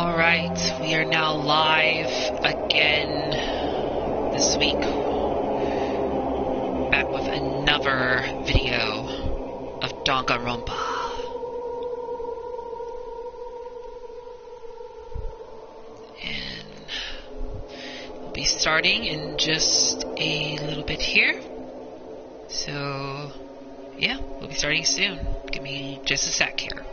Alright, we are now live again this week. Back with another video of Danganronpa. And we'll be starting in just a little bit here. So, yeah, we'll be starting soon. Give me just a sec here.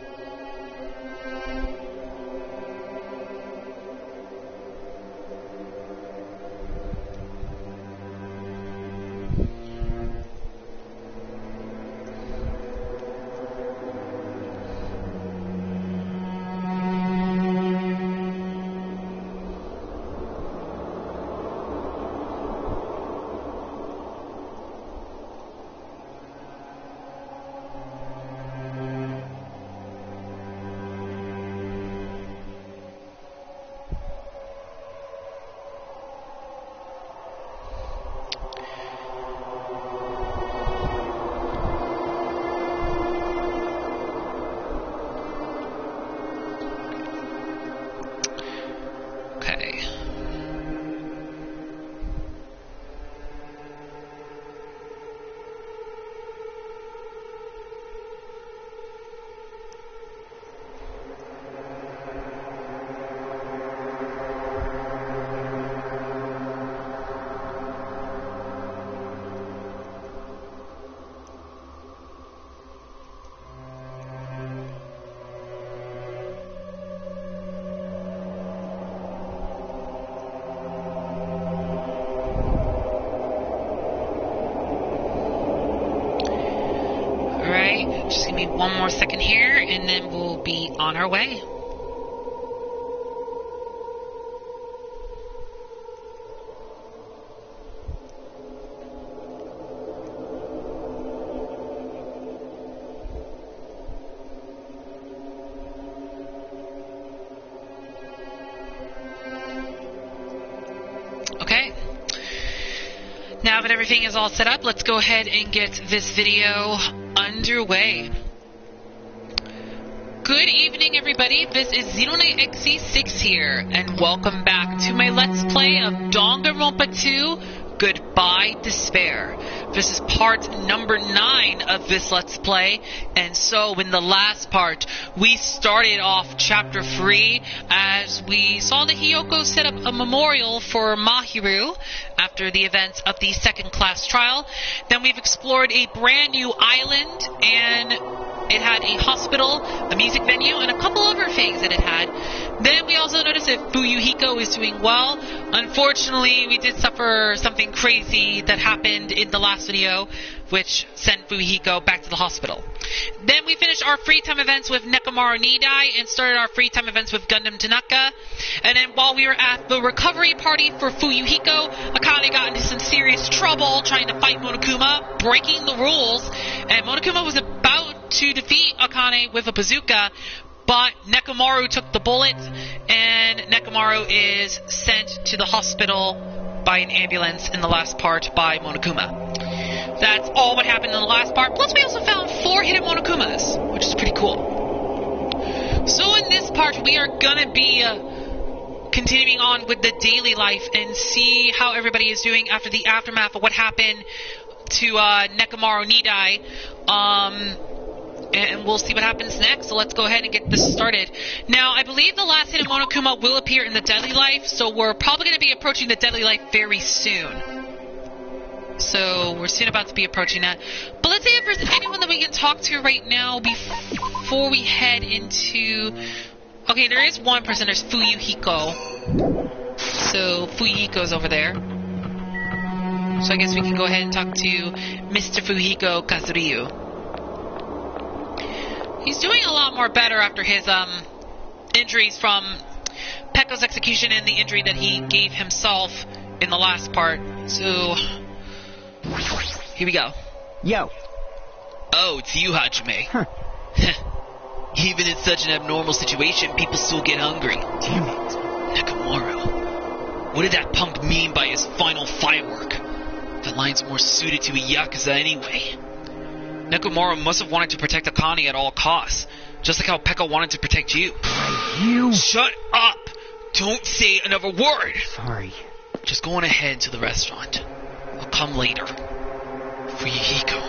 Just give me one more second here, and then we'll be on our way. Okay. Now that everything is all set up, let's go ahead and get this video underway. Good evening, everybody. This is Xenonite XC6 here, and welcome back to my Let's Play of Danganronpa 2, Goodbye Despair. This is part number 9 of this Let's Play, and so in the last part, we started off chapter 3 as we saw that Hiyoko set up a memorial for Mahiru after the events of the second class trial. Then we've explored a brand new island, and it had a hospital, a music venue, and a couple other things that it had. Then we also noticed that Fuyuhiko is doing well. Unfortunately, we did suffer something crazy that happened in the last video, which sent Fuyuhiko back to the hospital. Then we finished our free time events with Nekomaru Nidai and started our free time events with Gundam Tanaka. And then while we were at the recovery party for Fuyuhiko, Akane got into some serious trouble trying to fight Monokuma, breaking the rules. And Monokuma was about to defeat Akane with a bazooka, but Nekomaru took the bullet, and Nekomaru is sent to the hospital by an ambulance in the last part by Monokuma. That's all what happened in the last part. Plus, we also found 4 hidden Monokumas, which is pretty cool. So in this part, we are gonna be continuing on with the daily life and see how everybody is doing after the aftermath of what happened to Nekomaru Nidai. And we'll see what happens next, so let's go ahead and get this started. Now, I believe the last hidden Monokuma will appear in the Deadly Life, so we're probably going to be approaching the Deadly Life very soon. So, we're soon about to be approaching that. But let's see if there's anyone that we can talk to right now before we head into... Okay, there is one person. There's Fuyuhiko. So, Fuyuhiko's over there. So I guess we can go ahead and talk to Mr. Fuyuhiko Kazuryu. He's doing a lot more better after his injuries from Pekko's execution and the injury that he gave himself in the last part. So, here we go. Yo. Oh, it's you, Hajime. Huh. Even in such an abnormal situation, people still get hungry. Damn it. Nekomaru. What did that punk mean by his final firework? That line's more suited to a Yakuza anyway. Nekomaru must have wanted to protect Akane at all costs, just like how Pekka wanted to protect you. You... Shut up! Don't say another word! Sorry. Just go on ahead to the restaurant. I'll come later. Fuyuhiko.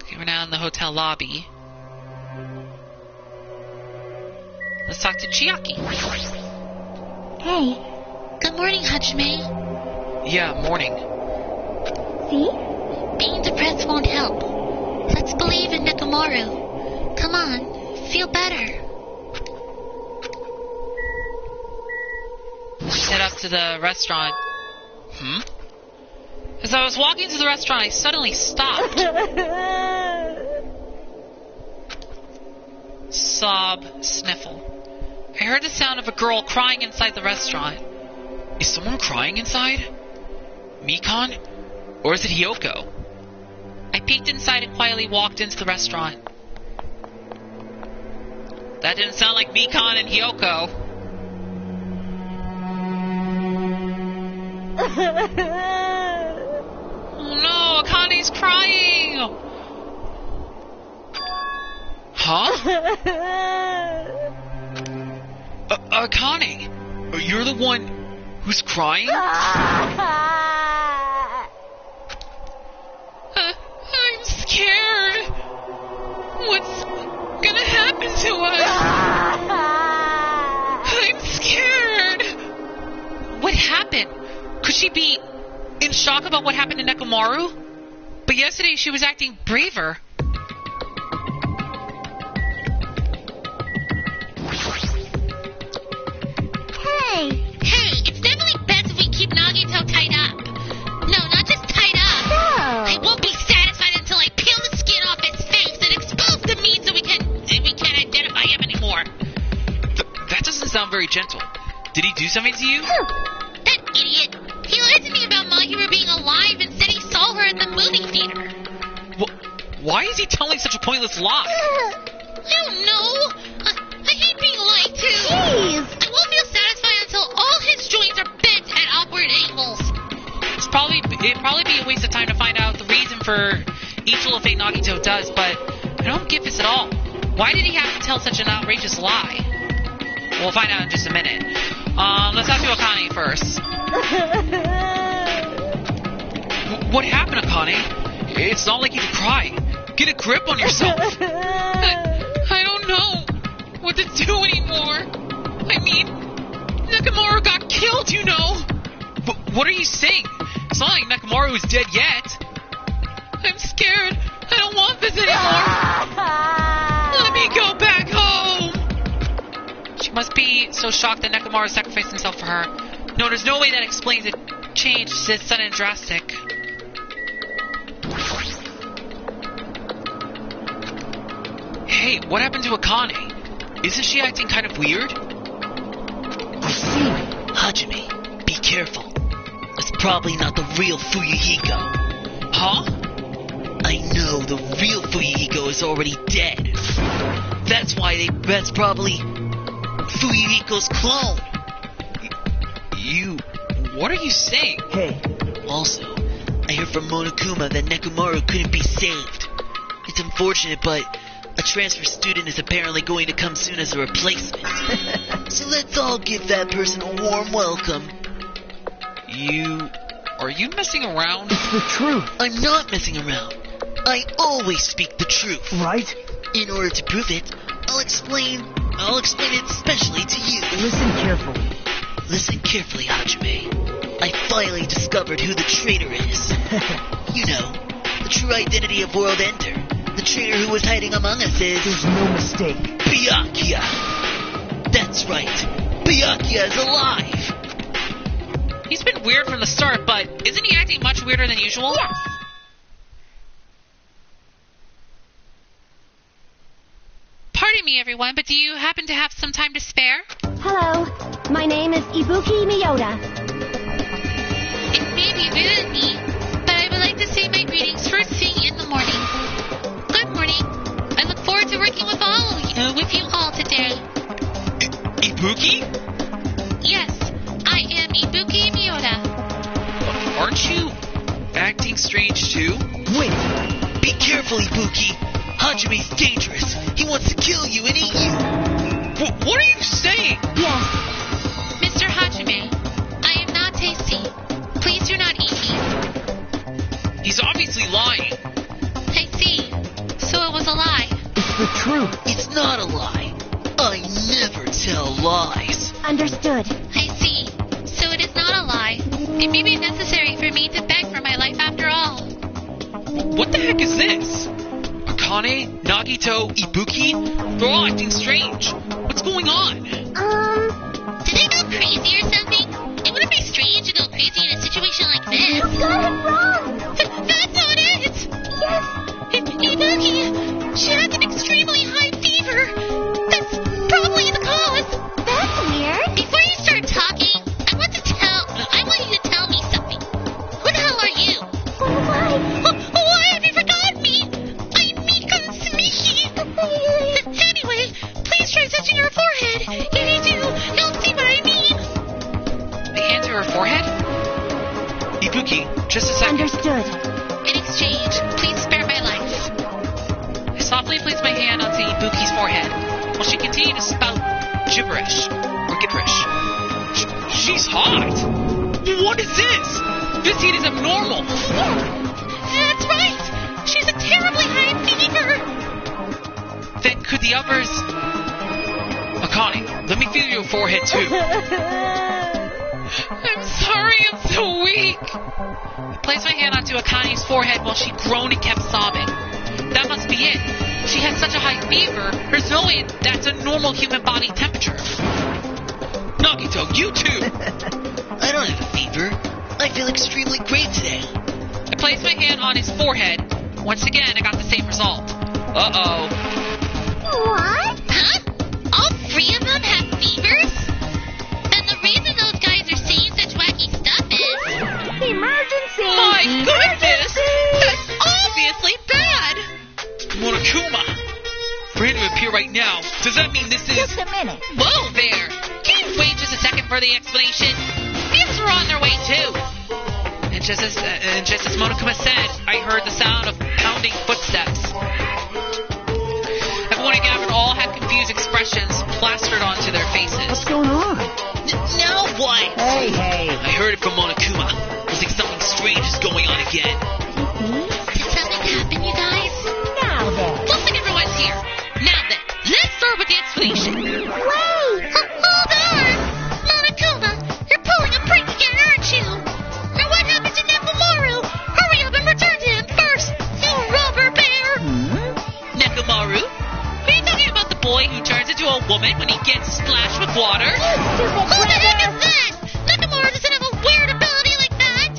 Okay, we're now in the hotel lobby. Let's talk to Chiaki. Hey. Good morning, Hajime. Yeah, morning. See? Being depressed won't help. Let's believe in Nekomaru. Come on, feel better. Let's head up to the restaurant. As I was walking to the restaurant, I suddenly stopped. Sob, sniffle. I heard the sound of a girl crying inside the restaurant. Is someone crying inside? Mikan? Or is it Hiyoko? I peeked inside and quietly walked into the restaurant. That didn't sound like Mikan and Hiyoko. Oh no, Akane's crying! Huh? Akane, you're the one who's crying? I'm scared. What's gonna happen to us? I'm scared. What happened? Could she be in shock about what happened to Nekomaru? But yesterday she was acting braver. Hey, it's definitely best if we keep Nagito tied up. No, not just tied up. No. I won't be satisfied until I peel the skin off his face and expose the meat so we can't identify him anymore. That doesn't sound very gentle. Did he do something to you? That idiot. He lied to me about Mahiro being alive and said he saw her at the movie theater. Why is he telling such a pointless lie? I don't know. I hate being lied to. Jeez. I won't feel satisfied until all his joints are bent at awkward angles. It'd probably be a waste of time to find out the reason for each little thing Nagito does, but I don't get this at all. Why did he have to tell such an outrageous lie? We'll find out in just a minute. Let's talk to Akane first. What happened, Akane? It's not like you can cry. Get a grip on yourself. I don't know what to do anymore. I mean, Nekomaru got killed, you know. But what are you saying? It's not like Nekomaru is dead yet. I'm scared. I don't want this anymore. Let me go back home. She must be so shocked that Nekomaru sacrificed himself for her. No, there's no way that explains it. Change is sudden and drastic. Hey, what happened to Akane? Isn't she acting kind of weird? I see. Hajime, be careful. It's probably not the real Fuyuhiko. Huh? I know the real Fuyuhiko is already dead. That's probably Fuyuhiko's clone. What are you saying? Hey. Also, I heard from Monokuma that Nekomaru couldn't be saved. It's unfortunate, but a transfer student is apparently going to come soon as a replacement. So let's all give that person a warm welcome. Are you messing around? It's the truth. I'm not messing around. I always speak the truth. Right? In order to prove it, I'll explain it especially to you. Listen carefully. Listen carefully, Hajime. I finally discovered who the traitor is. You know, the true identity of World Ender. The traitor who was hiding among us is... There's no mistake. Byakuya! That's right. Byakuya is alive! He's been weird from the start, but isn't he acting much weirder than usual? Yes. Pardon me, everyone, but do you happen to have some time to spare? Hello, my name is Ibuki Miyoda. It may be rude of me, but I would like to say my greetings first thing in the morning. Good morning. I look forward to working with you all today. Ibuki? Yes, I am Ibuki Miyoda. Aren't you acting strange too? Wait. Be careful, Ibuki. Hajime's dangerous. He wants to kill you and eat you. What are you saying? Yes. Mr. Hajime, I am not tasty. Please do not eat me. He's obviously lying. I see. So it was a lie. It's the truth. It's not a lie. I never tell lies. Understood. I see. So it is not a lie. It may be necessary for me to beg for my life after all. What the heck is this? Akane, Nagito, Ibuki? They're all acting strange. What's going on? Did they go crazy or something? It wouldn't be strange to go crazy in a situation like this. You got it wrong. That's how it is! Yes. Ibuki, she has an extremely high fever. That's probably the cause. That's weird. Before you start talking, I want you to tell me something. Who the hell are you? Why? Why have you forgotten me? I'm Mika Sumiki. Anyway, please try touching her forehead. If you do, you'll see what I mean. The hand to her forehead? Ibuki, just a second. Understood. In exchange, please spare my life. I softly placed my hand onto Ibuki's forehead while she continued to spout gibberish. She's hot! What is this? This heat is abnormal! That's right. She's a terribly high fever. Then could the others... Akane, let me feel your forehead too. I'm sorry, I'm so weak. I placed my hand onto Akane's forehead while she groaned and kept sobbing. That must be it. She has such a high fever, there's no way that's a normal human body temperature. Nagito, you too! I don't have a fever. I feel extremely great today. I placed my hand on his forehead. Once again, I got the same result. Uh-oh. What? Huh? All three of them have fevers? Then the reason those guys are saying such wacky stuff is... Emergency. My goodness! That's obviously bad! Monokuma! For him to appear right now, does that mean this is... Just a minute. Whoa there! Can you wait just a second for the explanation? These are on their way too! And just as Monokuma said, I heard the sound of pounding footsteps. Everyone gathered all had confused expressions plastered onto their faces. What's going on? Now what? Hey. I heard it from Monokuma. Looks like something strange is going on again. Did something happen, you guys? Now then. Looks like everyone's here. Now then, let's start with the explanation. Wait. Hold on! Monokuma, you're pulling a prank again, aren't you? Now what happened to Nekomaru? Hurry up and return to him first, you rubber bear! Nekomaru? Are you talking about the boy who turns into a woman when he gets splashed with water? Stupid Who the heck brother. is that? Nekomaru doesn't have a weird ability like that!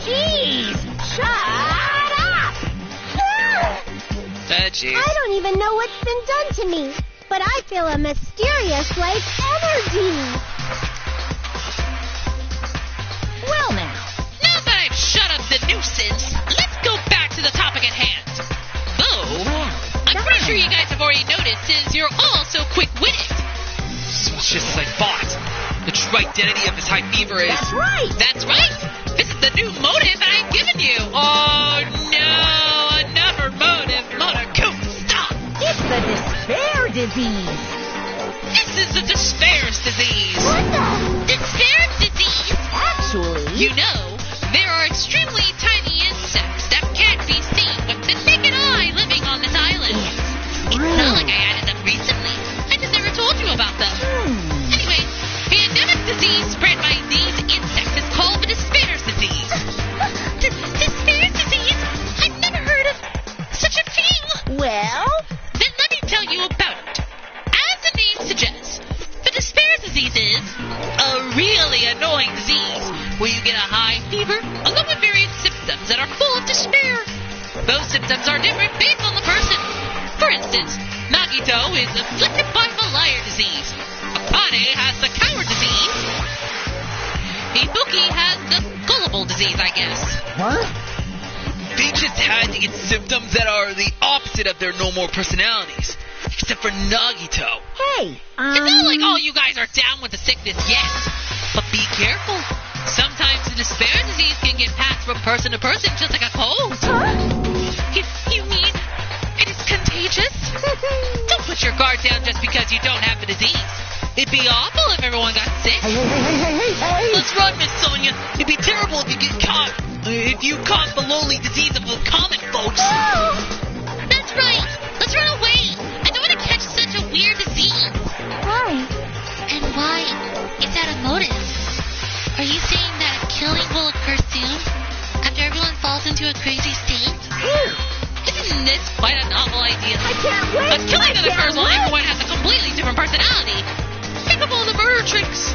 Jeez. Shut up. Jeez. I don't even know what's been done to me, but I feel a mysterious, energy. Well now. Now that I've shut up the nuisance, let's go back to the topic at hand. Though, I'm pretty sure you guys have already noticed since you're all so quick-witted. So it's just as I thought. The true identity of this high fever is... That's right. That's right! This is the new motive I've given you! Oh no! Another motive! Monokuma, stop! It's the despair disease. This is the despair's disease! What the? Despair's disease! Actually, You know, there are extremely tiny insects that can't be seen with the naked eye living on this island. It's not like I added them recently. I just never told you about them. Anyway, the endemic disease spread by these insects is called the despair's disease. Despair's disease? I've never heard of such a thing! well, Then let me tell you about it. As the name suggests, the despair's disease is a really annoying disease where you get a high fever along with various symptoms that are full of despair. Those symptoms are different based on the person. For instance, Nagito is afflicted by Malaya disease. Akane has the coward disease. Ibuki has the gullible disease, I guess. huh? They just had to get symptoms that are the opposite of their normal personalities. Except for Nagito. Hey, It's not like all you guys are down with the sickness yet. But be careful. Sometimes the despair disease can get passed from person to person, just like a cold. Huh? You mean it is contagious? Don't put your guard down just because you don't have the disease. It'd be awful if everyone got sick. Hey. Let's run, Miss Sonia. It'd be terrible if you get caught. If you caught the lonely disease of the common folks. That's right. Let's run away. I don't want to catch such a weird disease. Why? And why is that a motive? Are you saying that a killing will occur soon? After everyone falls into a crazy state? Isn't this quite a novel idea? I can't wait. A killing that occurs while everyone has a completely different personality. Think of all the murder tricks.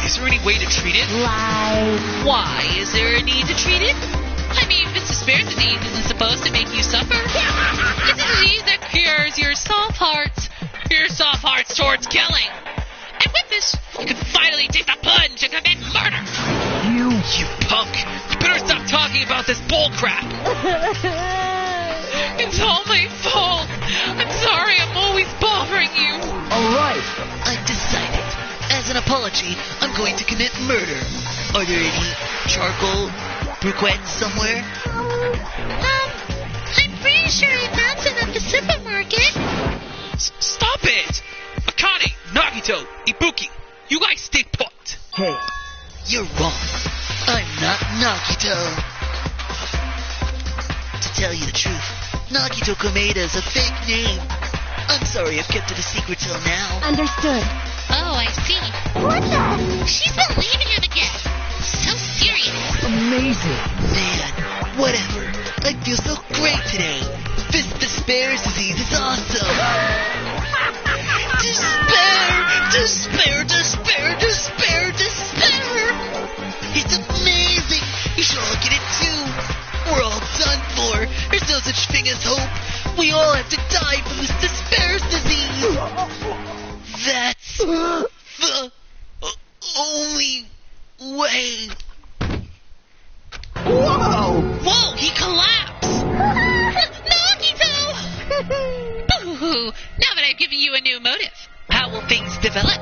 Is there any way to treat it? Lies. Why? Is there a need to treat it? I mean, this despair disease isn't supposed to make you suffer. It's a disease that cures your soft hearts. Your soft hearts towards killing. And with this, you can finally take the plunge and commit murder. You punk. You better stop talking about this bull crap. It's all my fault. I'm sorry I'm always bothering you. All right. I've decided. As an apology, I'm going to commit murder. Are there any charcoal briquettes somewhere? I'm pretty sure I found some at the supermarket. Stop it! Akane, Nagito, Ibuki, you guys stay put. Hey, You're wrong. I'm not Nagito. To tell you the truth, Nagito Komeda is a fake name. I'm sorry I've kept it a secret till now. Understood. Oh, I see. What the? She's believing him again. So serious. amazing. Man, whatever. I feel so great today. This despair disease is awesome. Despair. It's amazing. You should all get it too. We're all done for. There's no such thing as hope. We all have to die from this despair disease. That's the only way. Whoa, he collapsed! Nagito! Boo-hoo. Now that I've given you a new motive, how will things develop?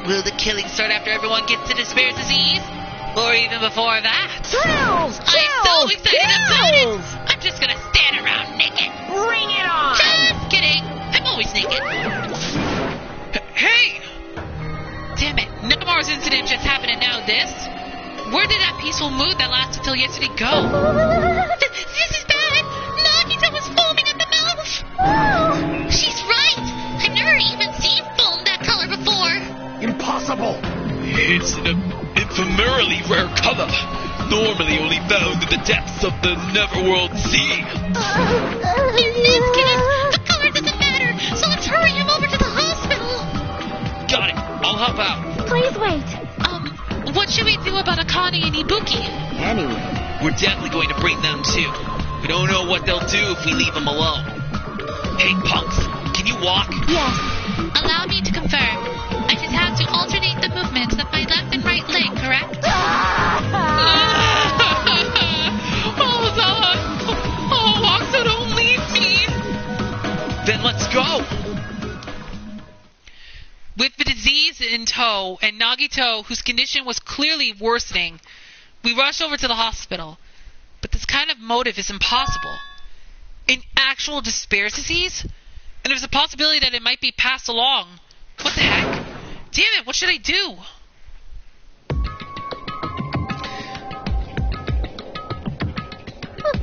Will the killing start after everyone gets the despair disease? Or even before that? Chills! I'm so excited about it! Chills! I'm just gonna stand around naked. Bring it on! Just kidding. I'm always naked. Hey! Damn it. Nakamura's incident just happened and now this? Where did that peaceful mood that lasted till yesterday go? This is bad. Nagito was foaming at the mouth. She's right. I've never even seen foam that color before. Impossible. It's an ephemerally rare color, normally only found in the depths of the Neverworld Sea. In this case, the color doesn't matter, so let's hurry him over to the hospital. Got it. I'll help out. Please wait. What should we do about Akane and Ibuki? Anyway, We're definitely going to bring them too. We don't know what they'll do if we leave them alone. Hey, punks, can you walk? Yes. Allow me to confirm. I just have to alternate the movements of my left and right leg, correct? Oh, Zala! Oh, Waksa, don't leave me! Then let's go. With the disease in tow and Nagito, whose condition was clearly worsening, we rush over to the hospital. But this kind of motive is impossible. An actual despair disease? And there's a possibility that it might be passed along. What the heck? Damn it, what should I do?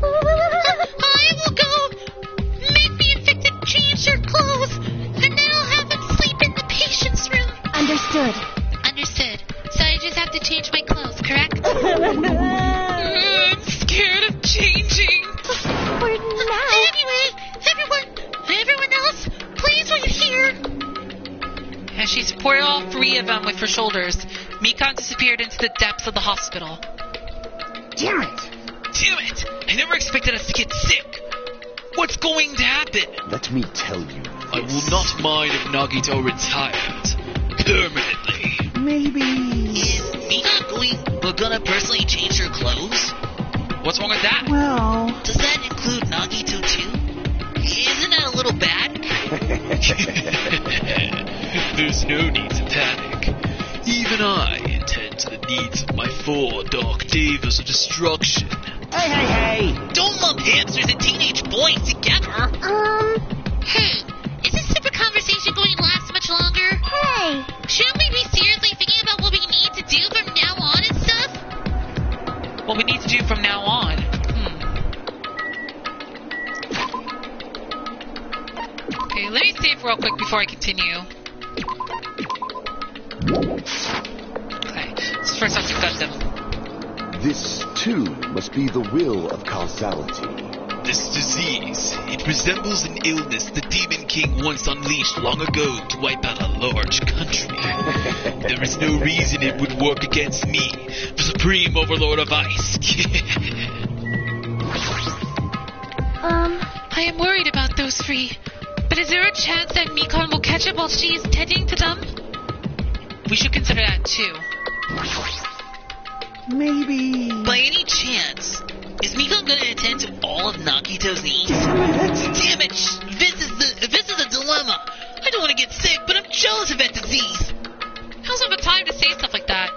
I will go make the infected change their clothes, and then I'll have them sleep in the patient's room. Understood. Understood. So I just have to change my clothes, correct? I'm scared of changing. For now. Anyway, everyone else, please wait here. As she supported all three of them with her shoulders, Mikan disappeared into the depths of the hospital. damn it. Damn it! I never expected us to get sick. What's going to happen? Let me tell you. I will not mind if Nagito retires permanently. Maybe. Is Mika gonna personally change her clothes? What's wrong with that? Well. Does that include Nagito too? Isn't that a little bad? There's no need to panic. Even I attend to the needs of my four dark devas of destruction. Hey! Don't lump hamsters and teenage boys together. Hey, is this super conversation going to last much longer? Hey! Shouldn't we be seriously thinking about what we need to do from now on and stuff? What we need to do from now on. Okay, let me save real quick before I continue. Okay, so first I have to gut them. This, too, must be the will of causality. This disease, it resembles an illness the Demon King once unleashed long ago to wipe out a large country. There is no reason it would work against me, the Supreme Overlord of Ice. I am worried about those three. But is there a chance that Mikon will catch up while she is tending to them? We should consider that too. Maybe... By any chance, is Mikon gonna attend to all of Nagito's needs? Damn it! This is a dilemma. I don't want to get sick, but I'm jealous of that disease. How's have a time to say stuff like that?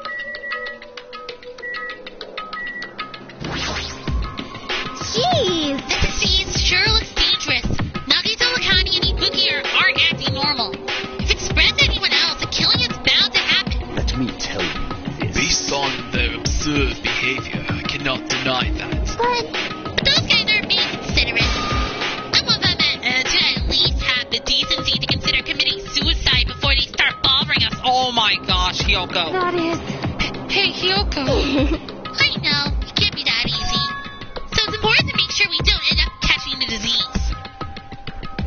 Jeez! The disease sure looks dangerous. Nagito, Akane, and Ibuki aren't acting normal. If it spreads to anyone else, a killing is bound to happen. Let me tell you this. Based on their absurd behavior, I cannot deny that. But those guys are being considerate. I want them to at least have the decency to consider committing suicide before they start bothering us. Oh my gosh, Hyoko. That is... Hey, Hyoko. I know, it can't be that easy. So it's important to make sure we don't end up catching the disease.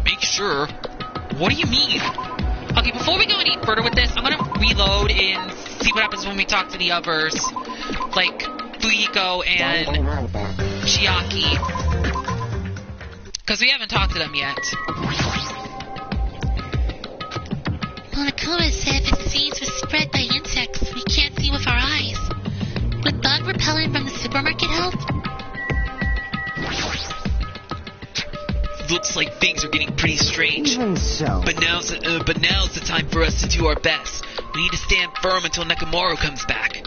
Make sure? What do you mean? Okay, before we go any further with this, I'm gonna reload and see what happens when we talk to the others. Like, Fuyiko and Chiaki. Because we haven't talked to them yet. Monokuma said the disease was spread by insects we can't see with our eyes. Would bug repellent from the supermarket help? Looks like things are getting pretty strange. Even so. But now's the time for us to do our best. We need to stand firm until Nekomaru comes back.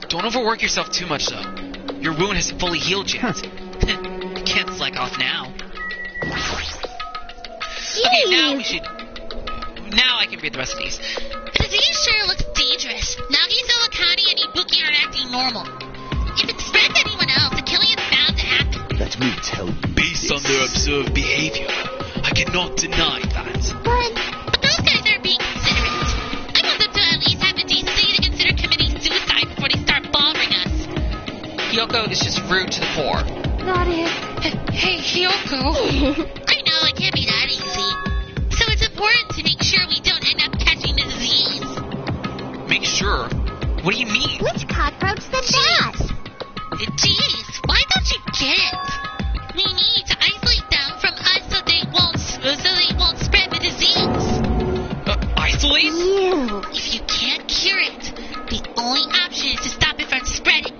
Don't overwork yourself too much, though. Your wound hasn't fully healed yet. You can't slack off now. Okay, now we should... Now I can read the rest of these. The disease sure looks dangerous. Nagito, Akane, and Ibuki aren't acting normal. If it spreads to anyone else, a killing is bound to happen. Let me tell you Based on their observed behavior, I cannot deny that. But those guys are being considerate. I want them to at least have the decency to consider committing suicide before they start bothering us. Hyoko is just rude to the core. That is... Hey, Hyoko. I know, it can't be that easy. So it's important to make sure we don't end up catching the disease. Make sure? What do you mean? Which cockroach said that? Jeez, why don't you get it? We need to isolate them from us so they won't spread the disease. Isolate? You. If you can't cure it, the only option is to stop it from spreading.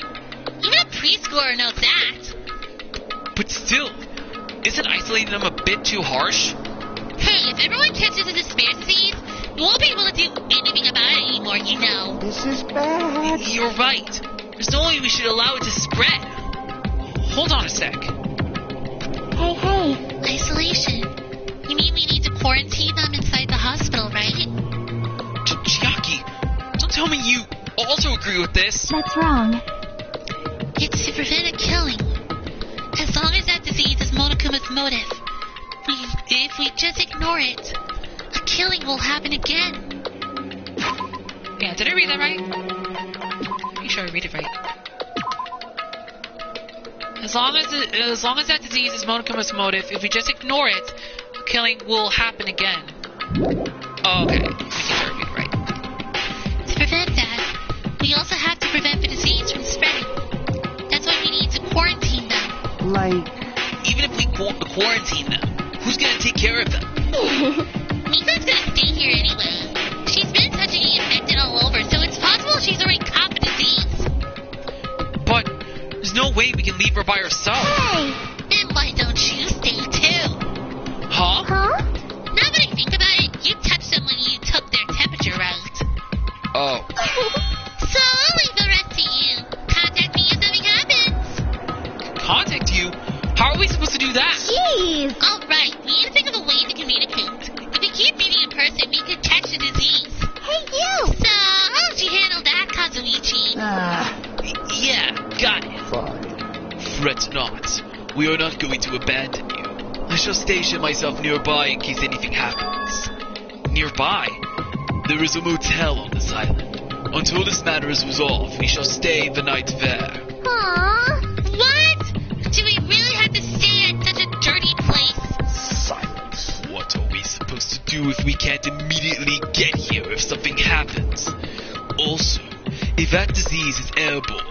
Even a preschooler knows that. But still, isn't isolating them a bit too harsh? Hey, if everyone catches the despair disease, you won't be able to do anything about it anymore, you know. this is bad. You're right. There's no way we should allow it to spread. Hold on a sec. Hey. Isolation. You mean we need to quarantine them inside the hospital, right? Chiaki, don't tell me you also agree with this. That's wrong. It's to prevent a killing. As long as that disease is Monokuma's motive, if we just ignore it, a killing will happen again. Yeah, did I read that right? Make sure I read it right. As long as that disease is Monokuma's motive, if we just ignore it, a killing will happen again. Oh, okay. Making sure I read it right. To prevent that, we also have to prevent the disease from spreading. That's why we need to quarantine them. Like... Even if we quarantine them, who's gonna take care of them? Miko's gonna stay here anyway. She's been touching and infected all over, so it's possible she's already caught the disease. But there's no way we can leave her by herself. Hey. Then why don't you stay too? Huh? Huh? Now that I think about it, you touched them when you took their temperature, right? Oh. So I'll leave the rest to you. Contact me if something happens. not. We are not going to abandon you. I shall station myself nearby in case anything happens. Nearby? There is a motel on this island. Until this matter is resolved, we shall stay the night there. Aww. What? Do we really have to stay at such a dirty place? Silence. What are we supposed to do if we can't immediately get here if something happens? Also, if that disease is airborne,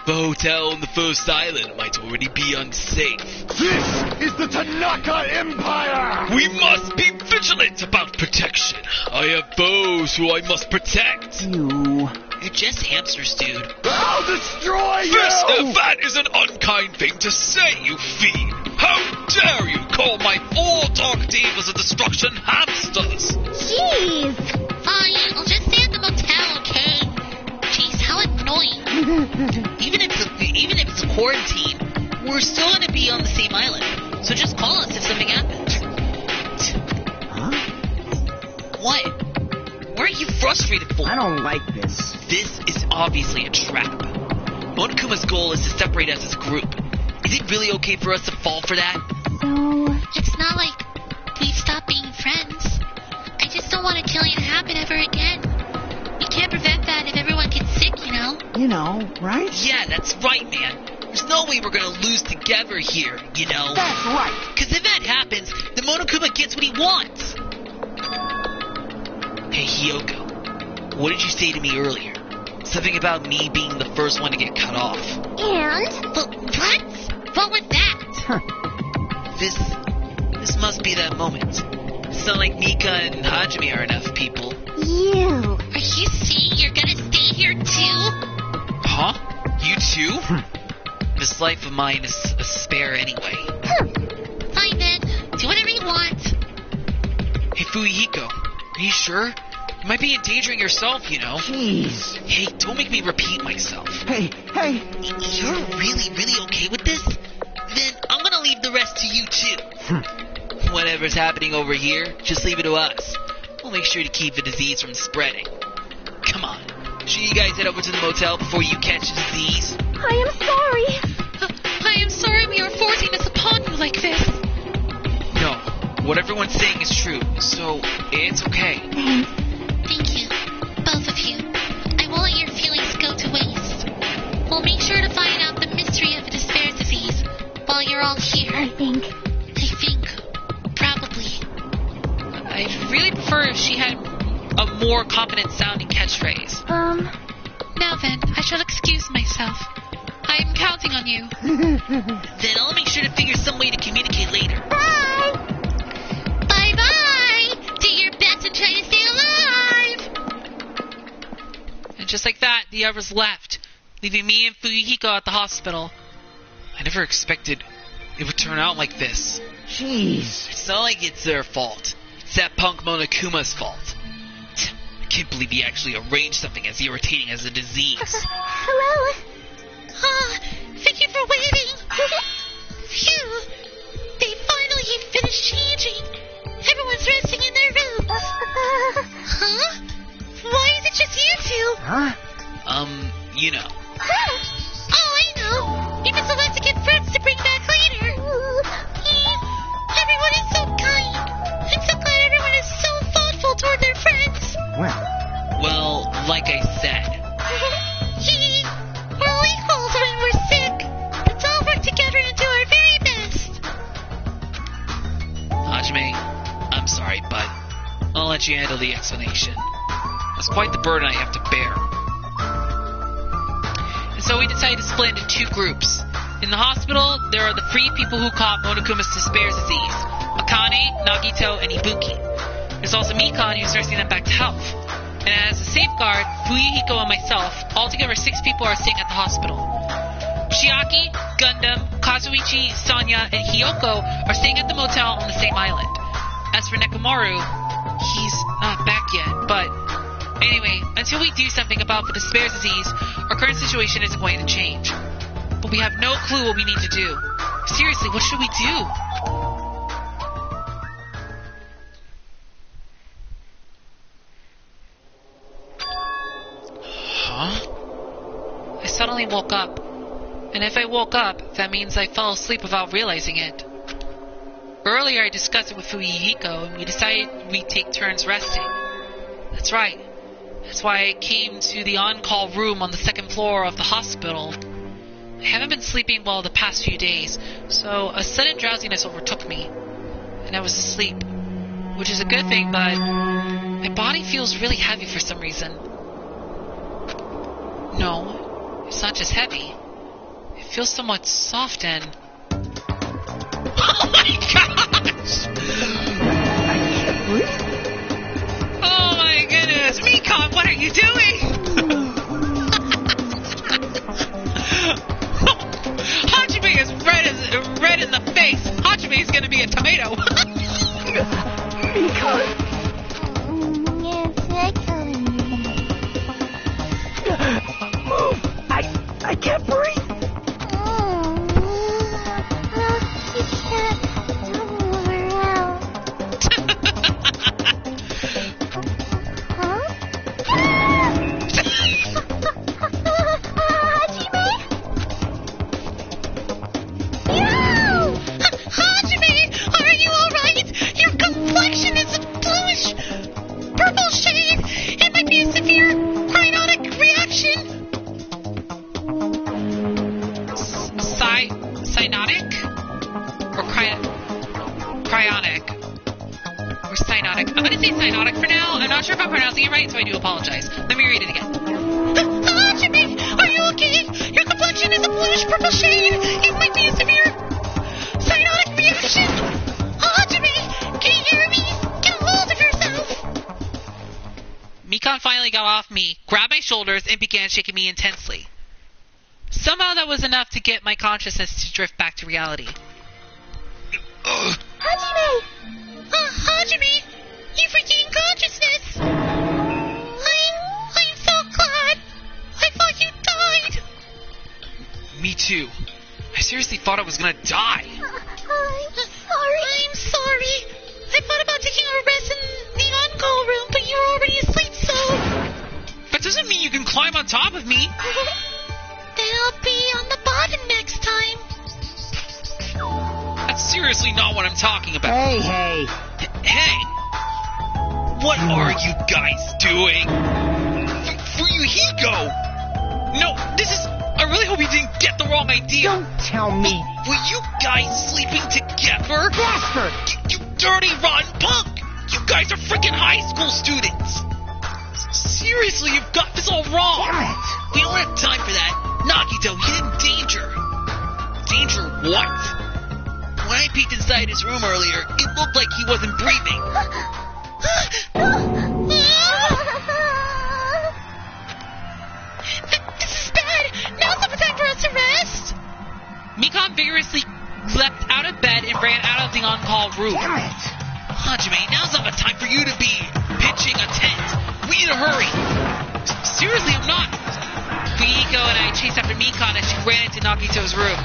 the hotel on the first island might already be unsafe. This is the Tanaka Empire! We must be vigilant about protection. I have those who I must protect. You're just hamsters, dude. I'll destroy you! That is an unkind thing to say, you fiend. How dare you call my four dark divas of destruction hamsters? Jeez. Fine, I'll just stay at the motel, okay? Jeez, how annoying. Even if it's a quarantine, we're still gonna be on the same island. So just call us if something happens. Huh? What? What are you frustrated for? I don't like this. This is obviously a trap. Monokuma's goal is to separate us as a group. Is it really okay for us to fall for that? So, It's not like we've stopped being friends. I just don't want a killing to happen ever again. We can't prevent that if everyone gets sick, you know? You know, right? Yeah, that's right, man. There's no way we're gonna lose together here, you know? That's right. Because if that happens, then Monokuma gets what he wants. Hey, Hiyoko, what did you say to me earlier? Something about me being the first one to get cut off. and? But what? What was that? This must be that moment. It's not like Mika and Hajime are enough people. You. Are you saying you're gonna stay here too? Huh? You too? This life of mine is a spare anyway. Fine then. Do whatever you want. Hey, Fuyiko, are you sure? You might be endangering yourself, you know. Jeez. Hey, don't make me repeat myself. Hey. You're really okay with this? Then I'm gonna leave the rest to you too. Whatever's happening over here, just leave it to us. We'll make sure to keep the disease from spreading. Come on. Should you guys head over to the motel before you catch the disease? I am sorry. I am sorry we are forcing this upon you like this. No, what everyone's saying is true, so it's okay. Thank you, both of you. I won't let your feelings go to waste. We'll make sure to find out the mystery of the despair disease while you're all here. I think. Probably. I'd really prefer if she had a more confident sounding catchphrase. Now then, I shall excuse myself. I am counting on you. Then I'll make sure to figure some way to communicate later. Bye. Bye-bye! Do your best and try to stay alive! And just like that, the others left, leaving me and Fuyuhiko at the hospital. I never expected it would turn out like this. Jeez. It's not like it's their fault. It's that punk Monokuma's fault. I can't believe he actually arranged something as irritating as a disease. Hello. Thank you for waiting. Phew! They finally finished changing. Everyone's resting in their rooms. Huh? Why is it just you two? Huh? You know. Oh, I know. Even Celeste get friends to bring back later. Everyone is so kind. I'm so glad everyone is so thoughtful toward their friends. Well, like I said. We're all equals when we're sick. Let's all work together and do our very best. Hajime, I'm sorry, but I'll let you handle the explanation. It's quite the burden I have to bear. And so we decided to split into two groups. In the hospital, there are the 3 people who caught Monokuma's despair disease: Akane, Nagito, and Ibuki. There's also Mikan, who's nursing them back to health. And as a safeguard, Fuyuhiko and myself, altogether 6 people are staying at the hospital. Chiaki, Gundam, Kazuichi, Sanya, and Hiyoko are staying at the motel on the same island. As for Nekomaru, he's not back yet, but anyway, until we do something about the despair disease, our current situation isn't going to change. But we have no clue what we need to do. Seriously, what should we do? Huh? I suddenly woke up, And if I woke up, that means I fell asleep without realizing it. Earlier I discussed it with Fuyuhiko, and we decided we'd take turns resting. That's right. That's why I came to the on-call room on the second floor of the hospital. I haven't been sleeping well the past few days, so a sudden drowsiness overtook me, and I was asleep. Which is a good thing, but my body feels really heavy for some reason. No, it's not just heavy. It feels somewhat soft and... Oh my gosh! I can't breathe. Oh my goodness! Mikan, what are you doing? Hajime is red in the face. Hajime is gonna be a tomato. Mikan. Move! I can't breathe. And began shaking me intensely. Somehow that was enough to get my consciousness to drift back to reality. Hajime! Hajime! You regained consciousness! I'm so glad! I thought you died! Me too. I seriously thought I was gonna die. I'm sorry. I thought about taking a rest in the on-call room, but you were already asleep, so... That doesn't mean you can climb on top of me. Then I'll be on the bottom next time. That's seriously not what I'm talking about. Hey. Hey! What are you guys doing? Fuyuhiko! No, this is... I really hope you didn't get the wrong idea. Don't tell me. Were you guys sleeping together? Bastard! You dirty, rotten punk! You guys are freaking high school students! Seriously, you've got this all wrong! Damn it! We don't have time for that. Nagito, he's in danger. Danger what? When I peeked inside his room earlier, it looked like he wasn't breathing. This is bad. Now's not the time for us to rest. Mikan vigorously leapt out of bed and ran out of the on-call room. Damn it! Hajime, now's not the time for you to be pitching a tent. We need to hurry. Seriously, I'm not. Fuyuhiko and I chased after Mikan as she ran into Nagito's room.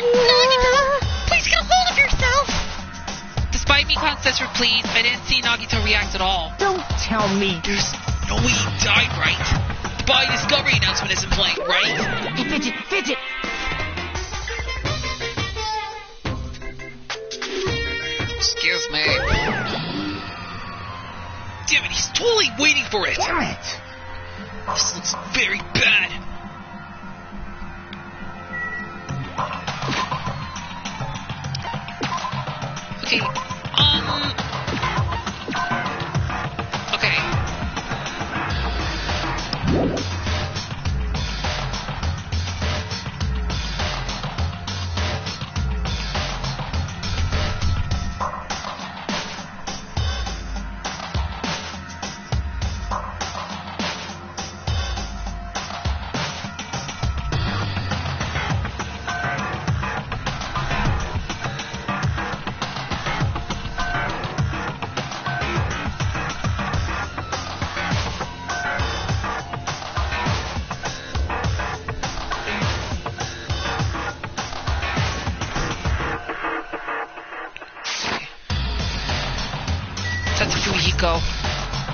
Nagito, please get a hold of yourself. Despite Mikan's desperate pleas, I didn't see Nagito react at all. Don't tell me. There's no way he died, right? The body discovery announcement isn't playing, right? Fidget. Excuse me. Damn it, he's totally waiting for it. Damn it! This looks very bad. Okay,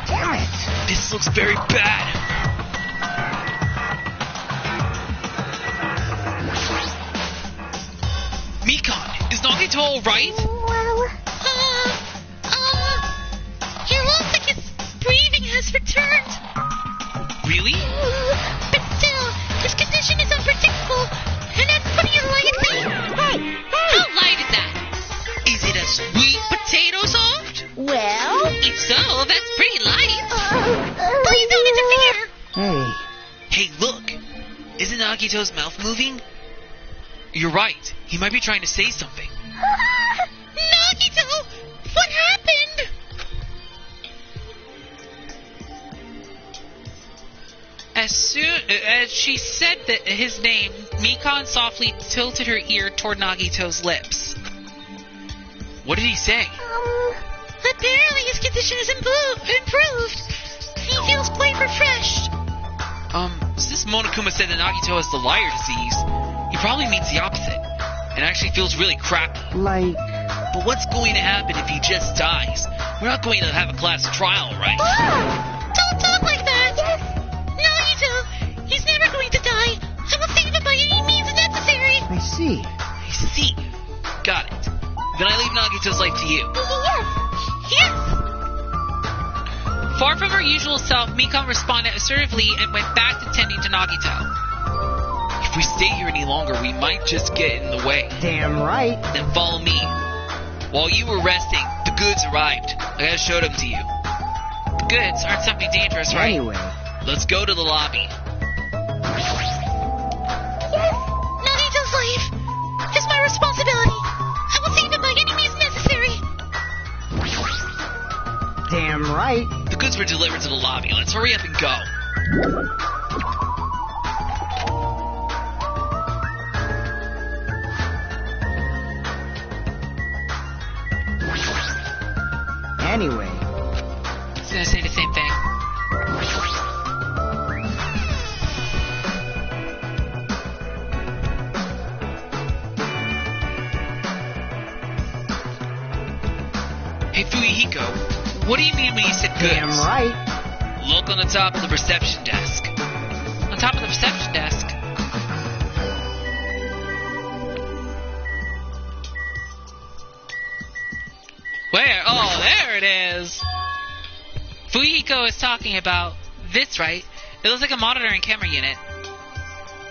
Damn it! This looks very bad. Mikon, is Nagito alright? Well, He looks like his breathing has returned. Really? But still, his condition is unpredictable, and that's pretty likely. hey! How light is that? Is it a sweet potato soft? Well, If so, that's pretty light. Please don't interfere. Hey, Hey, look! Isn't Nagito's mouth moving? You're right. He might be trying to say something. Nagito, what happened? As soon as she said that his name, Mikon softly tilted her ear toward Nagito's lips. What did he say? Apparently his condition is improved. He feels quite refreshed. Since Monokuma said that Nagito has the liar disease, he probably means the opposite, and actually feels really crappy. like... But what's going to happen if he just dies? We're not going to have a class trial, right? Don't talk like that. Nagito, he's never going to die. I will save him by any means necessary. I see. I see. Got it. Then I leave Nagito's life to you. Yes. Far from her usual self, Mikon responded assertively and went back to tending to Nagito. If we stay here any longer, we might just get in the way. Damn right. Then follow me. While you were resting, the goods arrived. I gotta show them to you. The goods aren't something dangerous, right? Anyway, Let's go to the lobby. Nagito's life is my responsibility. I will save him by any means necessary. damn right. The goods were delivered to the lobby. Let's hurry up and go. Anyway, I was gonna say the same thing. Hey, Fuyuhiko, what do you mean when you said goods? damn right. Look on the top of the reception desk. On top of the reception desk. Where? Oh, there it is! Fuyuhiko is talking about this, right? It looks like a monitor and camera unit.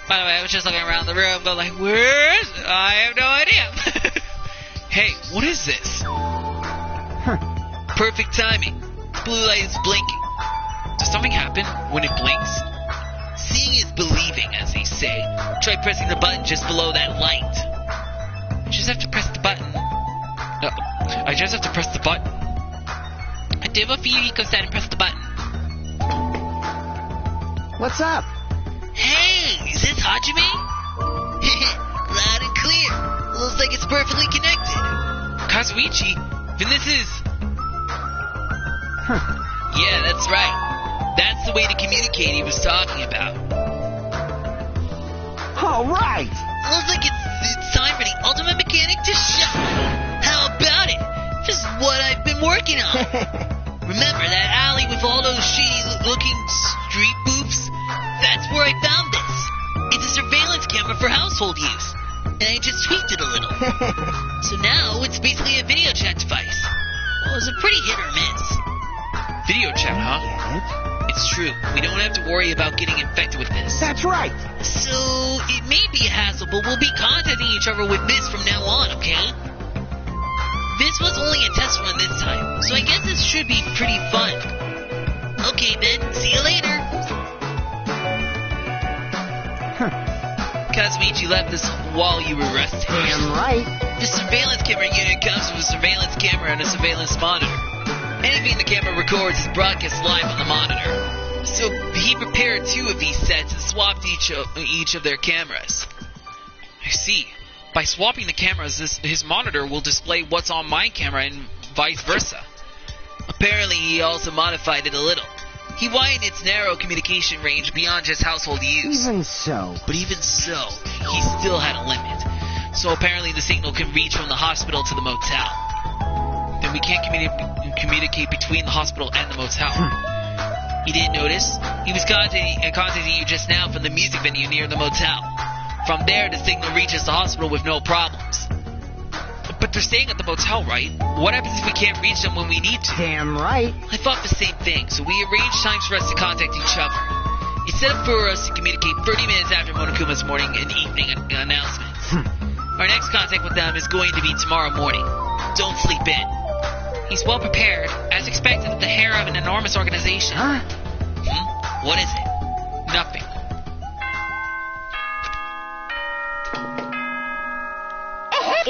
By the way, I was just looking around the room, but like, where is it? I have no idea. Hey, what is this? Perfect timing. The blue light is blinking. Does something happen when it blinks? Seeing is believing, as they say. Try pressing the button just below that light. You just have to press the button. No, I just have to press the button. I did what Fuyuhiko said and press the button. What's up? Hey, is this Hajime? Loud and clear. Looks like it's perfectly connected. Kazuichi, then this is... Yeah, that's right. That's the way to communicate he was talking about. All right. Looks like it's time for the ultimate mechanic to shine. How about it? Just what I've been working on. Remember that alley with all those shady-looking street booths? That's where I found this. It's a surveillance camera for household use. And I just tweaked it a little. So now it's basically a video chat device. Well, it's a pretty hit or miss. Video chat, huh? Get it? It's true. We don't have to worry about getting infected with this. That's right. So, it may be a hassle, but we'll be contacting each other with this from now on, okay? This was only a test run this time, so I guess this should be pretty fun. Okay then, see you later. Kazuichi left this while you were resting. Damn right. The surveillance camera unit comes with a surveillance camera and a surveillance monitor. Anything the camera records is broadcast live on the monitor. So he prepared 2 of these sets and swapped each of their cameras. I see. By swapping the cameras, his monitor will display what's on my camera and vice versa. Apparently he also modified it a little. He widened its narrow communication range beyond just household use. Even so. But even so, he still had a limit. So apparently the signal can reach from the hospital to the motel. and we can't communicate between the hospital and the motel. You didn't notice? He was contacting you just now from the music venue near the motel. From there, the signal reaches the hospital with no problems. But they're staying at the motel, right? What happens if we can't reach them when we need to? Damn right. I thought the same thing, so we arranged times for us to contact each other. It's set up for us to communicate 30 minutes after Monokuma's morning and evening announcements. Our next contact with them is going to be tomorrow morning. Don't sleep in. He's well prepared, as expected at the hair of an enormous organization. Huh? What is it? Nothing.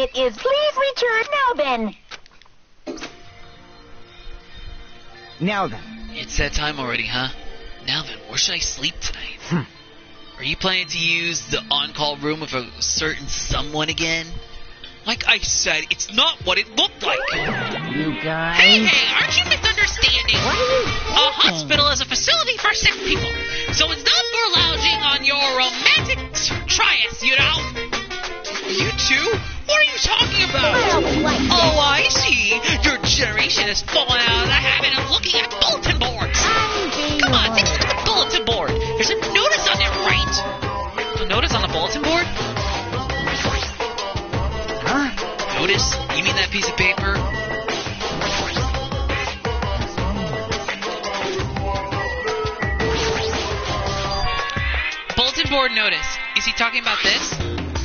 It is. Please return now then. Now then. It's that time already, huh? Now then, where should I sleep tonight? Are you planning to use the on-call room of a certain someone again? Like I said, it's not what it looked like. You guys. Hey, aren't you misunderstanding? What are you A hospital is a facility for sick people, so it's not for lounging on your romantic trias, you know? You two? What are you talking about? Oh, I see. Your generation has fallen out of the habit of looking at bulletin boards. Come on, take a look at the bulletin board. There's a notice on there, right? A notice on the bulletin board? Huh? Notice? You mean that piece of paper? Bulletin board notice. Is he talking about this?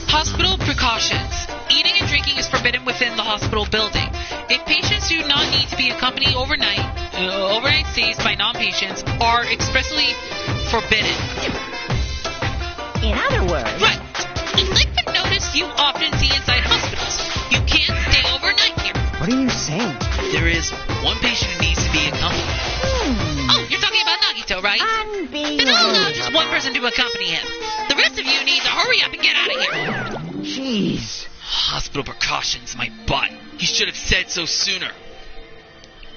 Hospital precautions. Eating and drinking is forbidden within the hospital building. If patients do not need to be accompanied overnight stays by non-patients are expressly forbidden. In other words, Right. It's like the notice you often see inside hospitals. You can't stay overnight here. What are you saying? There is one patient who needs to be accompanied. Oh, you're talking about Nagito, right? Then I'll allow just one person to accompany him. The rest of you need to hurry up and get out of here. Jeez. Hospital precautions, my butt. He should have said so sooner.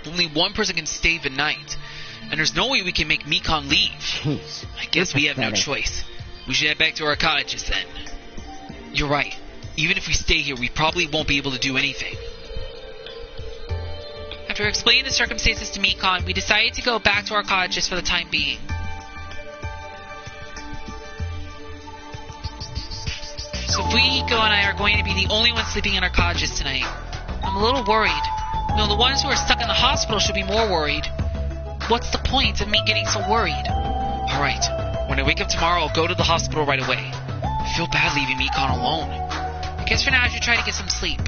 Only one person can stay the night, and there's no way we can make Mikon leave. Jeez. I guess we have no pathetic. choice. We should head back to our cottages then. You're right. Even if we stay here, we probably won't be able to do anything. After explaining the circumstances to Mikon, we decided to go back to our cottages for the time being. So Fujihiko and I are going to be the only ones sleeping in our cottages tonight. I'm a little worried. No, the ones who are stuck in the hospital should be more worried. What's the point of me getting so worried? Alright, when I wake up tomorrow, I'll go to the hospital right away. I feel bad leaving Mikon alone. I guess for now I should try to get some sleep.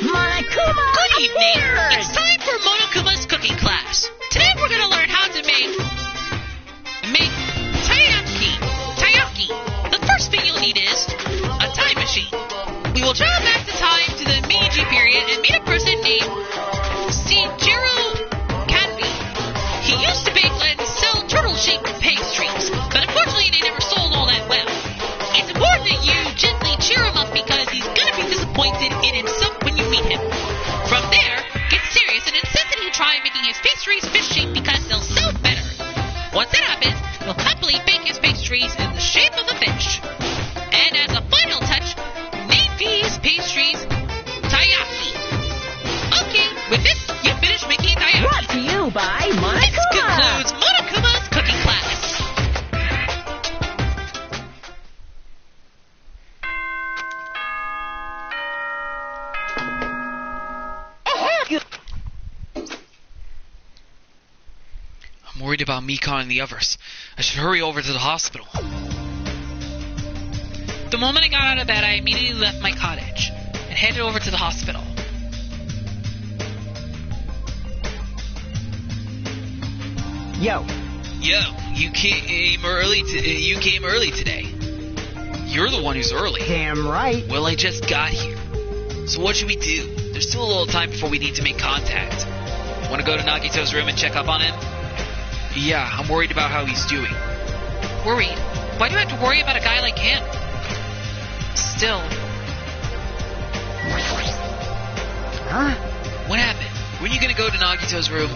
Monokuma Good evening. appeared! It's time for Monokuma's cooking class. Today we're going to learn how to make taiyaki. The first thing you'll need is a time machine. We will travel back to time to the Meiji period and meet a person named Shigeru Kanbi. He used to bake and sell turtle-shaped pastries, but unfortunately they never sold all that well. It's important that you gently cheer him up because he's going to be disappointed in himself when you meet him. From there, get serious and insist that he try making his pastries fish-shaped because they'll sell better. Once that happens, he'll happily bake his pastries in the shape of a fish. And as a final touch, name these pastries taiyaki. Okay, with this, you finish making taiyaki. Brought to you by This Monokuma! concludes Monokuma's cooking class. I'm worried about Mikon and the others. I should hurry over to the hospital. The moment I got out of bed, I immediately left my cottage and headed over to the hospital. Yo. Yo, you came early today. You're the one who's early. Damn right. Well, I just got here. So what should we do? There's still a little time before we need to make contact. Want to go to Nagito's room and check up on him? Yeah, I'm worried about how he's doing. Worried? Why do I have to worry about a guy like him? Still, Huh? What happened? When are you gonna go to Nagito's room?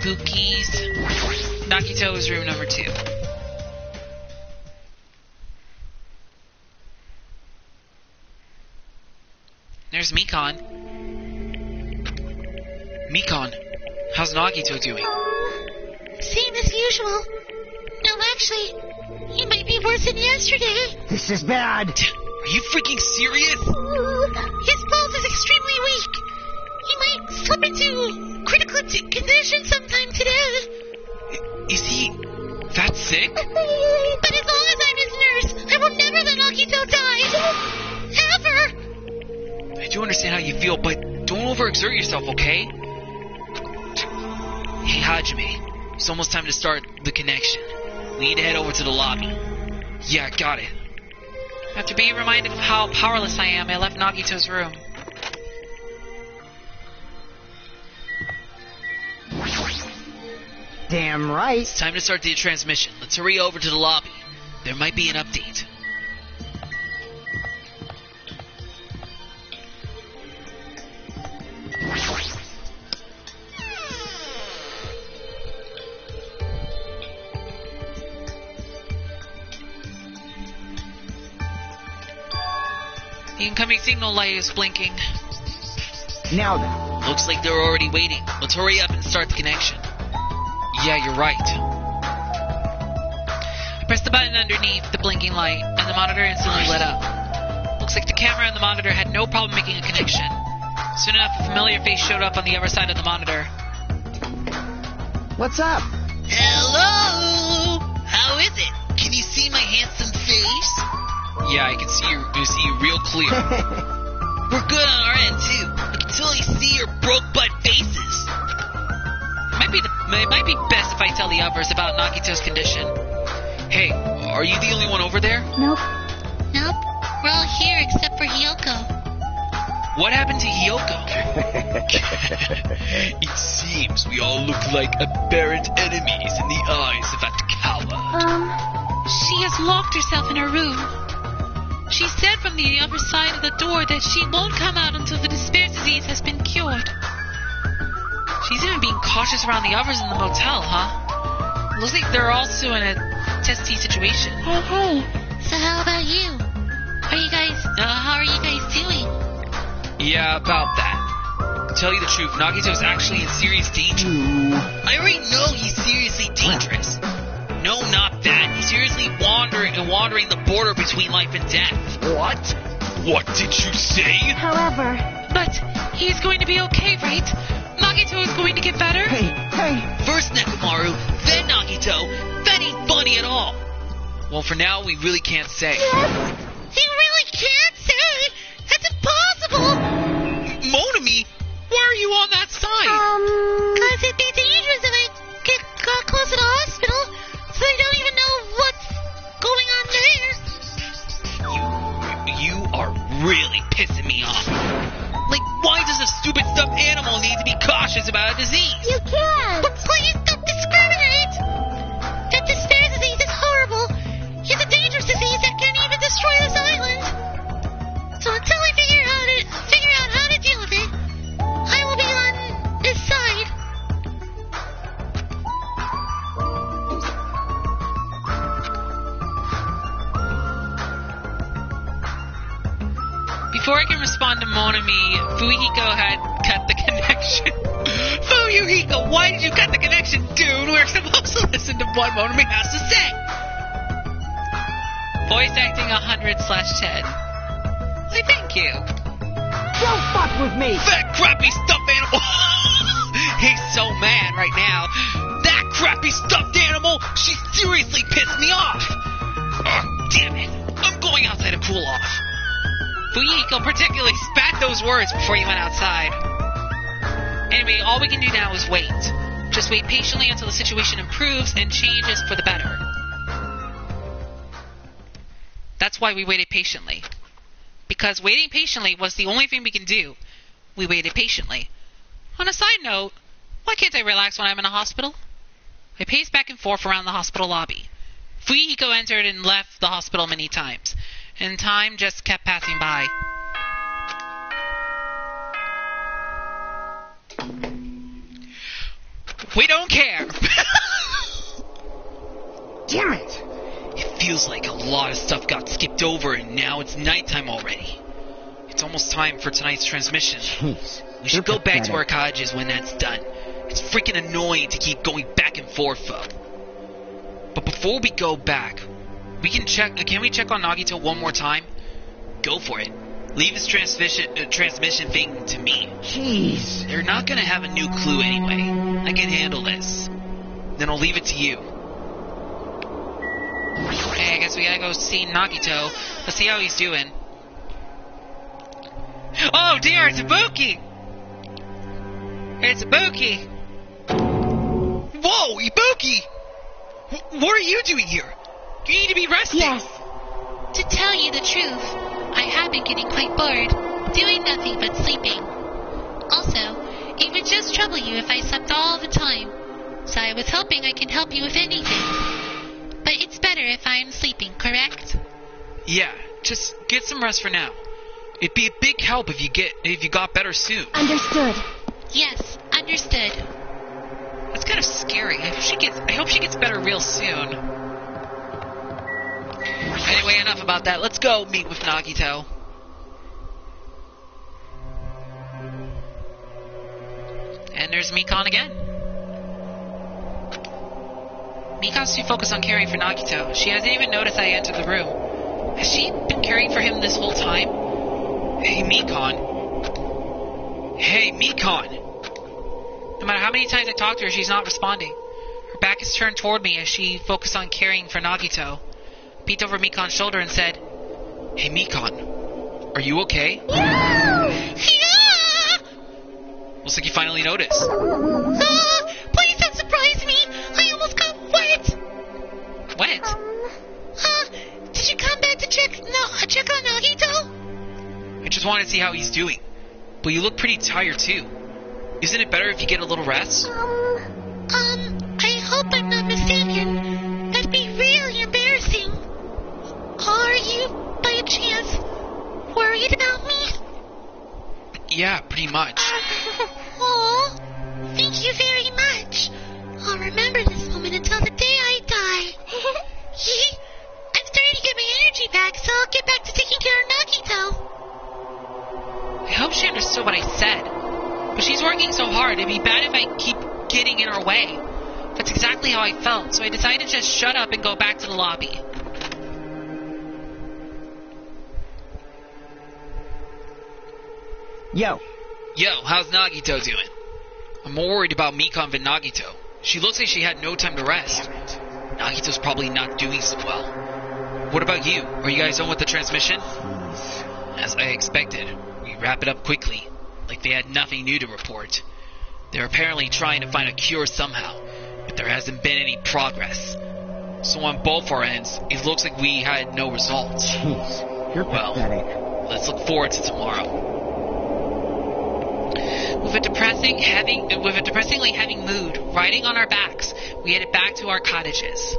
spookies. Nagito's room number 2. There's Mikon. Mikon, how's Nagito doing? Same as usual. No, actually, he might be worse than yesterday. This is bad. Are you freaking serious? His pulse is extremely weak. He might slip into critical condition sometime today. Is he that sick? But as long as I'm his nurse, I will never let Nagito die. Ever. I do understand how you feel, but don't overexert yourself, okay? Hey, Hajime, it's almost time to start the connection. We need to head over to the lobby. Yeah, got it. After being reminded of how powerless I am, I left Nagito's room. Damn right. It's time to start the transmission. Let's hurry over to the lobby. There might be an update. The incoming signal light is blinking. Now then. Looks like they're already waiting. Let's hurry up and start the connection. Yeah, you're right. I pressed the button underneath the blinking light, and the monitor instantly lit up. Looks like the camera and the monitor had no problem making a connection. Soon enough, a familiar face showed up on the other side of the monitor. What's up? Hello? How is it? Can you see my handsome face? Yeah, I can see you real clear. We're good on our end, too. I can totally see your broke butt faces. It might be best if I tell the others about Nagito's condition. Hey, are you the only one over there? Nope. We're all here except for Hyoko. What happened to Hyoko? It seems we all look like apparent enemies in the eyes of that coward. She has locked herself in her room. She said from the other side of the door that she won't come out until the despair disease has been cured. She's even being cautious around the others in the motel, huh? Looks like they're also in a testy situation. Hey. So how about you? How are you guys doing? Yeah, about that. To tell you the truth, Nagito's actually in serious danger. I already know he's seriously dangerous. No, not that. He's seriously wandering the border between life and death. What? What did you say? However, But he's going to be okay, right? Nagito is going to get better? Hey. First Nekomaru, then Nagito. That ain't funny at all. Well, for now, we really can't say. You really can't say! That's impossible! Monami, why are you on that side? Because it'd be dangerous if I got close to the hospital, so I don't even know what's going on there. You are really pissing me off. Like, why does a stupid stuffed animal need to be cautious about a disease? you can't. But please don't discriminate! That despair disease is horrible. It's a dangerous disease that can even destroy this island. So until I figure out how to deal with it, I will be on this side. Before I can respond to Monami, Fuyuhiko had cut the connection. Fuyuhiko, why did you cut the connection, dude? We're supposed to listen to what Monami has to say. Voice acting 100/10. Why, thank you. Don't fuck with me. That crappy stuffed animal! He's so mad right now. That crappy stuffed animal, she seriously pissed me off. Oh, damn it. I'm going outside to cool off. Fuyuhiko particularly spat those words before he went outside. Anyway, all we can do now is wait. Just wait patiently until the situation improves and changes for the better. That's why we waited patiently. Because waiting patiently was the only thing we can do. We waited patiently. On a side note, why can't I relax when I'm in a hospital? I paced back and forth around the hospital lobby. Fuyuhiko entered and left the hospital many times, and time just kept passing by. We don't care A lot of stuff got skipped over and now it's nighttime already. It's almost time for tonight's transmission. Jeez. We should you're go back to pathetic. our cottages when that's done. It's freaking annoying to keep going back and forth, though. But before we go back, can we check on Nagito one more time? Go for it. Leave this transmission thing to me. Jeez. They're not gonna have a new clue anyway. I can handle this. Then I'll leave it to you. Okay, I guess we gotta go see Nagito. Let's see how he's doing. Oh dear, it's Ibuki! It's Ibuki! Whoa, Ibuki! What are you doing here? You need to be resting. Yes. To tell you the truth, I have been getting quite bored, doing nothing but sleeping. Also, it would just trouble you if I slept all the time, so I was hoping I can help you with anything. But it's better if I'm sleeping, correct? Yeah, just get some rest for now. It'd be a big help if you got better soon. Understood. Yes, understood. That's kind of scary. I hope she gets better real soon. Anyway, enough about that. Let's go meet with Nagito. And there's Mikon again. Mikon's too focused on caring for Nagito. She hasn't even noticed I entered the room. Has she been caring for him this whole time? Hey, Mikon. Hey, Mikon. No matter how many times I talk to her, she's not responding. Her back is turned toward me as she focused on caring for Nagito. Peeked over Mikon's shoulder and said, Hey, Mikon. Are you okay? Yeah! Looks like you finally noticed. Please don't surprise me! I almost got wet! Wet? Did you come back to check on Nagito? I just wanted to see how he's doing. But you look pretty tired, too. Isn't it better if you get a little rest? I hope I'm not mistaken. That'd be really embarrassing. Are you, by chance, worried about me? Yeah, pretty much. Oh, thank you very much. I'll remember this moment until the day I die. I'm starting to get my energy back, so I'll get back to taking care of Nagito. I hope she understood what I said. But she's working so hard, it'd be bad if I keep getting in her way. That's exactly how I felt, so I decided to just shut up and go back to the lobby. Yo. Yo, how's Nagito doing? I'm more worried about Mikon than Nagito. She looks like she had no time to rest. Nagito's probably not doing so well. What about you? Are you guys done with the transmission? As I expected, we wrap it up quickly, like they had nothing new to report. They're apparently trying to find a cure somehow, but there hasn't been any progress. So on both our ends, it looks like we had no results. Jeez. You're Well, pathetic. let's look forward to tomorrow. With a depressingly heavy mood riding on our backs, we headed back to our cottages.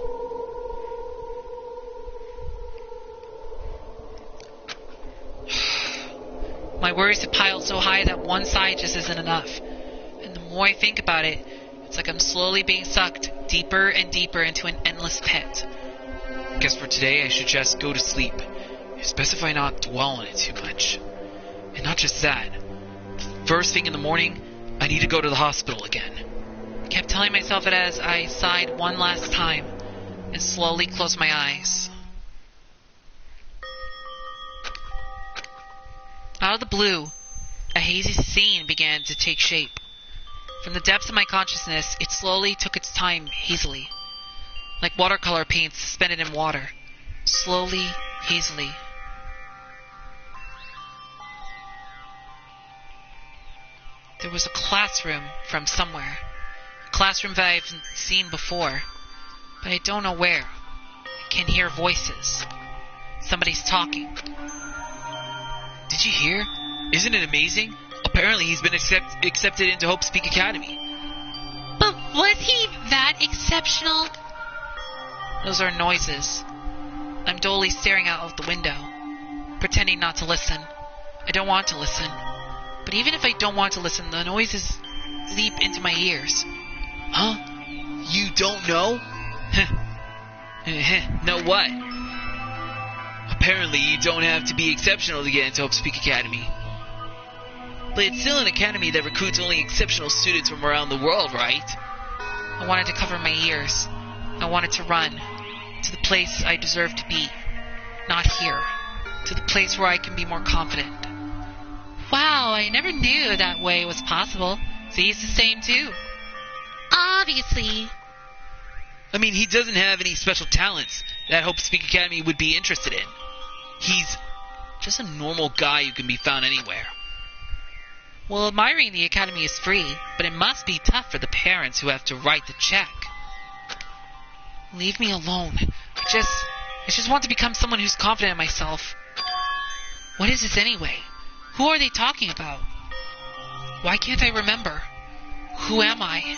My worries have piled so high that one side just isn't enough. And the more I think about it, it's like I'm slowly being sucked deeper and deeper into an endless pit. Guess for today I should just go to sleep. It's best if I not dwell on it too much. And not just that. First thing in the morning, I need to go to the hospital again. I kept telling myself it as I sighed one last time and slowly closed my eyes. Out of the blue, a hazy scene began to take shape. From the depths of my consciousness, it slowly took its time hazily. Like watercolor paint suspended in water. Slowly, hazily. There was a classroom from somewhere. A classroom that I've seen before. But I don't know where. I can hear voices. Somebody's talking. Did you hear? Isn't it amazing? Apparently he's been accepted into Hope's Peak Academy. But was he that exceptional? Those are noises. I'm dully staring out of the window, pretending not to listen. I don't want to listen. But even if I don't want to listen, the noises leap into my ears. Huh? You don't know? Know what? Apparently, you don't have to be exceptional to get into Hope Speak Academy. But it's still an academy that recruits only exceptional students from around the world, right? I wanted to cover my ears. I wanted to run to the place I deserve to be. Not here. To the place where I can be more confident. Wow, I never knew that way was possible. Z's the same too. Obviously. I mean, he doesn't have any special talents that Hope Speak Academy would be interested in. He's just a normal guy who can be found anywhere. Well, admiring the academy is free, but it must be tough for the parents who have to write the check. Leave me alone. I just want to become someone who's confident in myself. What is this anyway? Who are they talking about? Why can't I remember? Who am I?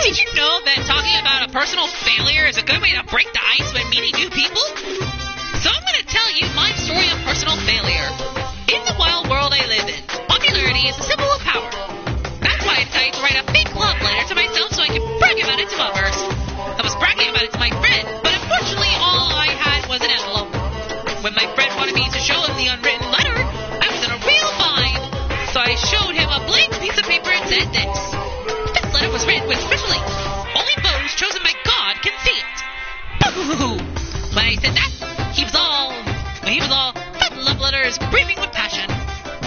Did you know that talking about a personal failure is a good way to break the ice when meeting new people? So I'm going to tell you my story of personal failure. In the wild world I live in, popularity is a symbol of power. That's why I decided to write a fake love letter to myself so I could brag about it to others. I was bragging about it to my friend, but unfortunately all I had was an envelope. When my friend wanted me to show him the unwritten letter, I was in a real bind. So I showed him a blank piece of paper and said this. This letter was written with special ink. Only those chosen by God can see it. Boo-hoo-hoo-hoo. When I said that, he was all that love letters brimming with passion.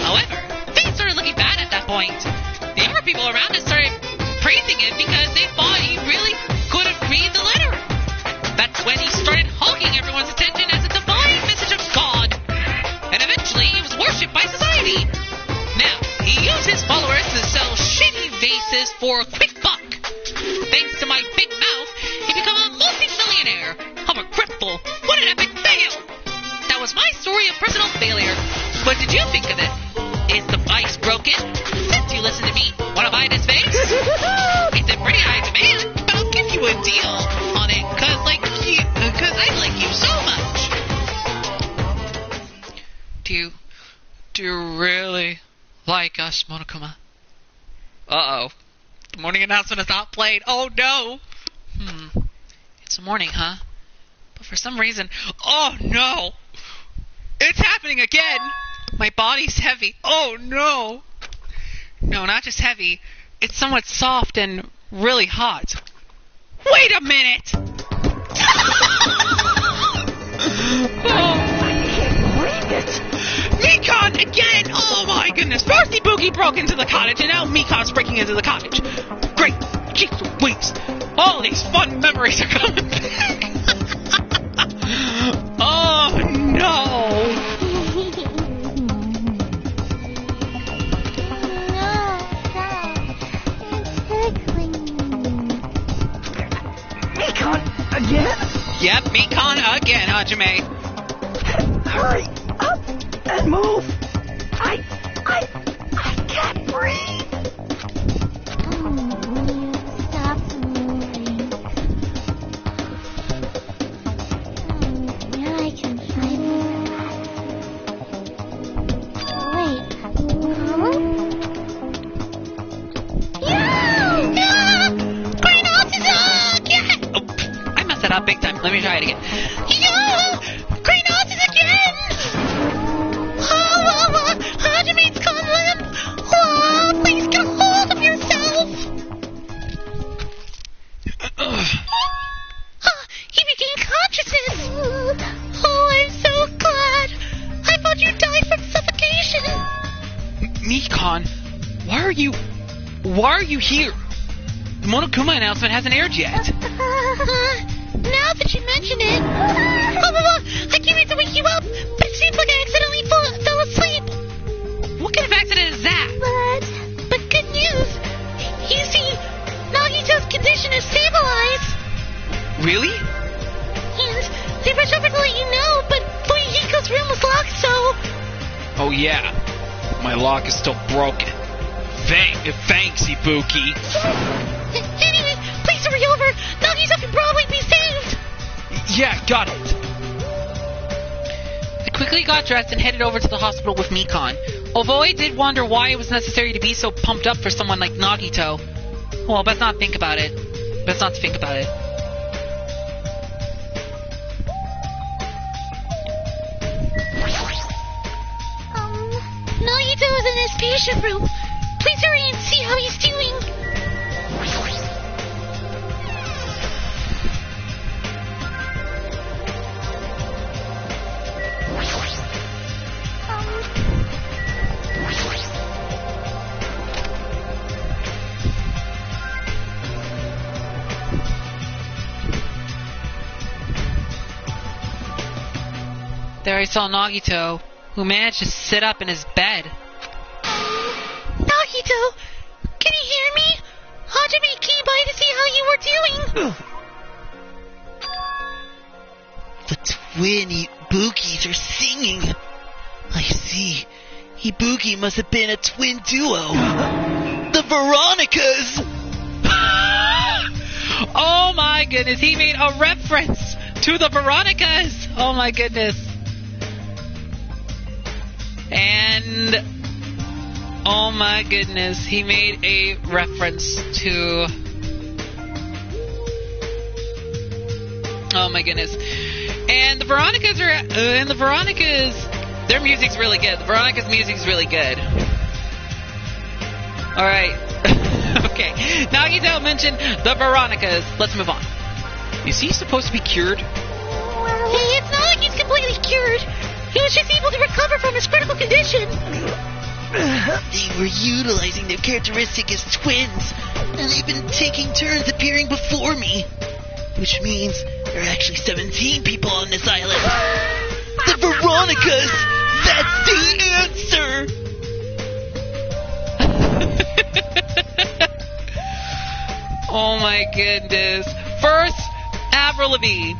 However, things started looking bad at that point. The younger people around us started praising him because they thought he really couldn't read the letter. That's when he started hogging everyone's attention as a divine message of God. And eventually he was worshipped by society. Now, he used his followers to sell shitty vases for a quick buck. Thanks to my big mouth, he became a multi-millionaire. I'm a cripple. What an epic fail! That was my story of personal failure. What did you think of it? Is the ice broken? Since you listened to me, wanna buy this vase? It's a pretty high demand, but I'll give you a deal on it, cause I like you so much. Do you really like us, Monokuma? Uh-oh. The morning announcement is not played. Oh, no. It's a morning, huh? But for some reason... Oh, no. It's happening again. My body's heavy. Oh, no. No, not just heavy. It's somewhat soft and really hot. Wait a minute. Mikon again! Oh my goodness! First Ibuki broke into the cottage, and now Mikon's breaking into the cottage. Great! Jeez Louise! All these fun memories are coming back! Oh no! Mikon again? Yep, Mikon again, Hajime. Hurry up and move. I can't breathe. Stop moving. Now I can finally wait. No! Green autism! Yeah! Oh, I messed that up big time. Let me try it again. Yeah! Green autism again! Hajime's calling! Oh, please get a hold of yourself! He regained consciousness! Oh, I'm so glad! I thought you died from suffocation! Mikon, why are you here? The Monokuma announcement hasn't aired yet. Now that you mention it... I can't wait to wake you up, but it seems like I accidentally fell asleep. What kind of accident is that? But good news. You see, Nagito's condition is stabilized. Really? And they rushed over to let you know, but Fuyuhiko's room was locked, so... Oh yeah, my lock is still broken. Thanks, Ibuki. Anyway, please hurry over. Nagito can probably be saved. Yeah, got it. I quickly got dressed and headed over to the hospital with Mikon. Although I did wonder why it was necessary to be so pumped up for someone like Nagito. Well, best not think about it. Best not to think about it. Nagito is in his patient room. Please hurry and see how he's doing. There I saw Nagito, who managed to sit up in his bed. Nagito, can you hear me? Hajime came by to see how you were doing. The twin Ibukis are singing. I see. Ibuki must have been a twin duo. The Veronicas! Oh my goodness, he made a reference to the Veronicas! Oh my goodness. And oh my goodness, he made a reference to... Oh my goodness. And the Veronicas their music's really good. The Veronicas' music's really good. Alright. Okay. Nagito mentioned the Veronicas. Let's move on. Is he supposed to be cured? Hey, it's not like he's completely cured. He was just able to recover from his critical condition. They were utilizing their characteristic as twins, and they've been taking turns appearing before me. Which means there are actually 17 people on this island. The Veronicas! That's the answer! Oh my goodness. First, Avril Lavigne.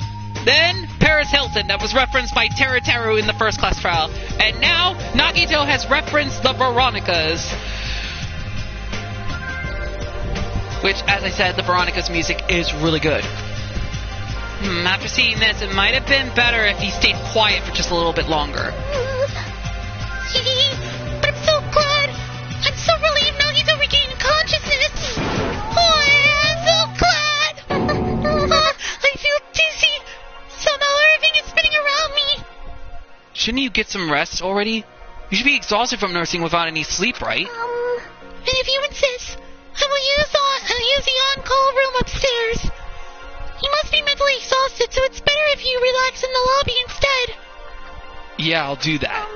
Then, Paris Hilton, that was referenced by Teru in the first class trial. And now, Nagito has referenced the Veronicas. Which, as I said, the Veronicas' music is really good. After seeing this, it might have been better if he stayed quiet for just a little bit longer. But I'm so glad. I'm so relieved Nagito regained consciousness. Oh, I'm so glad. I feel dizzy. Somehow everything is spinning around me. Shouldn't you get some rest already? You should be exhausted from nursing without any sleep, right? And if you insist, I will use the on-call room upstairs. You must be mentally exhausted, so it's better if you relax in the lobby instead. Yeah, I'll do that.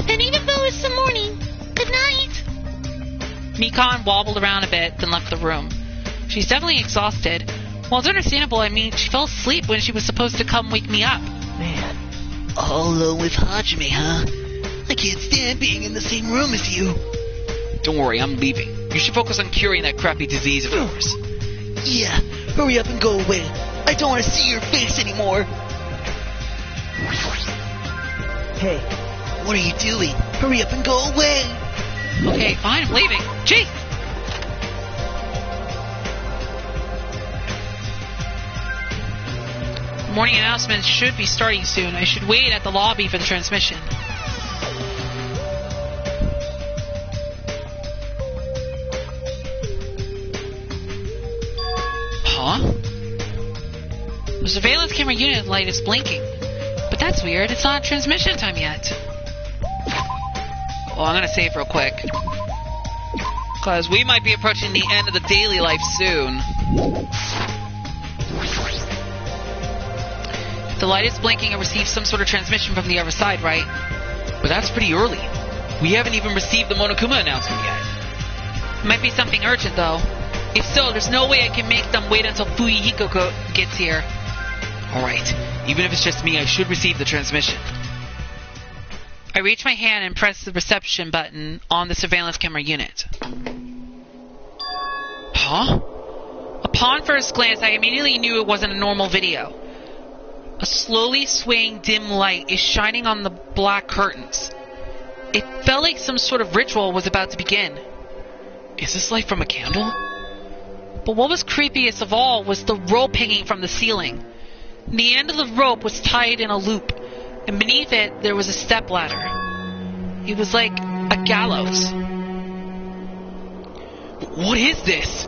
And even though it's the morning, good night. Mikan wobbled around a bit, then left the room. She's definitely exhausted. Well, it's understandable. I mean, she fell asleep when she was supposed to come wake me up. Man, all alone with Hajime, huh? I can't stand being in the same room as you. Don't worry, I'm leaving. You should focus on curing that crappy disease of yours. Yeah, hurry up and go away. I don't want to see your face anymore. Hey, what are you doing? Hurry up and go away. Okay, fine, I'm leaving. Chief! Morning announcements should be starting soon. I should wait at the lobby for the transmission. Huh? The surveillance camera unit light is blinking. But that's weird. It's not transmission time yet. Oh, I'm gonna save real quick. Because we might be approaching the end of the daily life soon. If the light is blinking, I received some sort of transmission from the other side, right? But that's pretty early. We haven't even received the Monokuma announcement yet. Might be something urgent, though. If so, there's no way I can make them wait until Fuyuhiko gets here. Alright, even if it's just me, I should receive the transmission. I reach my hand and press the reception button on the surveillance camera unit. Huh? Upon first glance, I immediately knew it wasn't a normal video. A slowly swaying dim light is shining on the black curtains. It felt like some sort of ritual was about to begin. Is this light from a candle? But what was creepiest of all was the rope hanging from the ceiling. The end of the rope was tied in a loop, and beneath it there was a stepladder. It was like a gallows. What is this?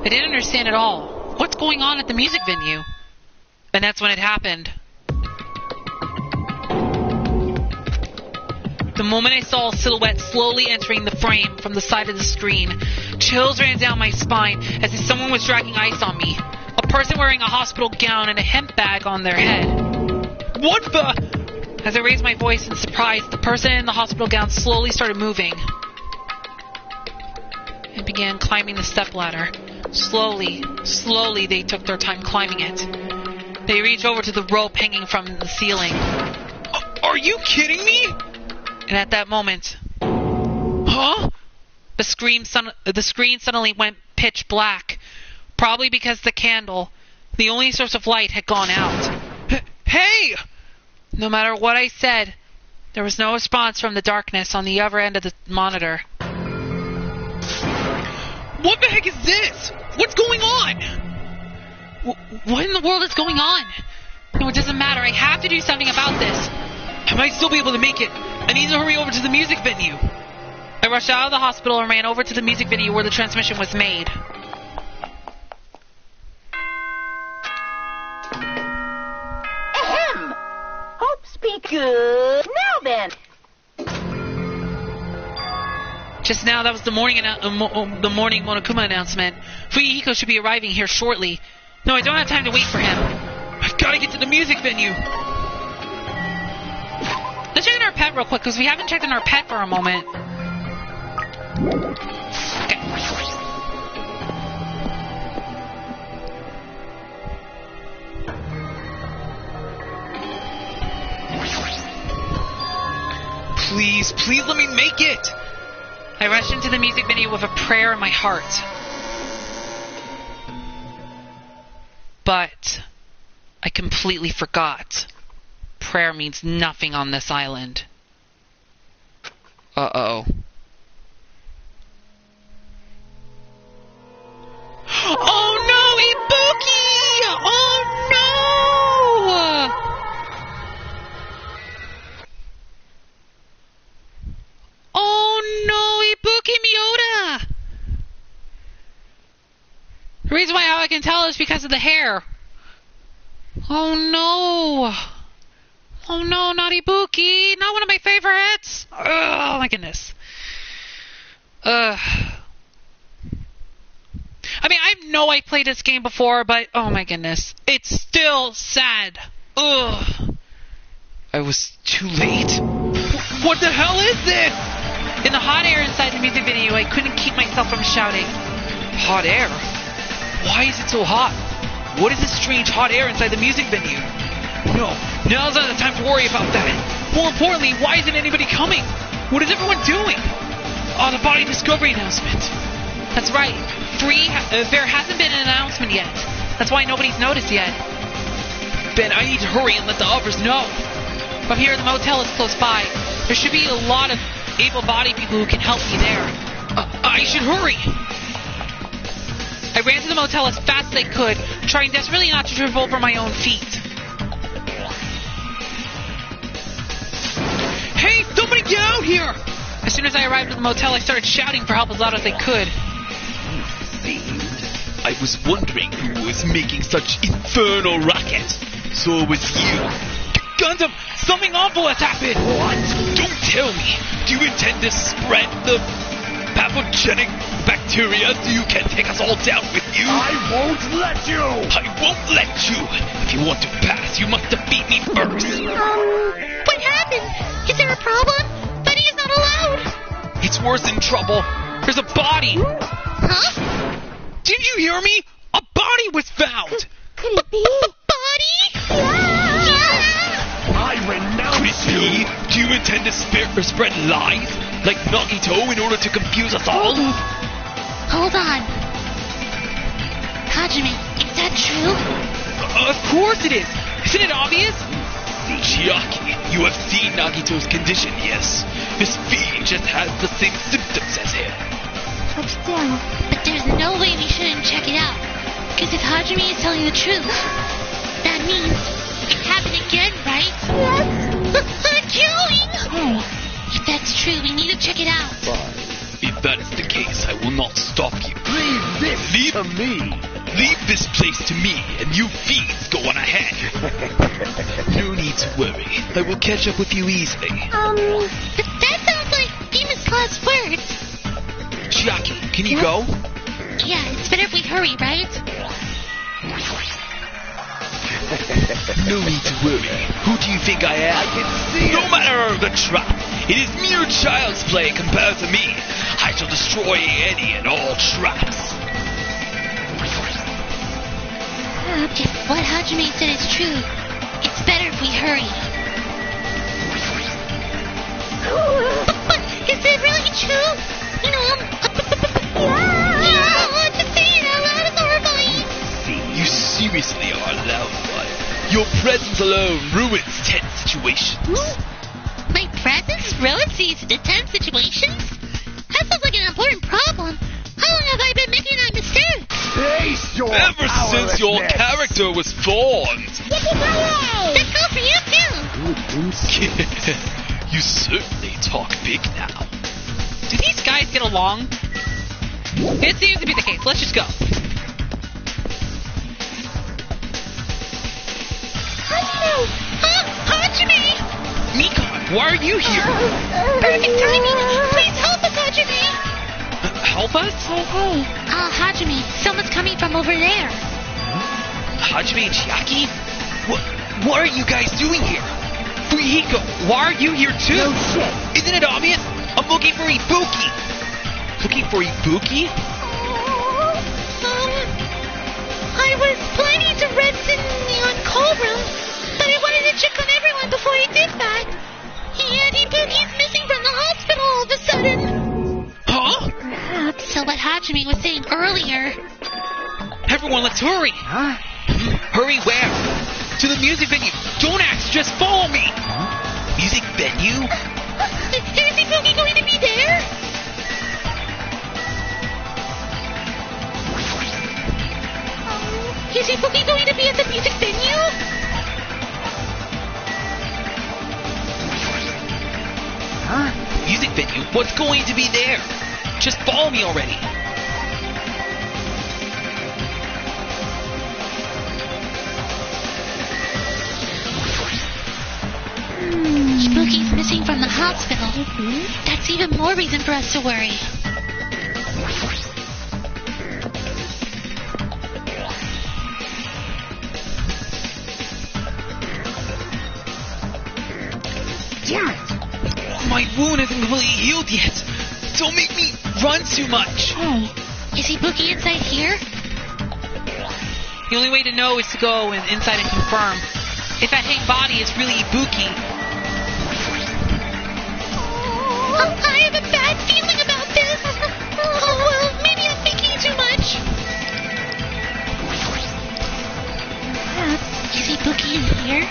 I didn't understand at all. What's going on at the music venue? And that's when it happened. The moment I saw a silhouette slowly entering the frame from the side of the screen, chills ran down my spine as if someone was dragging ice on me. A person wearing a hospital gown and a hemp bag on their head. What the? As I raised my voice in surprise, the person in the hospital gown slowly started moving and began climbing the stepladder. Slowly, they took their time climbing it. They reached over to the rope hanging from the ceiling. Are you kidding me? And at that moment... Huh? The screen suddenly went pitch black. Probably because the candle, the only source of light, had gone out. Hey! No matter what I said, there was no response from the darkness on the other end of the monitor. What the heck is this? What's going on? What in the world is going on? No, it doesn't matter. I have to do something about this. I might still be able to make it. I need to hurry over to the music venue. I rushed out of the hospital and ran over to the music venue where the transmission was made. Ahem! Hopes be good. Now then. Just now, that was the morning Monokuma announcement. Fuyuhiko should be arriving here shortly. No, I don't have time to wait for him. I've got to get to the music venue. Let's check in our pet real quick, because we haven't checked in our pet for a moment. Okay. Please let me make it! I rushed into the music venue with a prayer in my heart. But I completely forgot. Prayer means nothing on this island. Uh-oh. Oh no, Ibuki! Oh no! Oh no, Ibuki Miota! The reason why I can tell is because of the hair. Oh no! Oh no, not Ibuki! Not one of my favorites! Oh my goodness. I mean, I know I played this game before, but oh my goodness. It's still sad. Ugh. I was too late. What the hell is this? In the hot air inside the music venue, I couldn't keep myself from shouting. Hot air? Why is it so hot? What is this strange hot air inside the music venue? No, now's not the time to worry about that. More importantly, why isn't anybody coming? What is everyone doing? Oh, the body discovery announcement. That's right. There hasn't been an announcement yet. That's why nobody's noticed yet. Ben, I need to hurry and let the others know. From here, the motel is close by. There should be a lot of able-bodied people who can help me there. I should hurry. I ran to the motel as fast as I could, trying desperately not to trip over my own feet. Hey, somebody get out here! As soon as I arrived at the motel, I started shouting for help as loud as I could. I was wondering who was making such infernal racket. So it was you. Gundam, something awful has happened! What? Don't tell me. Do you intend to spread the pathogenic bacteria so you can take us all down with you? I won't let you! I won't let you! If you want to pass, you must defeat me first! What happened? Is there a problem? Fighting is not allowed! It's worse than trouble. There's a body! Huh? Did you hear me? A body was found! Could it be? Body? Yeah! I renounce you! Do you intend to spread lies? Like Nagito in order to confuse us all? Hold on. Hajime, is that true? Of course it is! Isn't it obvious? Chiaki, you have seen Nagito's condition, yes? His feet just has the same symptoms as him. But still... But there's no way we shouldn't check it out. Because if Hajime is telling the truth, that means it happened again, right? Yes! Killing! Hey, If that's true, we need to check it out. If that is the case, I will not stop you. Leave this to me. Leave this place to me, and you fiends go on ahead. No need to worry. I will catch up with you easily. That sounds like famous last words. Chiaki, can you go? Yeah, it's better if we hurry, right? No need to worry. Who do you think I am? I can see No it. matter the trap, it is mere child's play compared to me. I shall destroy any and all traps. If what Hajime said is true, it's better if we hurry. But is it really true? You know, to say it out loud is horrifying. You seriously are a loud one. Your presence alone ruins tense situations. My presence ruins these tense situations? That sounds like an important problem. How long have I been making that mistake? Face your Ever since your powerlessness. character was formed. That goes for you too. Good insight. You certainly talk big now. Do these guys get along? It seems to be the case. Let's just go. Hajime! Mikon, why are you here? Perfect timing! Please help us, Hajime! Help us? Hajime, someone's coming from over there. Hajime and Chiaki? What are you guys doing here? Fuyuhiko, why are you here too? No shit. Isn't it obvious? I'm looking for Ibuki. Looking for Ibuki? I was planning to rest in the call room, but I wanted to check on everyone before I did that. And Ibuki's missing from the hospital all of a sudden. Huh? So what Hajime was saying earlier. Everyone, let's hurry. Huh? Hurry where? To the music venue. Don't ask, just follow me. Music venue? Is Ibuki going to be there? Is Ibuki going to be at the music venue? Huh? Music venue? What's going to be there? Just follow me already. Ibuki's missing from the hospital. That's even more reason for us to worry. Damn it. My wound isn't completely healed yet. Don't make me run too much. Is Ibuki inside here? The only way to know is to go inside and confirm. If that hanging body is really Ibuki, I have a bad feeling about this. Well, maybe I'm thinking too much. Is Ibuki in here?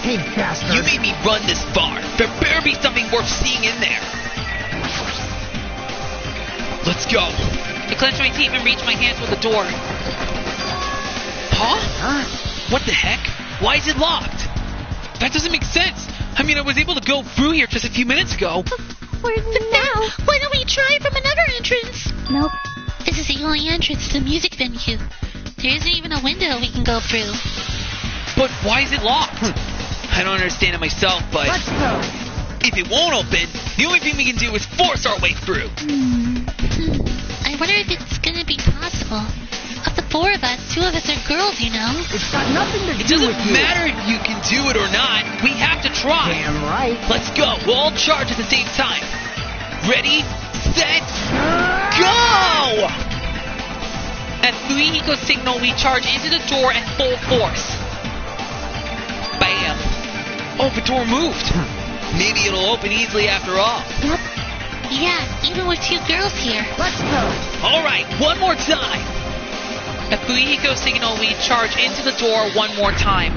Hey, bastard. You made me run this far. There better be something worth seeing in there. Let's go. I clenched my teeth and reached my hands for the door. Huh? Huh? What the heck? Why is it locked? That doesn't make sense. I mean, I was able to go through here just a few minutes ago. Where now? Why don't we try from another entrance? Nope. This is the only entrance to the music venue. There isn't even a window we can go through. But why is it locked? I don't understand it myself, but Let's go. if it won't open, the only thing we can do is force our way through. I wonder if it's gonna be possible. Of the four of us, two of us are girls, you know. It's got nothing to It do doesn't with you. matter if you can do it or not. We have to try. Damn right. Let's go. We'll all charge at the same time. Ready, set, go! At Fuyuhiko's signal, we charge into the door at full force. Bam. Oh, the door moved. Maybe it'll open easily after all. Yeah, even with two girls here. Let's go. All right, one more time. At Fuyuhiko's signal, we charge into the door one more time.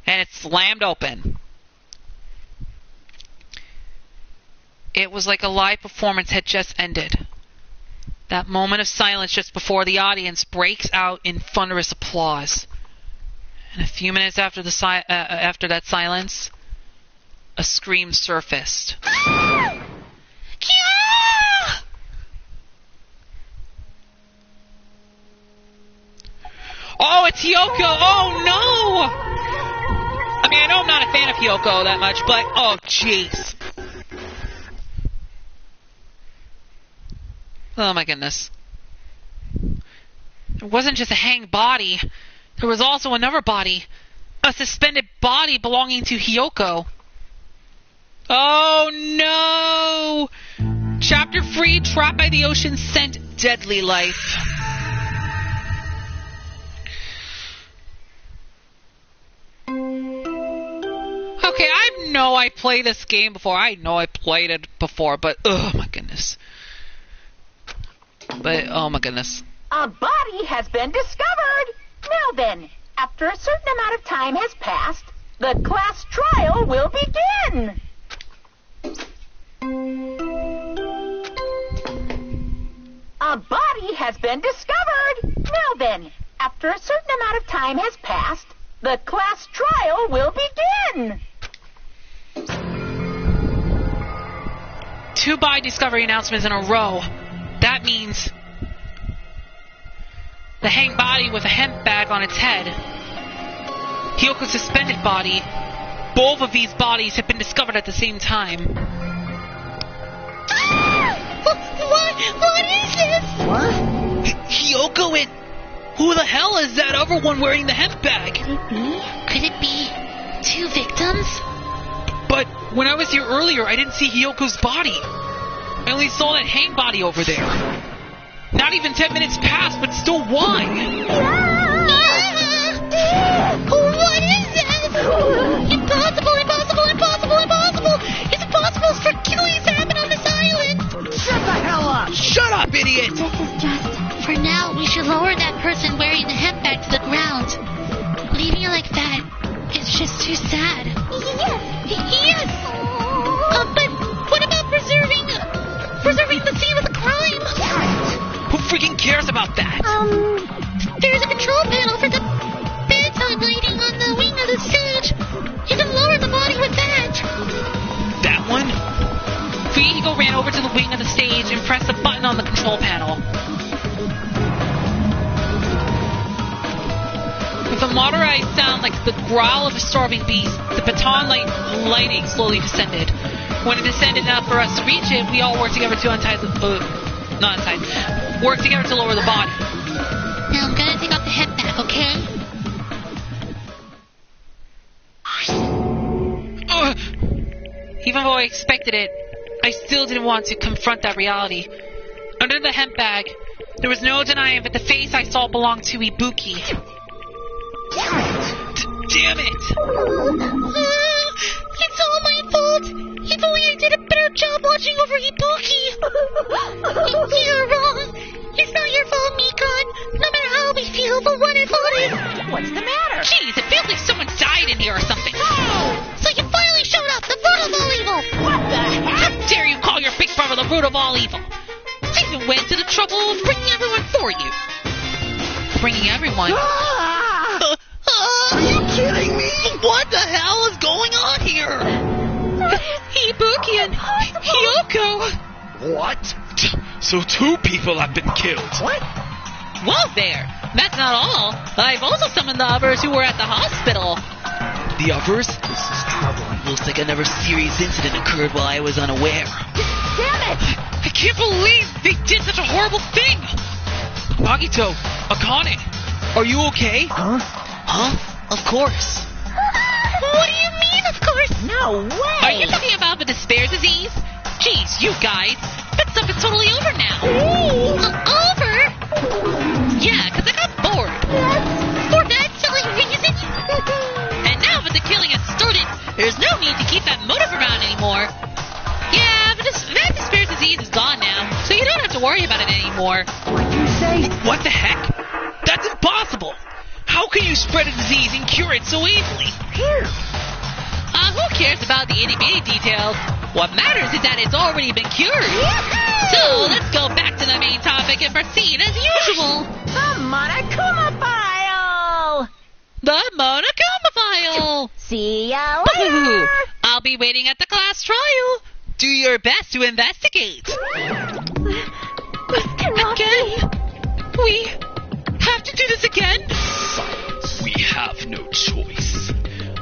And it's slammed open. It was like a live performance had just ended. That moment of silence just before the audience breaks out in thunderous applause. And a few minutes after that silence, a scream surfaced. Oh, it's Hiyoko! Oh, no! I mean, I know I'm not a fan of Hiyoko that much, but... Oh, jeez. Oh, my goodness. It wasn't just a hanged body. There was also another body. A suspended body belonging to Hiyoko. Oh, no! Chapter 3, Trapped by the Ocean, Scent Deadly Life. Okay, I know I played this game before. I know I played it before, but oh my goodness. But oh my goodness. A body has been discovered. Now then, after a certain amount of time has passed, the class trial will begin. A body has been discovered. Now then, after a certain amount of time has passed, the class trial will begin. 2 body discovery announcements in a row. That means the hanged body with a hemp bag on its head. Hyoko's suspended body. Both of these bodies have been discovered at the same time. What is this? What? Hiyoko and... Who the hell is that other one wearing the hemp bag? Could it be 2 victims? But when I was here earlier, I didn't see Hyoko's body. I only saw that hang body over there. Not even 10 minutes passed, but still why? What is this? Impossible, impossible, impossible, impossible! It's impossible for killings to happen on this island! Shut the hell up! Shut up, idiot! This is just... For now, we should lower that person wearing the hemp bag to the ground. Leaving it like that is just too sad. Yes! But what about preserving the scene of the crime? Who freaking cares about that? There's a control panel for the bedtime lighting on the wing of the stage. You can lower the body with that. That one? Hiko ran over to the wing of the stage and pressed a button on the control panel. With a moderate sound like the growl of a starving beast, the baton lighting slowly descended. When it descended enough for us to reach it, we all worked together to work together to lower the body. Now I'm gonna take off the head back, okay? Even though I expected it, I still didn't want to confront that reality. Under the hemp bag, there was no denying that the face I saw belonged to Ibuki. Damn it! It's all my fault! If only I did a better job watching over Ibuki! You're wrong! It's not your fault, Mikon! No matter how we feel, but what if What's the matter? Jeez, it feels like someone died in here or something. So you finally showed up, the root of all evil! What the heck? How dare you call your big brother the root of all evil? I even went to the trouble of bringing everyone for you. Bringing everyone? Are you kidding me? What the hell is going on here? Ibuki and Hiyoko. What? So 2 people have been killed. What? Well, there. That's not all. I've also summoned the others who were at the hospital. The others? This is trouble. Looks like another serious incident occurred while I was unaware. Damn it! I can't believe they did such a horrible thing. Nagito, Akane, are you okay? Huh? Of course. What do you mean, of course? No way! Are you talking about the despair disease? Jeez, you guys. That stuff is totally over now. Over? Yeah, because I got bored. For that silly reason? And now that the killing has started, there's no need to keep that motive around anymore. Yeah, but that despair disease is gone now, so you don't have to worry about it anymore. What'd you say? What the heck? That's impossible. How can you spread a disease and cure it so easily? Who cares about the itty-bitty details? What matters is that it's already been cured. So let's go back to the main topic and proceed as usual. The Monokuma file! The Monokuma file! See ya later! I'll be waiting at the class trial. Do your best to investigate. This cannot Again? We have to do this again? have no choice.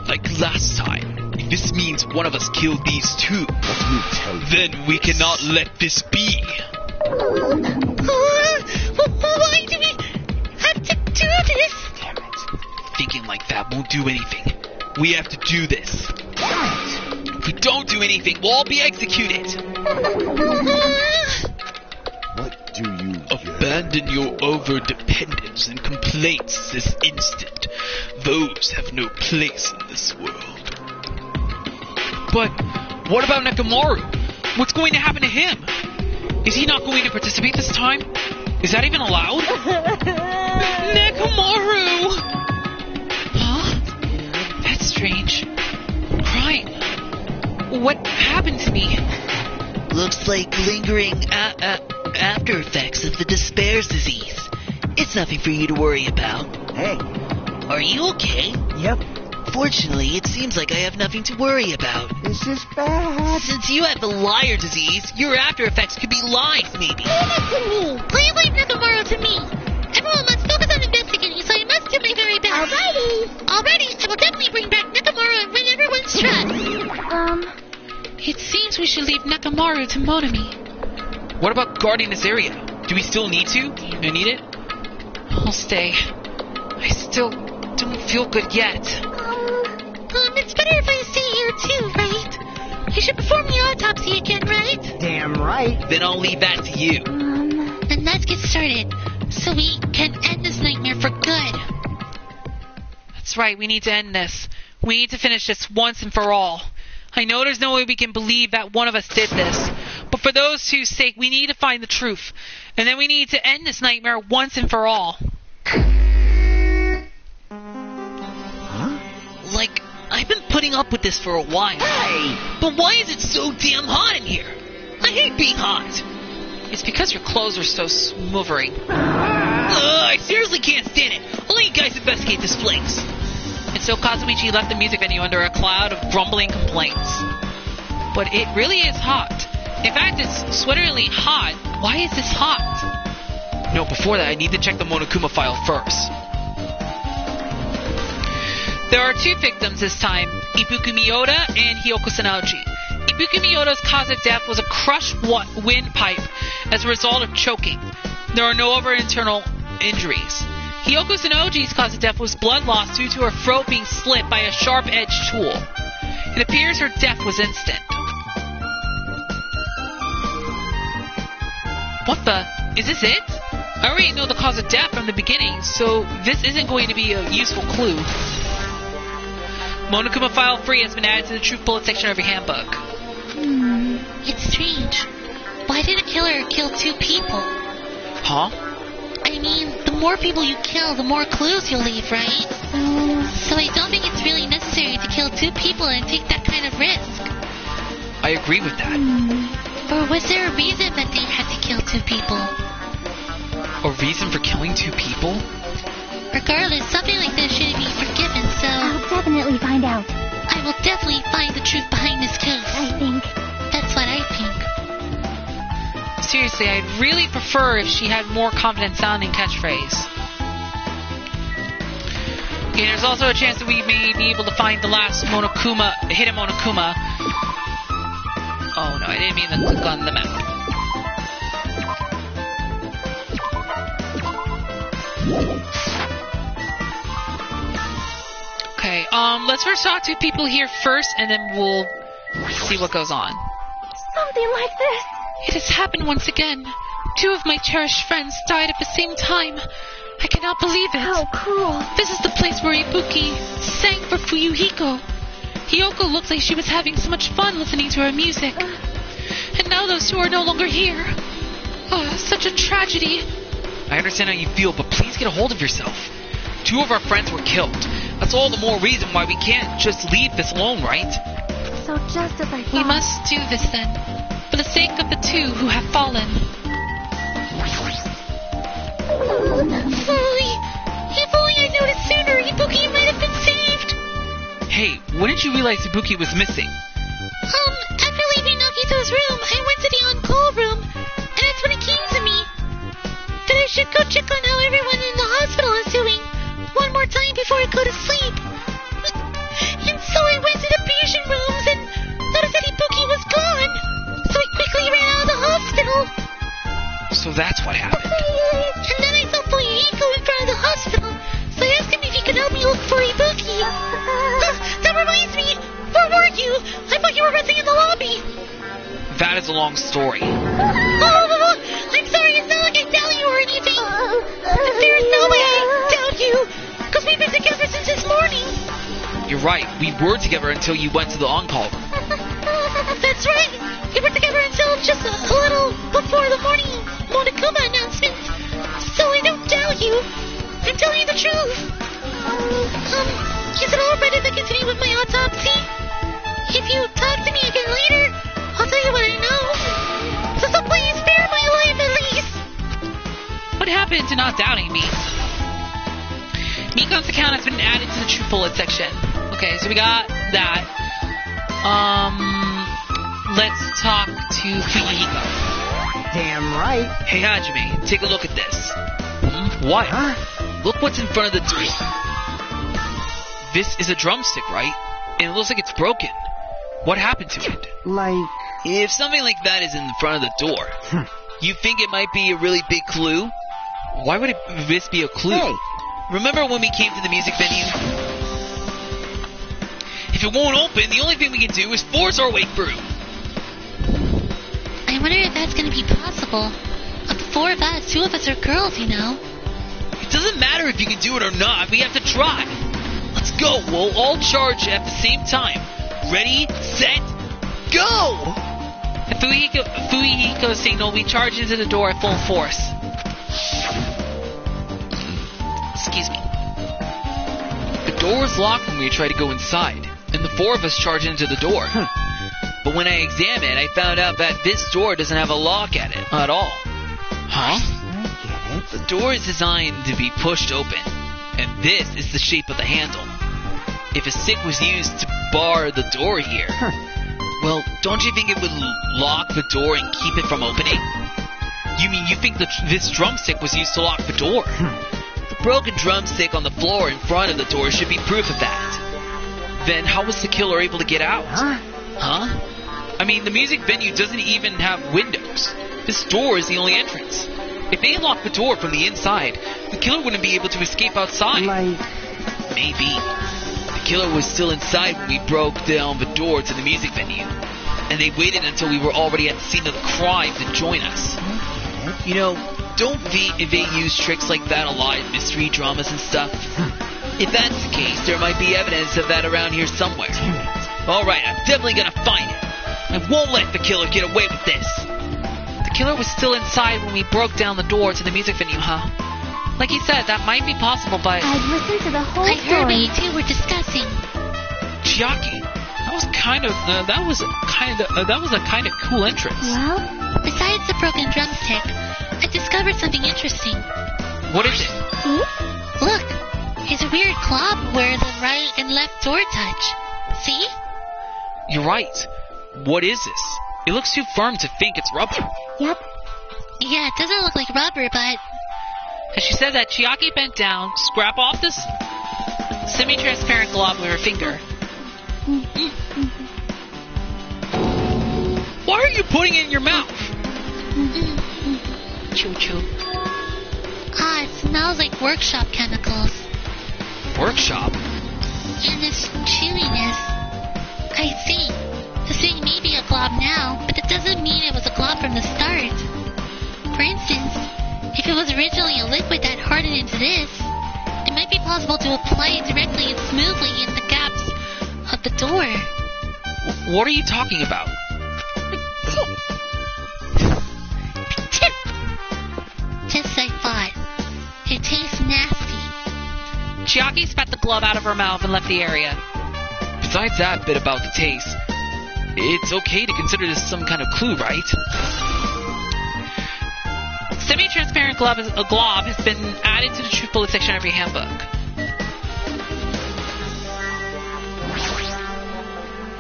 Like last time, if this means one of us killed these two, Let me tell you. then we cannot let this be. Why do we have to do this? Damn it. Thinking like that won't do anything. We have to do this. If we don't do anything, we'll all be executed. What do you Abandon your over-dependence and complaints this instant. Those have no place in this world. But what about Nekomaru? What's going to happen to him? Is he not going to participate this time? Is that even allowed? Nekomaru! Huh? That's strange. Crying. What happened to me? Looks like lingering after effects of the despair's disease. It's nothing for you to worry about. Hey. Are you okay? Yep. Fortunately, it seems like I have nothing to worry about. This is bad. Since you have the liar disease, your after effects could be lies, maybe. Leave it to me. Please leave Nakamura to me. Everyone must focus on investigating, so I must do my very best. Alrighty. Already, I will definitely bring back Nakamura and win everyone's trust. It seems we should leave Nekomaru to Monami. What about guarding this area? Do we still need to? I need it? I'll stay. I still don't feel good yet. It's better if I stay here too, right? You should perform the autopsy again, right? Damn right. Then I'll leave that to you. Then let's get started, so we can end this nightmare for good. That's right, we need to end this. We need to finish this once and for all. I know there's no way we can believe that one of us did this, but for those whose sake, we need to find the truth. And then we need to end this nightmare once and for all. Huh? Like, I've been putting up with this for a while. Hey! But why is it so damn hot in here? I hate being hot. It's because your clothes are so smothering. I seriously can't stand it. I'll let you guys investigate this place. And so Kazuichi left the music venue under a cloud of grumbling complaints. But it really is hot. In fact, it's sweateringly hot. Why is this hot? No, before that, I need to check the Monokuma file first. There are two victims this time, Ibuki Miyoda and Hiyoko Sanoji. Ibuki Miyoda's cause of death was a crushed windpipe as a result of choking. There are no other internal injuries. Hiyoko Sanoji's cause of death was blood loss due to her throat being slit by a sharp-edged tool. It appears her death was instant. What the? Is this it? I already know the cause of death from the beginning, so this isn't going to be a useful clue. Monokuma File 3 has been added to the Truth Bullet section of your handbook. It's strange. Why did a killer kill two people? Huh? I mean, the more people you kill, the more clues you'll leave, right? So I don't think it's really necessary to kill two people and take that kind of risk. I agree with that. Or was there a reason that they had to kill two people? A reason for killing two people? Regardless, something like this shouldn't be forgiven, so I'll definitely find out. I will definitely find the truth behind this case. I think. That's what I think. Seriously, I'd really prefer if she had more confident sounding catchphrase. Okay, there's also a chance that we may be able to find the last hidden Monokuma. Oh no, I didn't mean to click on the map. Okay, let's first talk to people here first, and then we'll see what goes on. Something like this. It has happened once again. Two of my cherished friends died at the same time. I cannot believe it. How cruel. This is the place where Ibuki sang for Fuyuhiko. Hiyoko looked like she was having so much fun listening to her music. And now those two are no longer here. Oh, such a tragedy. I understand how you feel, but please get a hold of yourself. Two of our friends were killed. That's all the more reason why we can't just leave this alone, right? So just as I thought. We must do this then, for the sake of the two who have fallen. If only I noticed sooner, Ibuki might have been saved. Hey, when did you realize Ibuki was missing? After leaving Nagito's room, I went to the on-call room, and that's when it came to me that I should go check on how everyone in the hospital is doing. One more time morning before I go to sleep. And so I went to the patient rooms and noticed that Ibuki was gone. So I quickly ran out of the hospital. So that's what happened. And then I saw Fuyuhiko in front of the hospital. So I asked him if he could help me look for Ibuki. That reminds me. Where were you? I thought you were resting in the lobby. That is a long story. Oh, I'm sorry. It's not like I doubt you or anything. There's no way I doubt you. Because we've been together since this morning. You're right. We were together until you went to the on-call room. That's right. We were together until just a little before the morning Monokuma announcement. So I don't doubt you. I'm telling you the truth. Is it alright if I continue with my autopsy? If you talk to me again later, I'll tell you what I know. So please spare my life at least. What happened to not doubting me? Mikon's account has been added to the true bullet section. Okay, so we got that. Let's talk to Fuyuhiko. Damn right. Hey Hajime, take a look at this. What? Huh? Look what's in front of the door. This is a drumstick, right? And it looks like it's broken. What happened to it? Like... If something like that is in front of the door, you think it might be a really big clue? Why would this be a clue? Hey. Remember when we came to the music venue? If it won't open, the only thing we can do is force our way through. I wonder if that's going to be possible. Of the four of us, two of us are girls, you know. It doesn't matter if you can do it or not, we have to try. Let's go, we'll all charge at the same time. Ready, set, go! At Fuyuhiko's signal, we charge into the door at full force. Excuse me. The door was locked when we tried to go inside, and the four of us charged into the door. But when I examined it, I found out that this door doesn't have a lock at it at all. Huh? I get it. The door is designed to be pushed open, and this is the shape of the handle. If a stick was used to bar the door here, well, don't you think it would lock the door and keep it from opening? You mean you think this drumstick was used to lock the door? The broken drumstick on the floor in front of the door should be proof of that. Then how was the killer able to get out? Huh? I mean, the music venue doesn't even have windows. This door is the only entrance. If they locked the door from the inside, the killer wouldn't be able to escape outside. Like... Maybe. The killer was still inside when we broke down the door to the music venue. And they waited until we were already at the scene of the crime to join us. You know, don't they use tricks like that a lot in mystery dramas and stuff? If that's the case, there might be evidence of that around here somewhere. Alright, I'm definitely gonna find it. I won't let the killer get away with this. The killer was still inside when we broke down the door to the music venue, huh? Like you said, that might be possible, but... I've listened to the whole I heard what story. you two were discussing. Chiaki, that was a kind of cool entrance. Well, Besides the broken drumstick, I discovered something interesting. What is it? see? Look, there's a weird glob where the right and left door touch. See? You're right. What is this? It looks too firm to think it's rubber. Yep. Yeah, it doesn't look like rubber, but... As she said that, Chiaki bent down, scrap off this semi-transparent glob with her finger. Why are you putting it in your mouth? Choo-choo. Ah, it smells like workshop chemicals. Workshop? And this chilliness. I see. This thing may be a glob now, but that doesn't mean it was a glob from the start. For instance, if it was originally a liquid that hardened into this, it might be possible to apply it directly and smoothly in the gaps of the door. What are you talking about? Just as I thought. It tastes nasty. Chiaki spat the glove out of her mouth and left the area. Besides that bit about the taste, it's okay to consider this some kind of clue, right? Semi-transparent glob has been added to the truth bullet section of your handbook.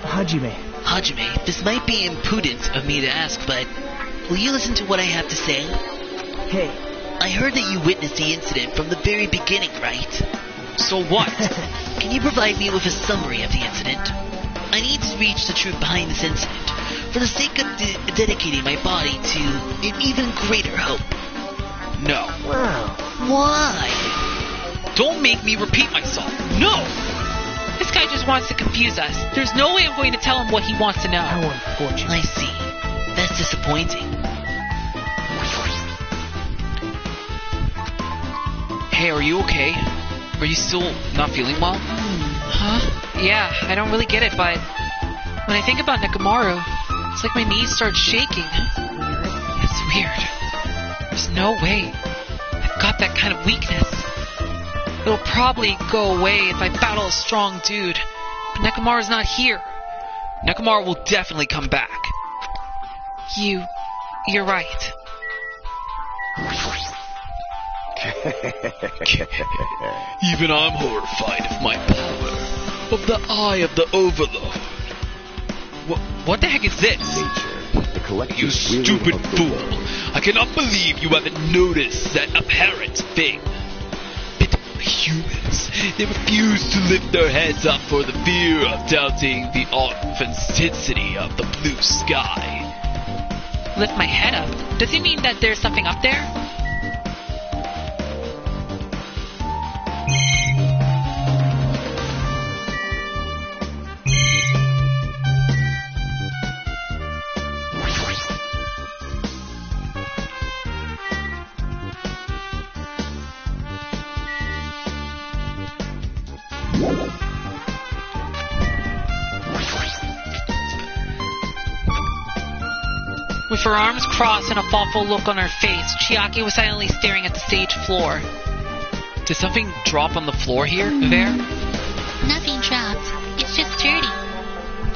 Hajime, this might be imprudent of me to ask, but will you listen to what I have to say? Hey. I heard that you witnessed the incident from the very beginning, right? So what? Can you provide me with a summary of the incident? I need to reach the truth behind this incident, for the sake of dedicating my body to an even greater hope. No. Wow. Why? Don't make me repeat myself. No! This guy just wants to confuse us. There's no way I'm going to tell him what he wants to know. How unfortunate. I see. That's disappointing. Hey, are you okay? Are you still not feeling well? Huh? Yeah, I don't really get it, but when I think about Nekomaru, it's like my knees start shaking. It's weird. There's no way I've got that kind of weakness. It'll probably go away if I battle a strong dude. But Nekomaru's not here. Nekomaru will definitely come back. You're right. Even I'm horrified of my power, of the eye of the Overlord. What the heck is this? Nature, the collective You will stupid of the fool! world. I cannot believe you haven't noticed that apparent thing. Pitiful humans, they refuse to lift their heads up for the fear of doubting the authenticity of the blue sky. Lift my head up? Does he mean that there's something up there? With her arms crossed and a thoughtful look on her face, Chiaki was silently staring at the stage floor. Did something drop on the floor here, there? Nothing dropped. It's just dirty.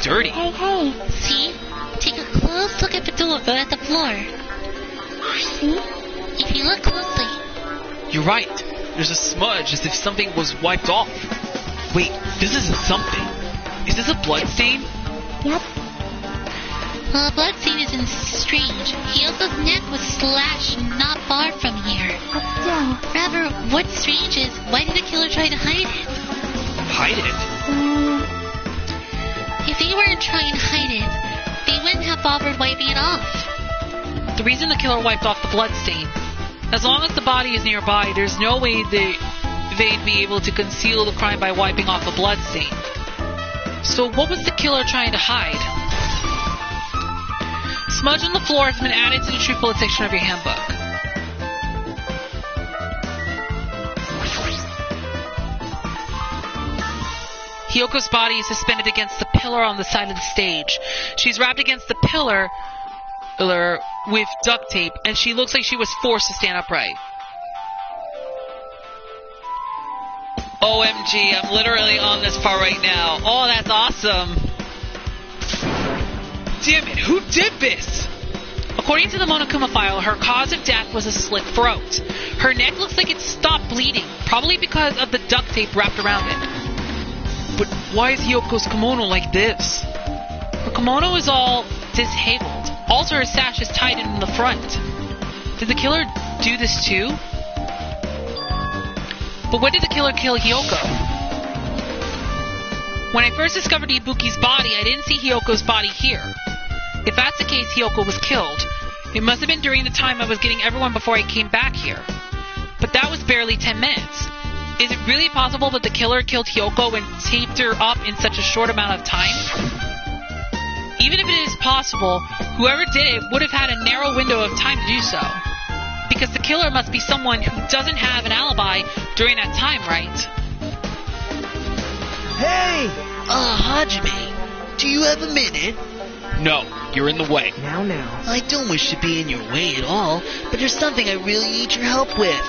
Dirty? Hey. See? Take a close look at the floor. See? If you look closely, You're right. There's a smudge as if something was wiped off. Wait, this isn't something. Is this a blood stain? Yep. well, the bloodstain isn't strange. Hyoko's neck was slashed not far from here. But still. Rather, what's strange is, why did the killer try to hide it? Hide it? If they weren't trying to hide it, they wouldn't have bothered wiping it off. The reason the killer wiped off the blood stain. As long as the body is nearby, there's no way they'd be able to conceal the crime by wiping off a blood stain. So what was the killer trying to hide? Smudge on the floor has been added to the truth bullet section of your handbook. Hyoko's body is suspended against the pillar on the side of the stage. She's wrapped against the pillar with duct tape, and she looks like she was forced to stand upright. OMG, I'm literally on this part right now. Oh, that's awesome. Damn it, who did this? According to the Monokuma file, her cause of death was a slit throat. Her neck looks like it stopped bleeding, probably because of the duct tape wrapped around it. But why is Hyoko's kimono like this? Her kimono is all disabled. Also, her sash is tied in the front. Did the killer do this too? But when did the killer kill Hyoko? When I first discovered Ibuki's body, I didn't see Hyoko's body here. If that's the case, Hyoko was killed. It must have been during the time I was getting everyone before I came back here. But that was barely 10 minutes. Is it really possible that the killer killed Hyoko and taped her up in such a short amount of time? Even if it is possible, whoever did it would have had a narrow window of time to do so. Because the killer must be someone who doesn't have an alibi during that time, right? Hey! Hajime, do you have a minute? No, you're in the way. Now. I don't wish to be in your way at all, but there's something I really need your help with.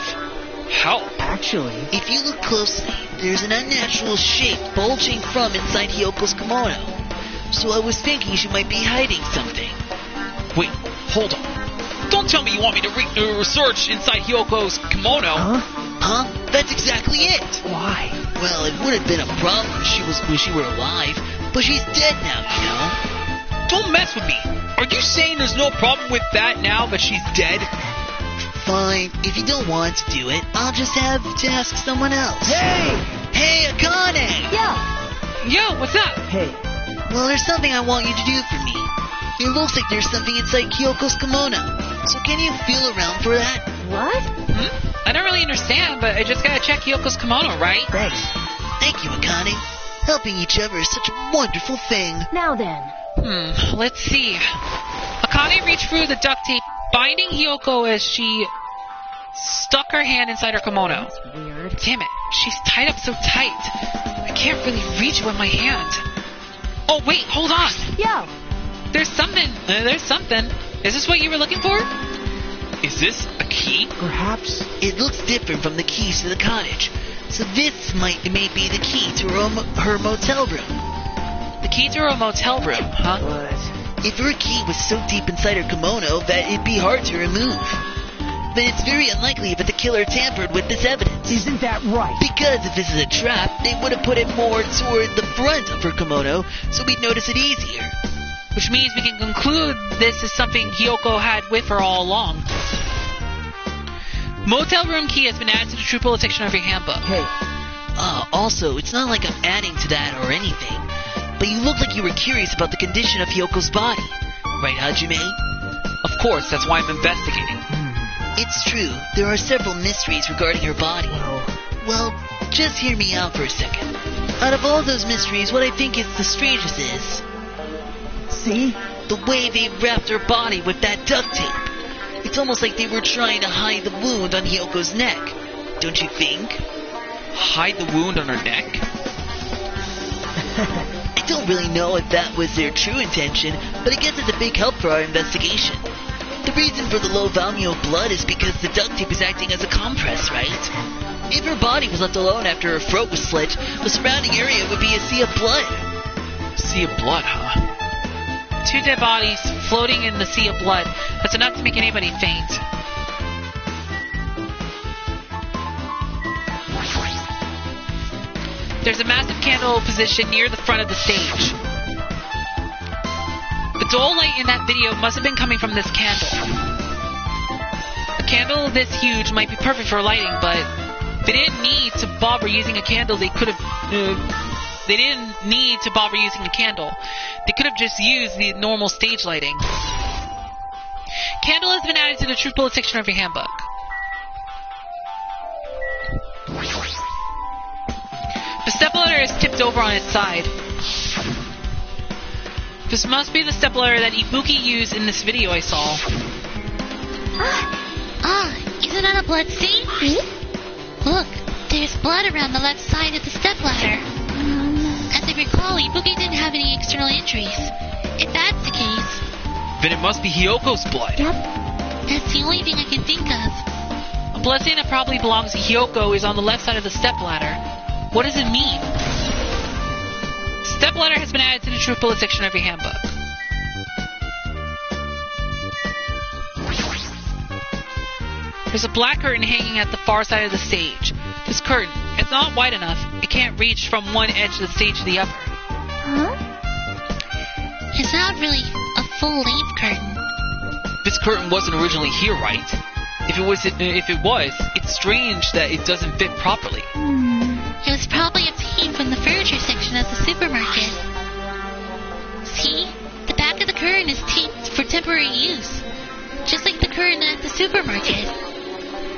Help? Actually, If you look closely, there's an unnatural shape bulging from inside Hyoko's kimono. So I was thinking she might be hiding something. Wait, hold on. Don't tell me you want me to research inside Hyoko's kimono. Huh? That's exactly it. Why? Well, it would have been a problem if she were alive, but she's dead now, you know? Don't mess with me. Are you saying there's no problem with that now that she's dead? Fine, if you don't want to do it, I'll just have to ask someone else. Hey! Hey, Akane! Yo, what's up? Hey, Well, there's something I want you to do for me. It looks like there's something inside Kyoko's kimono. So can you feel around for that? What? I don't really understand, but I just gotta check Yoko's kimono, right? thanks. Thank you, Akane. Helping each other is such a wonderful thing. Now then. Let's see. Akane reached through the duct tape, binding Hyoko as she stuck her hand inside her kimono. Weird. Damn it, she's tied up so tight. I can't really reach with my hand. Oh, wait, hold on. Yo, There's something. Is this what you were looking for? Is this a key? Perhaps. It looks different from the keys to the cottage. So this may be the key to her motel room. The key to her motel room, huh? But If her key was so deep inside her kimono that it'd be hard to remove. But it's very unlikely that the killer tampered with this evidence. isn't that right? Because if this is a trap, they would have put it more toward the front of her kimono, so we'd notice it easier. Which means we can conclude this is something Hyoko had with her all along. Motel room key has been added to the true bullet section of your handbook. Hey, Also, it's not like I'm adding to that or anything, but you look like you were curious about the condition of Hyoko's body. Right, Hajime? Of course, that's why I'm investigating. It's true, there are several mysteries regarding her body. Well, just hear me out for a second. Out of all those mysteries, what I think is the strangest is see? the way they wrapped her body with that duct tape. It's almost like they were trying to hide the wound on Hyoko's neck. Don't you think? Hide the wound on her neck? I don't really know if that was their true intention, but I guess it's a big help for our investigation. The reason for the low volume of blood is because the duct tape is acting as a compress, right? If her body was left alone after her throat was slit, the surrounding area would be a sea of blood. Sea of blood, huh? 2 dead bodies floating in the sea of blood. That's enough to make anybody faint. There's a massive candle positioned near the front of the stage. The dull light in that video must have been coming from this candle. A candle this huge might be perfect for lighting, but they didn't need to bother using a candle. They didn't need to bother using a candle. They could have just used the normal stage lighting. Candle has been added to the truth bullet section of your handbook. The stepladder is tipped over on its side. This must be the stepladder that Ibuki used in this video I saw. Isn't that a blood stain? Look, there's blood around the left side of the stepladder. As I recall, Ibuki didn't have any external injuries. If that's the case, Then it must be Hyoko's blood. that's the only thing I can think of. A blood stain that probably belongs to Hyoko is on the left side of the stepladder. What does it mean? Stepladder has been added to the truth bullet section of your handbook. There's a black curtain hanging at the far side of the stage. This curtain, it's not wide enough. It can't reach from one edge of the stage to the other. It's not really a full-length curtain. This curtain wasn't originally here, right? If it was, it's strange that it doesn't fit properly. It was probably obtained from the furniture section at the supermarket. See? The back of the curtain is taped for temporary use. Just like the curtain at the supermarket.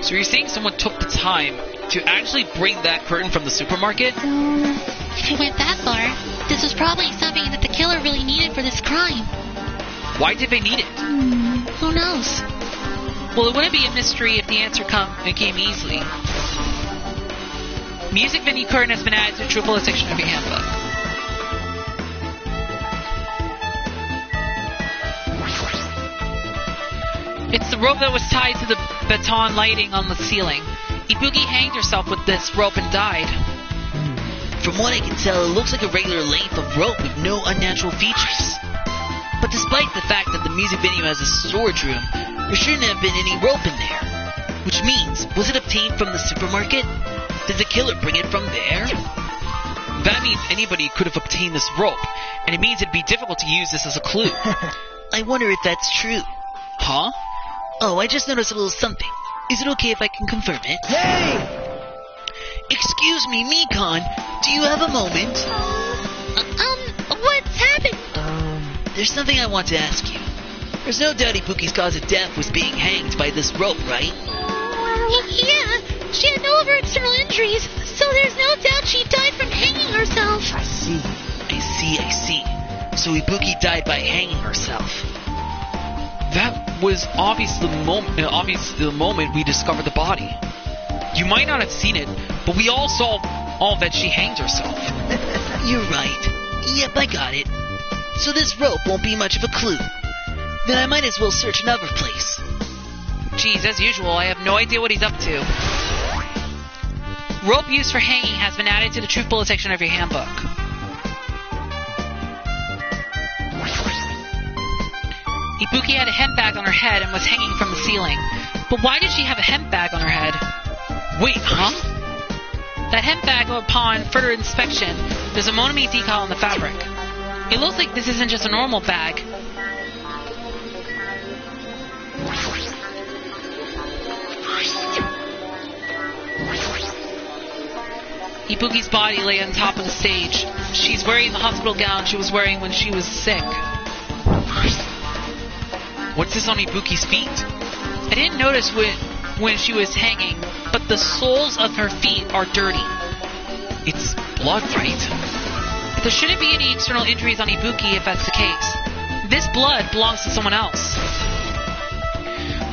So you're saying someone took the time to actually bring that curtain from the supermarket? If it went that far, this was probably something that the killer really needed for this crime. Why did they need it? Who knows? Well, it wouldn't be a mystery if the answer came easily. Music venue curtain has been added to the true bullet section of your handbook. It's the rope that was tied to the baton lighting on the ceiling. Ibuki hanged herself with this rope and died. From what I can tell, it looks like a regular length of rope with no unnatural features. But despite the fact that the music venue has a storage room, there shouldn't have been any rope in there. Which means, was it obtained from the supermarket? Did the killer bring it from there? That means anybody could have obtained this rope, and it means it'd be difficult to use this as a clue. I wonder if that's true. Huh? Oh, I just noticed a little something. Is it okay if I can confirm it? Hey! Excuse me, Mikon. Do you have a moment? What's happened? There's something I want to ask you. There's no doubt Ibuki's cause of death was being hanged by this rope, right? Yeah, she had no other external injuries, so there's no doubt she died from hanging herself. I see. I see. So Ibuki died by hanging herself. That was obviously the moment we discovered the body. You might not have seen it, but we all saw that she hanged herself. You're right. Yep, I got it. So this rope won't be much of a clue. Then I might as well search another place. Geez, as usual, I have no idea what he's up to. Rope used for hanging has been added to the truth bullet section of your handbook. Ibuki had a hemp bag on her head and was hanging from the ceiling. But why did she have a hemp bag on her head? Wait, huh? That hemp bag, upon further inspection, there's a Monami decal on the fabric. It looks like this isn't just a normal bag. Ibuki's body lay on top of the stage. She's wearing the hospital gown she was wearing when she was sick. What's this on Ibuki's feet? I didn't notice when she was hanging, but the soles of her feet are dirty. It's blood, right? There shouldn't be any external injuries on Ibuki if that's the case. This blood belongs to someone else.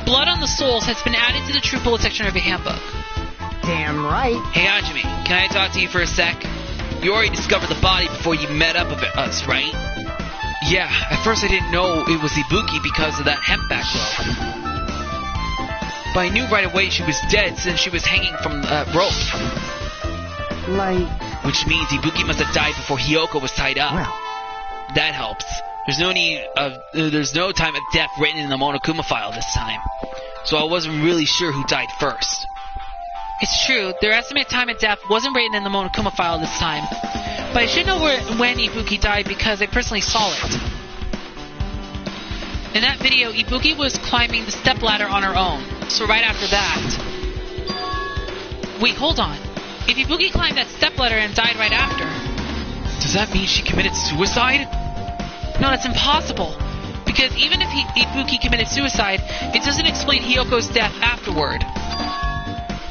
Blood on the soles has been added to the true bullet section of your handbook. Damn right. Hey, Hajime, can I talk to you for a sec? You already discovered the body before you met up with us, right? Yeah, at first I didn't know it was Ibuki because of that hemp bag though. But I knew right away she was dead since she was hanging from that rope. Like... Which means Ibuki must have died before Hiyoko was tied up. Well... That helps. There's no time of death written in the Monokuma file this time. So I wasn't really sure who died first. It's true, their estimated time of death wasn't written in the Monokuma file this time. But I should know when Ibuki died because I personally saw it. In that video, Ibuki was climbing the stepladder on her own. So right after that... Wait, hold on. If Ibuki climbed that stepladder and died right after... Does that mean she committed suicide? No, that's impossible. Because even if Ibuki committed suicide, it doesn't explain Hiyoko's death afterward.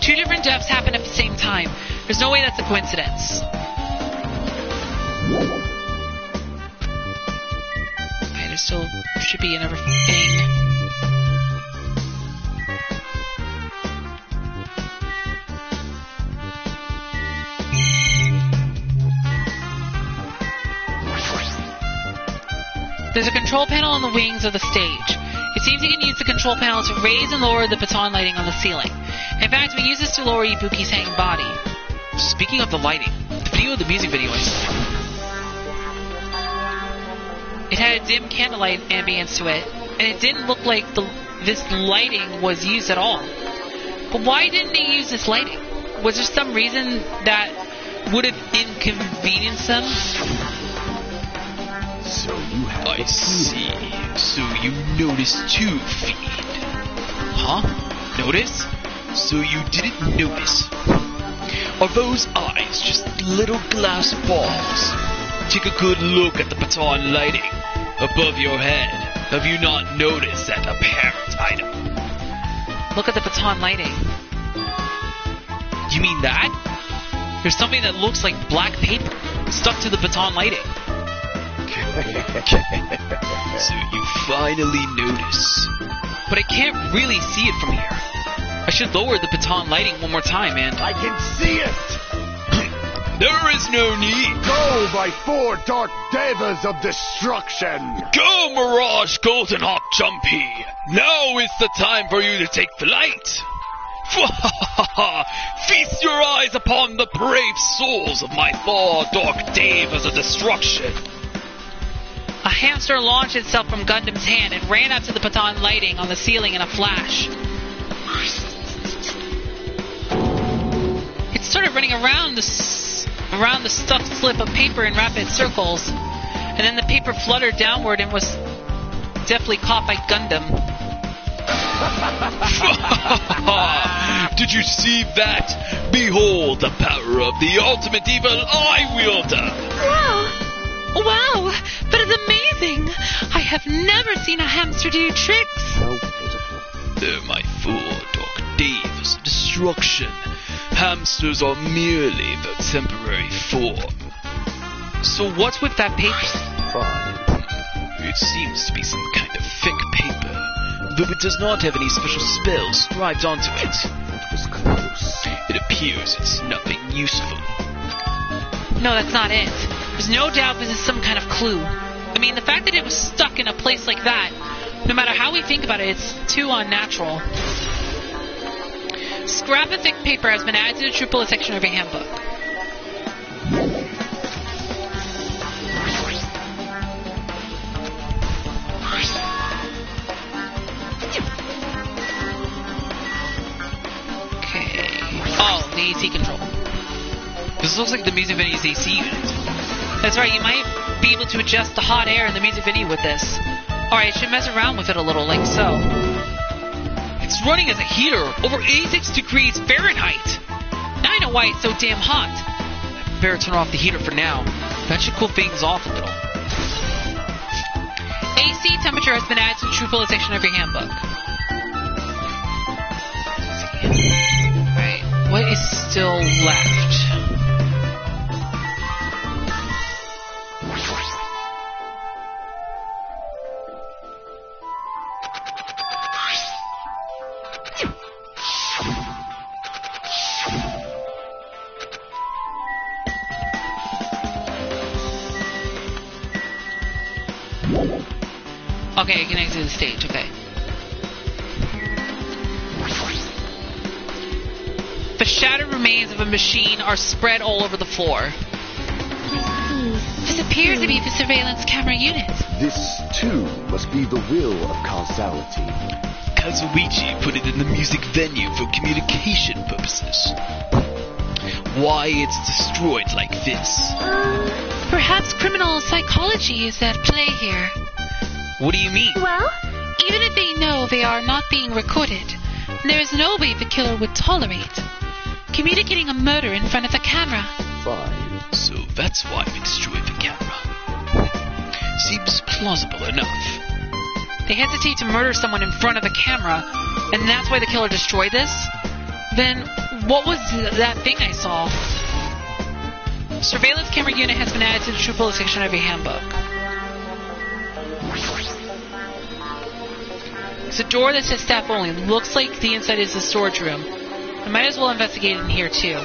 Two different deaths happened at the same time. There's no way that's a coincidence. Okay, there still should be another thing. There's a control panel on the wings of the stage. It seems you can use the control panel to raise and lower the baton lighting on the ceiling. In fact, we use this to lower Ibuki's hanging body. Speaking of the lighting, the video of the music video I saw. It had a dim candlelight ambience to it, and it didn't look like this lighting was used at all. But why didn't they use this lighting? Was there some reason that would have inconvenienced them? So you have I see. So you noticed too, Fiend. Huh? Notice? So you didn't notice. Are those eyes just little glass balls? Take a good look at the baton lighting above your head. Have you not noticed that apparent item? Look at the baton lighting. You mean that? There's something that looks like black paper stuck to the baton lighting. So you finally notice. But I can't really see it from here. I should lower the baton lighting one more time, and... I can see it! There is no need. Go, my 4 dark devas of destruction! Go, Mirage Golden Hawk Jumpy! Now is the time for you to take flight! Feast your eyes upon the brave souls of my 4 dark devas of destruction! A hamster launched itself from Gundam's hand and ran up to the baton lighting on the ceiling in a flash. It started running around the stuffed slip of paper in rapid circles, and then the paper fluttered downward and was deftly caught by Gundam. Did you see that? Behold the power of the ultimate evil I wielder! Wow, that is amazing! I have never seen a hamster do tricks. How pitiful. Oh, my fool, Doc Dave's destruction. Hamsters are merely the temporary form. So what's with that paper? Fine. It seems to be some kind of thick paper, though it does not have any special spells scribed onto it. It was close. It appears it's nothing useful. No, that's not it. There's no doubt this is some kind of clue. I mean, the fact that it was stuck in a place like that, no matter how we think about it, it's too unnatural. Scrap of thick paper has been added to the troop bullet section of your handbook. Okay. Oh, the AC control. This looks like the music venue's AC unit. That's right, you might be able to adjust the hot air in the music venue with this. Alright, I should mess around with it a little, like so. It's running as a heater, over 86 degrees Fahrenheit. Now I know why it's so damn hot. I better turn off the heater for now. That should cool things off a little. AC temperature has been added to the true bullet section of your handbook. Alright, what is still left? Okay, connected to the stage, okay. The shattered remains of a machine are spread all over the floor. This appears to be the surveillance camera unit. This, too, must be the will of causality. Kazuichi put it in the music venue for communication purposes. Why it's destroyed like this? Perhaps criminal psychology is at play here. What do you mean? Well, Even if they know they are not being recorded, there is no way the killer would tolerate communicating a murder in front of the camera. Fine. So that's why we destroyed the camera. Seems plausible enough. They hesitate to murder someone in front of the camera, and that's why the killer destroyed this? Then what was that thing I saw? Surveillance camera unit has been added to the true bullet section of your handbook. It's a door that says staff only. Looks like the inside is the storage room. I might as well investigate in here too.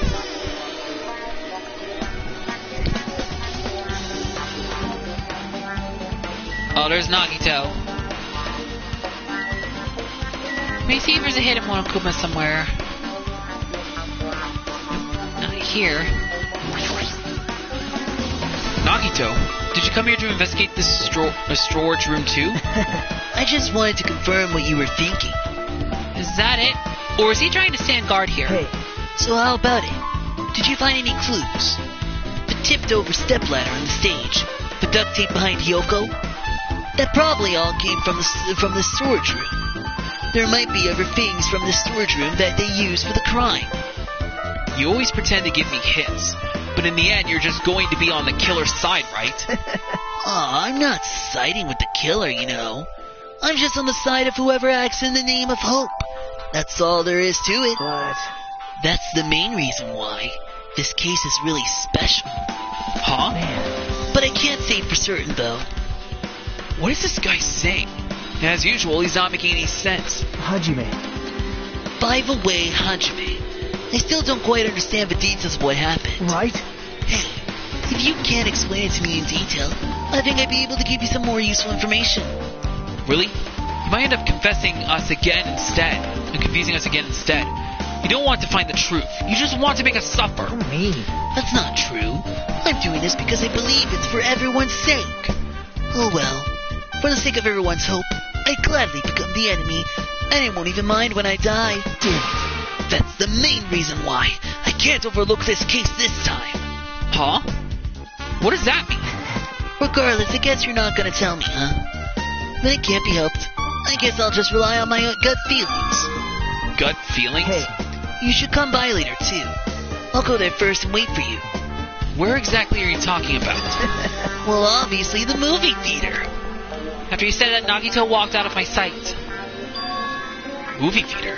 Oh, there's Nagito. Let me see if there's a hidden Monokuma somewhere. Nope, not here. Nagito, did you come here to investigate this storage room too? I just wanted to confirm what you were thinking. Is that it? Or is he trying to stand guard here? Hey, So how about it? Did you find any clues? The tipped over stepladder on the stage, the duct tape behind Hyoko? That probably all came from the storage room. There might be other things from the storage room that they used for the crime. You always pretend to give me hints, but in the end you're just going to be on the killer's side, right? Aw, I'm not siding with the killer, you know. I'm just on the side of whoever acts in the name of hope. That's all there is to it. but... That's the main reason why this case is really special. Huh? Man, But I can't say for certain, though. What is this guy saying? As usual, he's not making any sense. Hajime. By the way, Hajime, I still don't quite understand the details of what happened. Right? Hey, if you can't explain it to me in detail, I think I'd be able to give you some more useful information. Really? You might end up confessing us again instead, and confusing us again instead. You don't want to find the truth. You just want to make us suffer. Oh, me. That's not true. I'm doing this because I believe it's for everyone's sake. Oh well. For the sake of everyone's hope, I'd gladly become the enemy, and I won't even mind when I die. Damn it. That's the main reason why I can't overlook this case this time. Huh? What does that mean? Regardless, I guess you're not gonna tell me, huh? But it can't be helped. I guess I'll just rely on my gut feelings. Gut feelings? Hey, You should come by later, too. I'll go there first and wait for you. Where exactly are you talking about? Well, obviously, the movie theater. After you said that, Nagito walked out of my sight. Movie theater?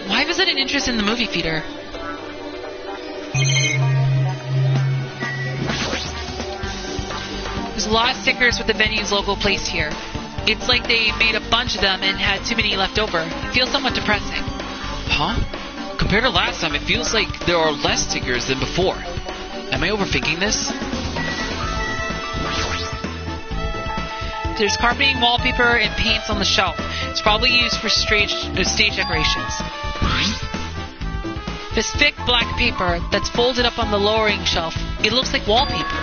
Why was it an interest in the movie theater? There's a lot of stickers with the venue's logo placed here. It's like they made a bunch of them and had too many left over. It feels somewhat depressing. Huh? Compared to last time, it feels like there are less stickers than before. Am I overthinking this? There's carpeting, wallpaper, and paints on the shelf. It's probably used for stage decorations. This thick black paper that's folded up on the lowering shelf, it looks like wallpaper.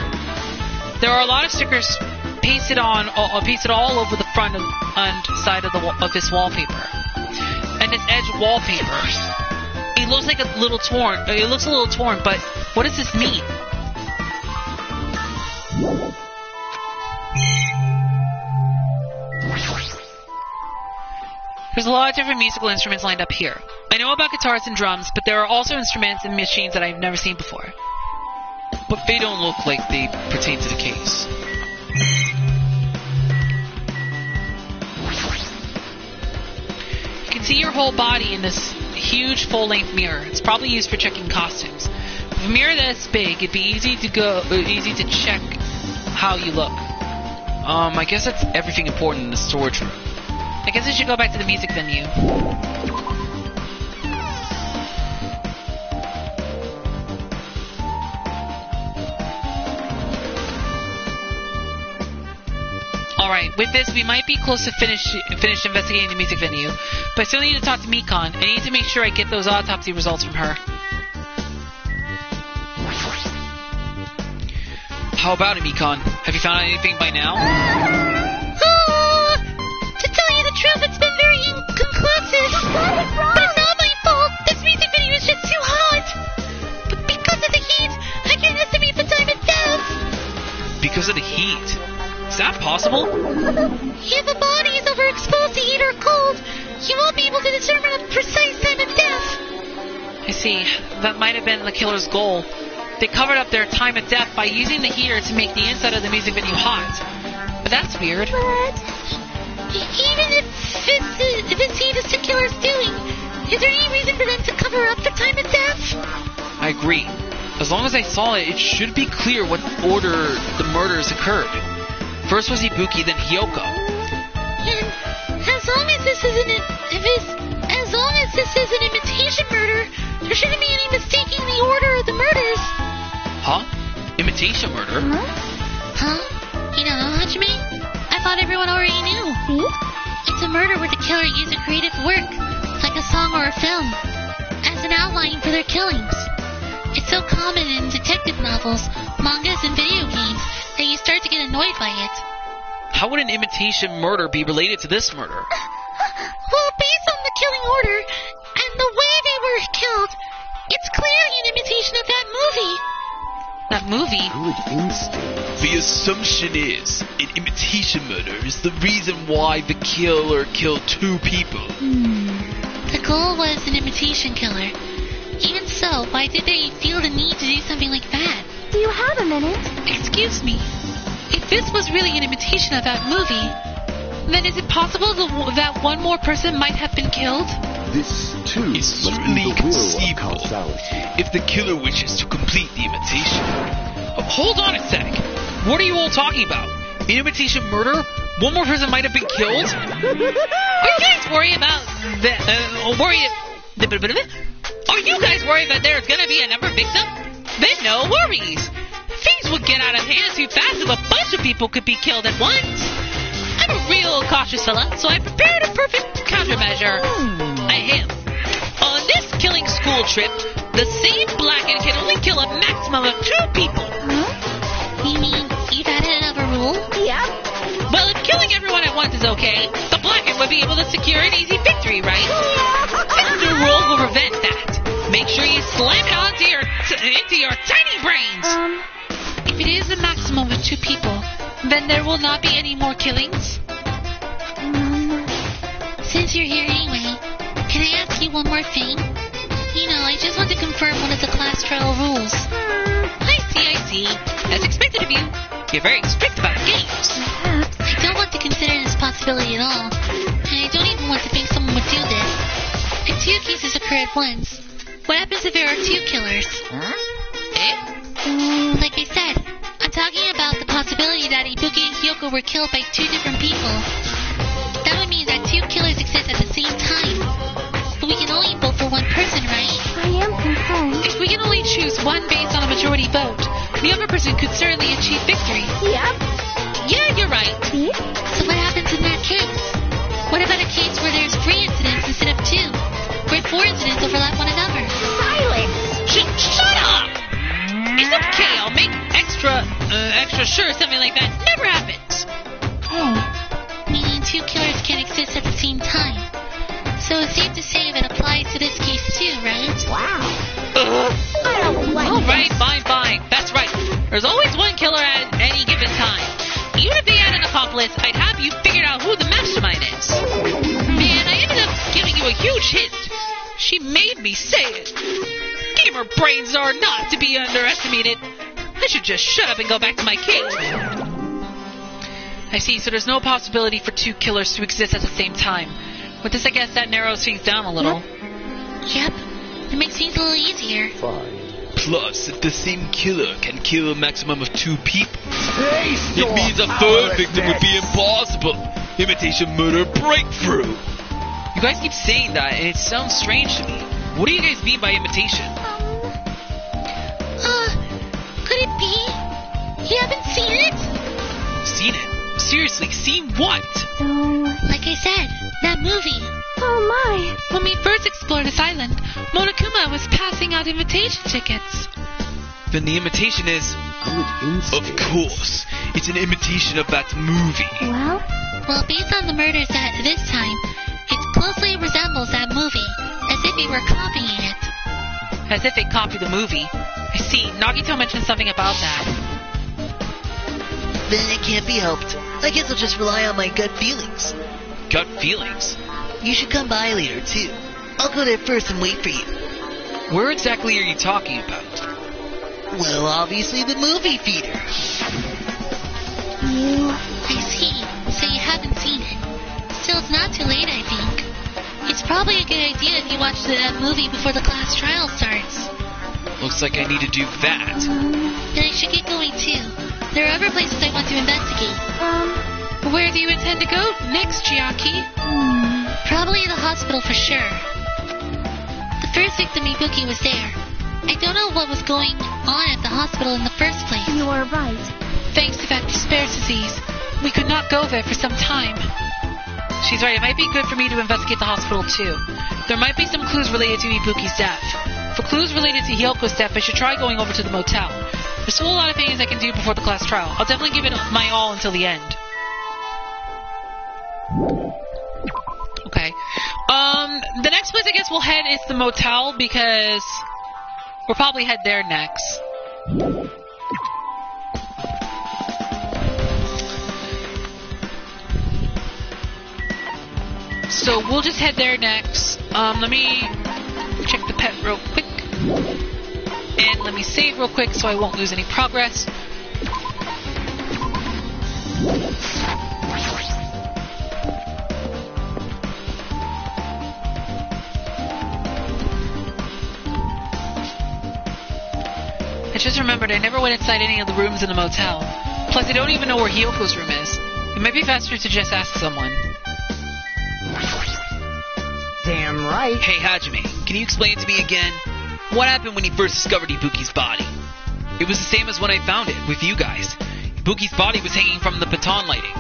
There are a lot of stickers pasted all over the front and side of this wallpaper. And this edge wallpaper, it looks like a little torn. It looks a little torn, but what does this mean? There's a lot of different musical instruments lined up here. I know about guitars and drums, but there are also instruments and machines that I've never seen before. But they don't look like they pertain to the case. You can see your whole body in this huge full-length mirror. It's probably used for checking costumes. With a mirror this big, it'd be easy to check how you look. I guess that's everything important in the storage room. I guess I should go back to the music venue. Alright, with this, we might be close to finish investigating the music venue, but I still need to talk to Mikon. I need to make sure I get those autopsy results from her. How about it, Mikon? Have you found anything by now? To tell you the truth, it's been very inconclusive. But it's not my fault. This music video is just too hot. But because of the heat, I can't estimate the time of death. Because of the heat? Is that possible? If a body is overexposed to heat or cold, you won't be able to determine a precise time of death. I see. That might have been the killer's goal. They covered up their time of death by using the heater to make the inside of the music venue hot. But that's weird. Even if it's heat is the killer's doing, is there any reason for them to cover up the time of death? I agree. As long as I saw it, it should be clear what order the murders occurred. First was Ibuki, then Hyoko. And as long as this is an imitation murder, there shouldn't be any mistaking the order of the murders. Huh? Imitation murder? Huh? You don't know, Hajime? I thought everyone already knew. See? It's a murder where the killer used a creative work, like a song or a film, as an outline for their killings. It's so common in detective novels, mangas, and video games that you start to get annoyed by it. How would an imitation murder be related to this murder? Well, based on the killing order and the way they were killed, it's clearly an imitation of that movie. That movie? Good instinct. The assumption is an imitation murder is the reason why the killer killed two people. The goal was an imitation killer. Even so, why did they feel the need to do something like that? Do you have a minute? Excuse me. If this was really an imitation of that movie, then is it possible that one more person might have been killed? This, too, It's must certainly be the will of conceivable causality. if the killer wishes to complete the imitation. Hold on a sec. What are you all talking about? An imitation murder? One more person might have been killed? Are you guys worried about that? Are you guys worried that there's gonna be another victim? Then no worries. Things would get out of hand too fast if a bunch of people could be killed at once. I'm a real cautious fella, so I prepared a perfect countermeasure. On this killing school trip, the same blackened can only kill a maximum of 2 people. You mean you've added another rule? Yep. Well, if killing everyone at once is okay, the blackened would be able to secure an easy victory, right? This new rule will prevent that. Make sure you slam it onto into your tiny brains. If it is a maximum of 2 people, then there will not be any more killings. Since you're here anyway, can I ask you one more thing? You know, I just want to confirm one of the class trial rules. I see. As expected of you. You're very strict about games. I don't want to consider this possibility at all. And I don't even want to think someone would do this. If 2 cases occur at once, what happens if there are 2 killers? Like I said, I'm talking about the possibility that Ibuki and Kyoko were killed by 2 different people. That would mean that 2 killers exist at the same time. But we can only vote for one person, right? I am confused. If we can only choose one based on a majority vote, the other person could certainly achieve victory. Yep. Yeah, you're right. See? So what happens in that case? What about a case where there's 3 incidents instead of 2? Where 4 incidents overlap one another? Silence! Shut up! It's okay, I'll make extra sure something like that never happens. Hey. Meaning 2 killers can't exist at the same time. So it's safe to say that applies to this case too, right? Wow. I don't like Alright, fine. That's right. There's always one killer at any given time. Even if they had an accomplice, I'd have you figured out who the mastermind is. Man, I ended up giving you a huge hint. She made me say it. Gamer brains are not to be underestimated. I should just shut up and go back to my cage. I see, so there's no possibility for 2 killers to exist at the same time. With this, I guess that narrows things down a little. Yep. It makes things a little easier. Plus, if the same killer can kill a maximum of 2 people, Taste it your means a 3rd victim would be impossible. Imitation murder breakthrough. You guys keep saying that, and it sounds strange to me. What do you guys mean by imitation? Could it be? You haven't seen it? Seen it? Seriously, seen what? Like I said, that movie. Oh my. When we first explored this island, Monokuma was passing out invitation tickets. Then the imitation is... Of course, it's an imitation of that movie. Well, based on the murders at this time, it closely resembles that movie, as if they were copying it. As if they copied the movie. I see, Nagito mentioned something about that. Then it can't be helped. I guess I'll just rely on my gut feelings. Gut feelings? You should come by later, too. I'll go there first and wait for you. Where exactly are you talking about? Well, obviously the movie theater. I see. So you haven't seen it. Still, it's not too late, I think. It's probably a good idea if you watch the movie before the class trial starts. Looks like I need to do that. Then I should get going, too. There are other places I want to investigate. Where do you intend to go next, Chiaki? Probably the hospital for sure. The first victim, Ibuki, was there. I don't know what was going on at the hospital in the first place. You are right. Thanks to that despair disease, we could not go there for some time. She's right, it might be good for me to investigate the hospital too. There might be some clues related to Ibuki's death. For clues related to Hyoko's death, I should try going over to the motel. There's still a lot of things I can do before the class trial. I'll definitely give it my all until the end. Okay. The next place I guess we'll head is the motel because we'll probably head there next. So we'll just head there next. Let me check the pet real quick. And let me save real quick so I won't lose any progress. I just remembered I never went inside any of the rooms in the motel. Plus, I don't even know where Hyoko's room is. It might be faster to just ask someone. Damn right. Hey, Hajime, can you explain it to me again? What happened when you first discovered Ibuki's body? It was the same as when I found it, with you guys. Ibuki's body was hanging from the baton lighting.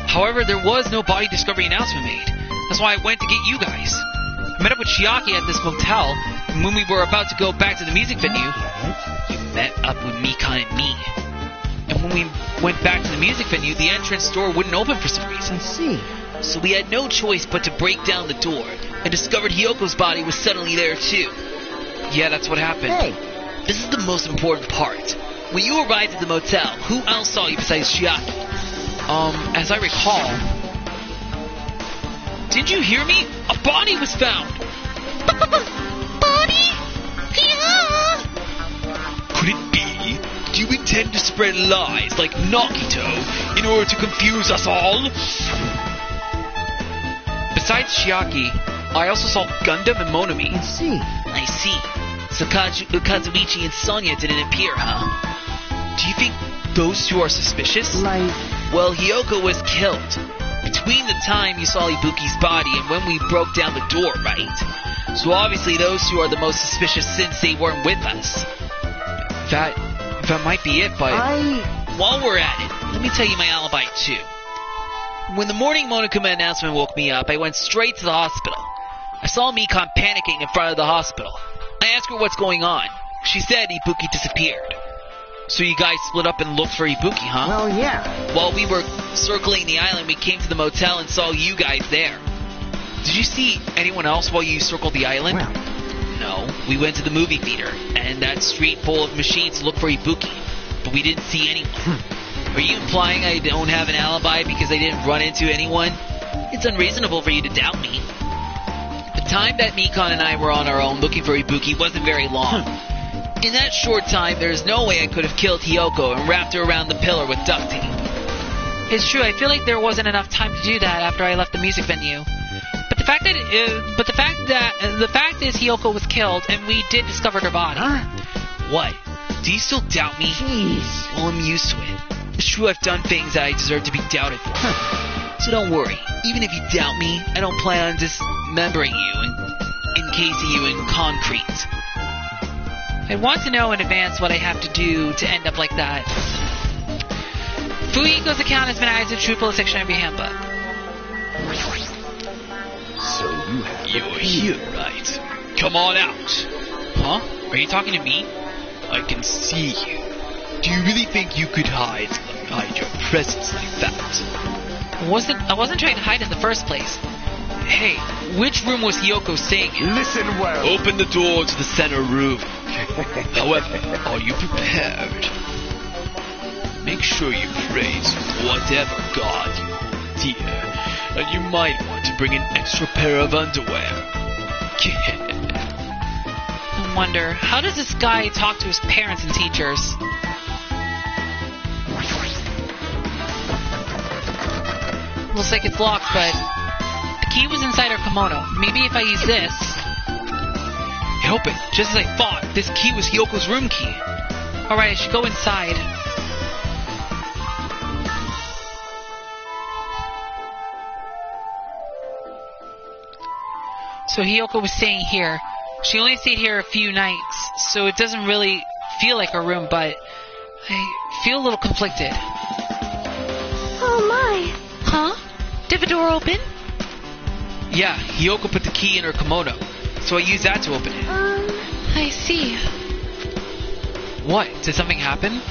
However, there was no body discovery announcement made. That's why I went to get you guys. I met up with Chiaki at this motel, and when we were about to go back to the music venue, you met up with Mikan and me. And when we went back to the music venue, the entrance door wouldn't open for some reason. I see. So we had no choice but to break down the door, and discovered Hyoko's body was suddenly there too. Yeah, that's what happened. Hey. This is the most important part. When you arrived at the motel, who else saw you besides Chiaki? As I recall, didn't you hear me? A body was found! Body? Yeah. Could it be? Do you intend to spread lies like Nagito in order to confuse us all? Besides Chiaki, I also saw Gundam and Monami. I see. So Kazuichi and Sonya didn't appear, huh? Do you think those two are suspicious? Well, Hiyoko was killed. Between the time you saw Ibuki's body and when we broke down the door, right? So obviously those two are the most suspicious since they weren't with us. That might be it, but... While we're at it, let me tell you my alibi, too. When the morning Monokuma announcement woke me up, I went straight to the hospital. I saw Mikon panicking in front of the hospital. I asked her what's going on. She said Ibuki disappeared. So you guys split up and looked for Ibuki, huh? Well, yeah. While we were circling the island, we came to the motel and saw you guys there. Did you see anyone else while you circled the island? Well. No, we went to the movie theater, and that street full of machines to look for Ibuki, but we didn't see anyone. Are you implying I don't have an alibi because I didn't run into anyone? It's unreasonable for you to doubt me. The time that Mikon and I were on our own looking for Ibuki wasn't very long. In that short time, there's no way I could have killed Hiyoko and wrapped her around the pillar with duct tape. It's true, I feel like there wasn't enough time to do that after I left the music venue. But the fact is Hiyoko was killed and we did discover her body. What? Do you still doubt me? Jeez. Well, I'm used to it. It's true I've done things that I deserve to be doubted for. So don't worry. Even if you doubt me, I don't plan on dismembering you and encasing you in concrete. I want to know in advance what I have to do to end up like that. Fuyiko's account has been added to Truthful Dictionary Handbook. So you have... You're here, right? Come on out. Huh? Are you talking to me? I can see you. Do you really think you could hide your presence like that? I wasn't trying to hide in the first place. Hey, which room was Hiyoko staying in? Listen well. Open the door to the center room. However, are you prepared? Make sure you pray to whatever god you dear, and you might want to bring an extra pair of underwear. I wonder, how does this guy talk to his parents and teachers? Looks like it's locked, but the key was inside her kimono. Maybe if I use this... It opened, just as I thought. This key was Hyoko's room key. Alright, I should go inside. So Hiyoko was staying here. She only stayed here a few nights, so it doesn't really feel like her room, but I feel a little conflicted. Oh my. Huh? Did the door open? Yeah, Hiyoko put the key in her kimono, so I used that to open it. I see. What? Did something happen?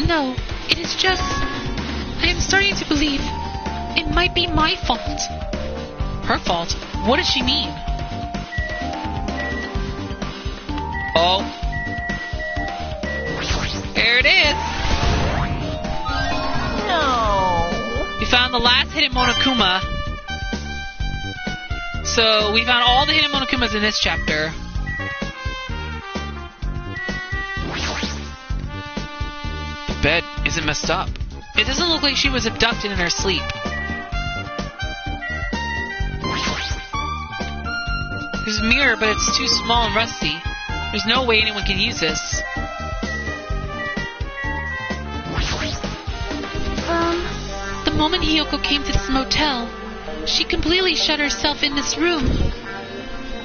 No, it is just... I am starting to believe it might be my fault. Her fault? What does she mean? Oh. There it is! No. We found the last hidden Monokuma. So, we found all the hidden Monokumas in this chapter. The bed isn't messed up. It doesn't look like she was abducted in her sleep. There's a mirror, but it's too small and rusty. There's no way anyone can use this. The moment Hiyoko came to this motel, she completely shut herself in this room.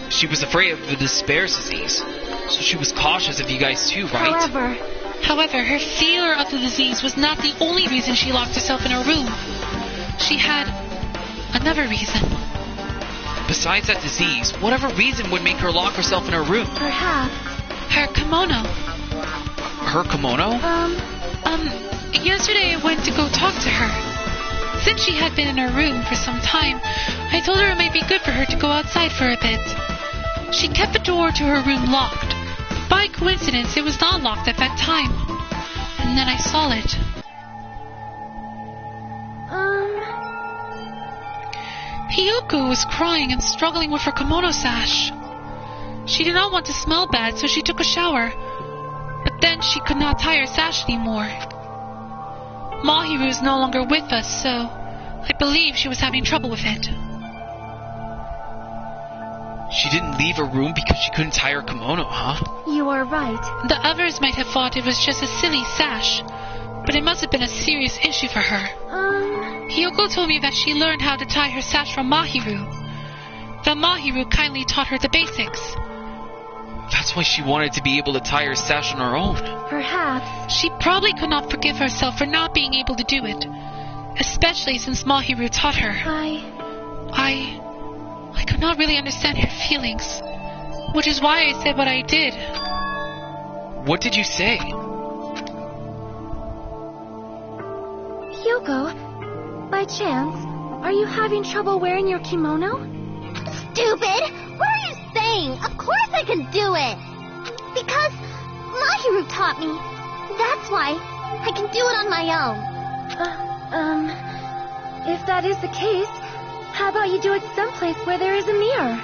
She was afraid of the despair disease, so she was cautious of you guys too, right? However, her fear of the disease was not the only reason she locked herself in her room. She had another reason. Besides that disease, whatever reason would make her lock herself in her room? Perhaps. Her kimono. Her kimono? Yesterday I went to go talk to her. Since she had been in her room for some time, I told her it might be good for her to go outside for a bit. She kept the door to her room locked. By coincidence, it was not locked at that time. And then I saw it. Hiyoko was crying and struggling with her kimono sash. She did not want to smell bad, so she took a shower. But then she could not tie her sash anymore. Mahiru is no longer with us, so I believe she was having trouble with it. She didn't leave her room because she couldn't tie her kimono, huh? You are right. The others might have thought it was just a silly sash, but it must have been a serious issue for her. Hiyoko told me that she learned how to tie her sash from Mahiru. That Mahiru kindly taught her the basics. That's why she wanted to be able to tie her sash on her own. Perhaps. She probably could not forgive herself for not being able to do it, especially since Mahiru taught her. I could not really understand her feelings, which is why I said what I did. What did you say? Hyoko, by chance, are you having trouble wearing your kimono? Stupid! What are you saying? Of course I can do it! Because Mahiru taught me. That's why I can do it on my own. If that is the case, how about you do it someplace where there is a mirror?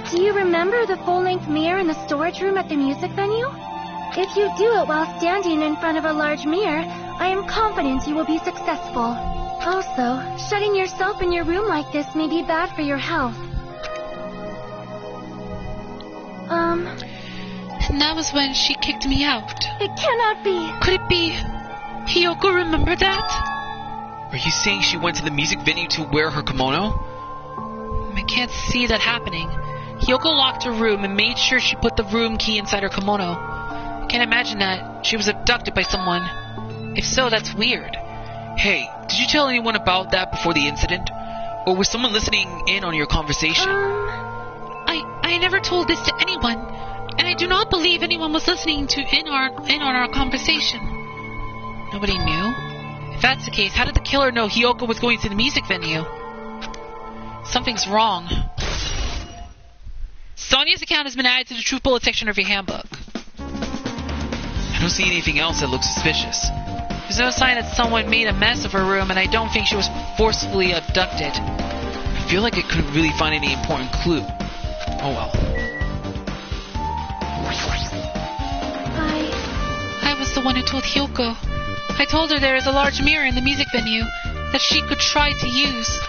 Do you remember the full-length mirror in the storage room at the music venue? If you do it while standing in front of a large mirror, I am confident you will be successful. Also, shutting yourself in your room like this may be bad for your health. And that was when she kicked me out. It cannot be. Could it be Hiyoko remembered that? Are you saying she went to the music venue to wear her kimono? I can't see that happening. Hiyoko locked her room and made sure she put the room key inside her kimono. I can't imagine that she was abducted by someone. If so, that's weird. Hey, did you tell anyone about that before the incident? Or was someone listening in on your conversation? I never told this to anyone, and I do not believe anyone was listening in on our conversation. Nobody knew? If that's the case, how did the killer know Hiyoko was going to the music venue? Something's wrong. Sonia's account has been added to the Truth Bullet section of your handbook. I don't see anything else that looks suspicious. There's no sign that someone made a mess of her room, and I don't think she was forcefully abducted. I feel like I couldn't really find any important clue. Oh well. I was the one who told Hiyoko. I told her there is a large mirror in the music venue that she could try to use.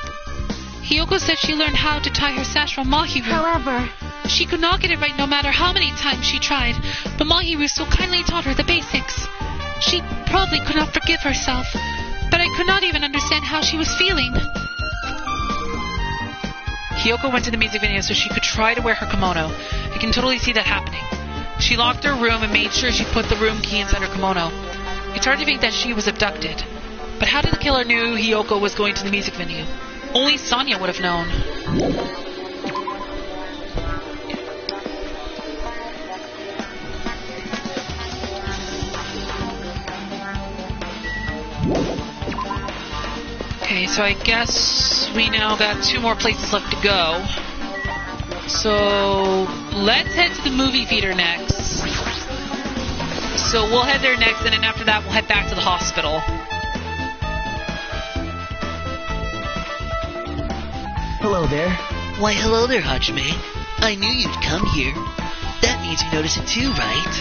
Hiyoko said she learned how to tie her sash from Mahiru. However, she could not get it right no matter how many times she tried, but Mahiru so kindly taught her the basics. She probably could not forgive herself, but I could not even understand how she was feeling. Hiyoko went to the music venue so she could try to wear her kimono. I can totally see that happening. She locked her room and made sure she put the room key inside her kimono. It's hard to think that she was abducted. But how did the killer know Hiyoko was going to the music venue? Only Sonia would have known. Okay, so I guess we now got 2 more places left to go. So let's head to the movie theater next. So we'll head there next, and then after that we'll head back to the hospital. Hello there. Why, hello there, Hajime. I knew you'd come here. That means you noticed it too, right?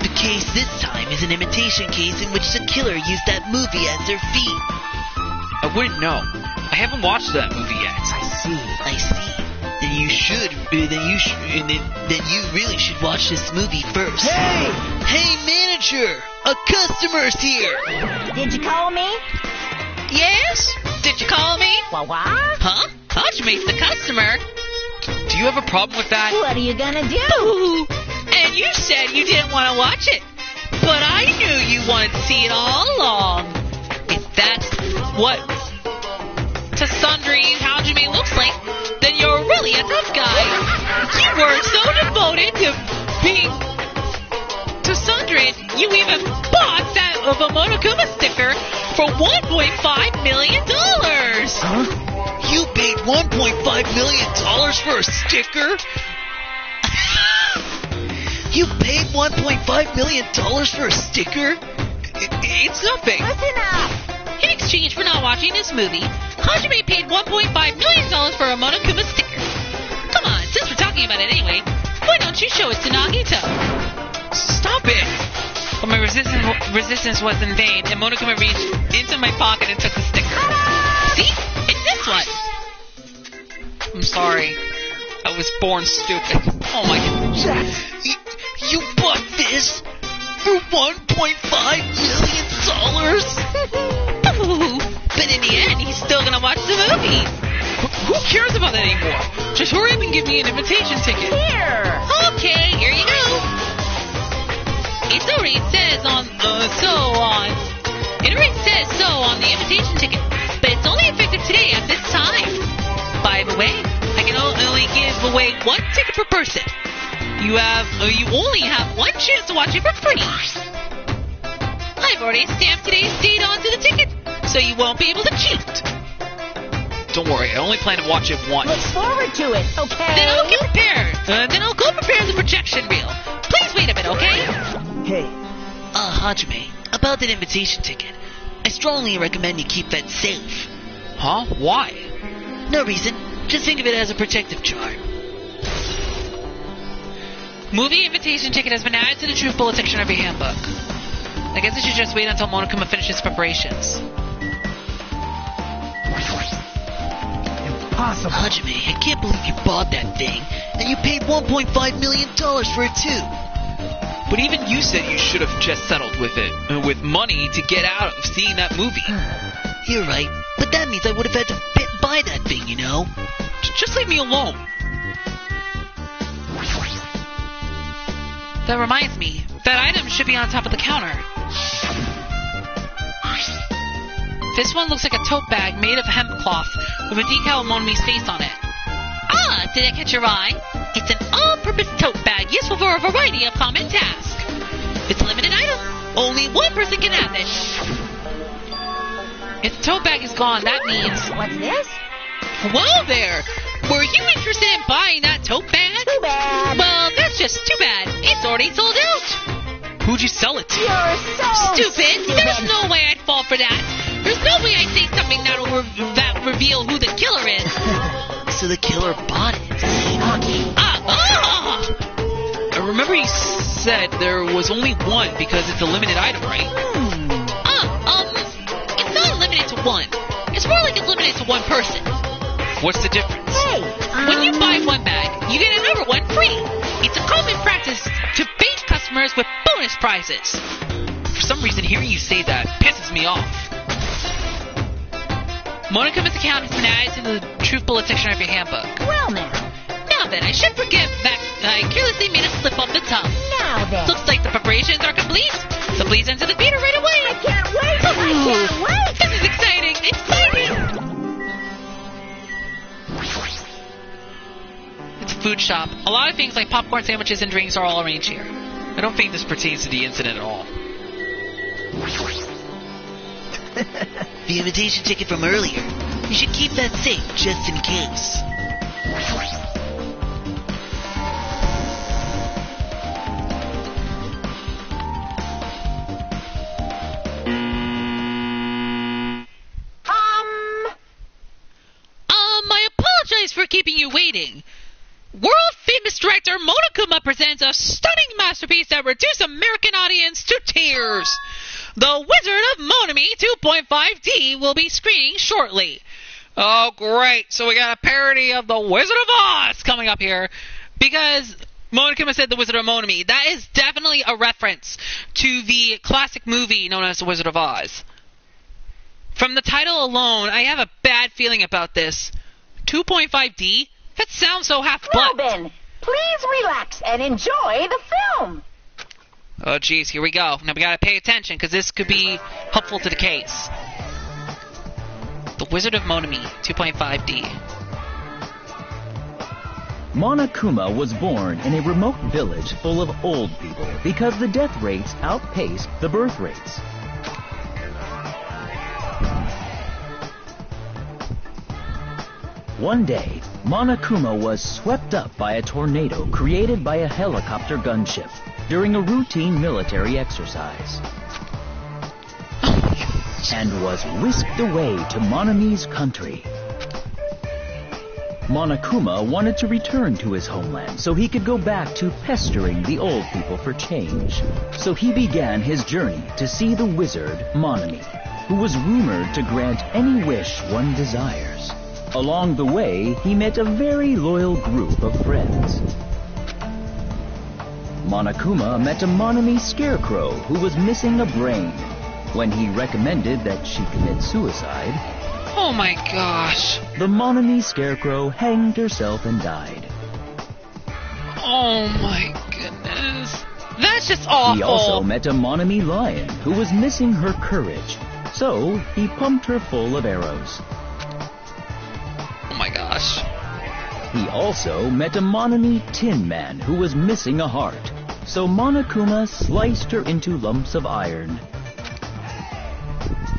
The case this time is an imitation case in which the killer used that movie as their feet. I wouldn't know. I haven't watched that movie yet. I see. Then you really should watch this movie first. Hey! Hey, manager! A customer's here! Did you call me? Yes? Did you call me? What? Huh? Hajime's the customer. Do you have a problem with that? What are you gonna do? Ooh, and you said you didn't want to watch it. But I knew you wanted to see it all along. If that's what to sundry Hajime looks like, then you're really a tough guy. You were so devoted to being to sundry, you even bought that of a Monokuma sticker for $1.5 million. Huh? You paid $1.5 million for a sticker? You paid $1.5 million for a sticker? It's nothing. Listen up. In exchange for not watching this movie, Hajime paid $1.5 million for a Monokuma sticker. Come on, since we're talking about it anyway, why don't you show it to Nagito? Stop it! But my resistance was in vain, and Monokuma reached into my pocket and took the sticker. See? It's this one. I'm sorry. I was born stupid. Oh my god. You bought this for $1.5 million? But in the end, he's still gonna watch the movie. Who cares about that anymore? Just hurry up and give me an invitation ticket. Here! Okay, here you go. It already says so on the invitation ticket, but it's only effective today at this time. By the way, I can only give away one ticket per person. You only have one chance to watch it for free. I've already stamped today's date onto the ticket, so you won't be able to cheat. Don't worry, I only plan to watch it once. Look forward to it, okay? Then I'll get prepared. Then I'll go prepare the projection reel. Please wait a bit, okay? Hey, Hajime, about that invitation ticket. I strongly recommend you keep that safe. Huh? Why? No reason. Just think of it as a protective charm. Movie invitation ticket has been added to the Truth Bullet section of your handbook. I guess I should just wait until Monokuma finishes preparations. impossible. Hajime, I can't believe you bought that thing, and you paid $1.5 million for it too. But even you said you should have just settled with it, with money to get out of seeing that movie. You're right, but that means I would have had to buy that thing, you know? Just leave me alone. That reminds me, that item should be on top of the counter. This one looks like a tote bag made of hemp cloth with a decal of Monmi's face on it. Ah, did I catch your eye? It's an all-purpose tote bag useful for a variety of common tasks. It's a limited item. Only one person can have it. If the tote bag is gone, that means... What's this? Whoa there! Were you interested in buying that tote bag? Too bad. Well, that's just too bad. It's already sold out. Who'd you sell it to? You're so Stupid! There's no way I'd fall for that. There's no way I'd say something that'll reveal who the killer is. So the killer bought it. I remember he said there was only one because it's a limited item, right? It's not limited to one. It's more like it's limited to one person. What's the difference? Hey, When you buy one bag, you get another one free. It's a common practice to bait customers with bonus prizes. For some reason, hearing you say that pisses me off. Monokuma's account has been added to the Truth Bullet section of your handbook. well now. Now then, I should forget that I carelessly made a slip off the tongue. Now then. Looks like the preparations are complete, so please enter the theater right away. I can't wait. I can't wait. This is exciting! Exciting! It's a food shop. A lot of things like popcorn, sandwiches, and drinks are all arranged here. I don't think this pertains to the incident at all. The invitation ticket from earlier. You should keep that safe just in case. I apologize for keeping you waiting. World-famous director Monokuma presents a stunning masterpiece that reduced American audience to tears. The Wizard of Monami 2.5D will be screening shortly. Oh, great. So we got a parody of The Wizard of Oz coming up here. Because Monokuma said The Wizard of Monami. That is definitely a reference to the classic movie known as The Wizard of Oz. From the title alone, I have a bad feeling about this. 2.5D? That sounds so Well half-butt. then, please relax and enjoy the film. Oh, geez, here we go. Now we gotta pay attention, because this could be helpful to the case. The Wizard of Monami, 2.5D. Monokuma was born in a remote village full of old people because the death rates outpaced the birth rates. One day, Monokuma was swept up by a tornado created by a helicopter gunship during a routine military exercise. and was whisked away to Monami's country. Monokuma wanted to return to his homeland so he could go back to pestering the old people for change. So he began his journey to see the wizard Monami, who was rumored to grant any wish one desires. Along the way, he met a very loyal group of friends. Monokuma met a Monami scarecrow who was missing a brain. When he recommended that she commit suicide, Oh my gosh. the Monami scarecrow hanged herself and died. Oh my goodness. That's just awful. He also met a Monami lion who was missing her courage, so he pumped her full of arrows. Oh my gosh. He also met a Monami tin man who was missing a heart, so Monokuma sliced her into lumps of iron.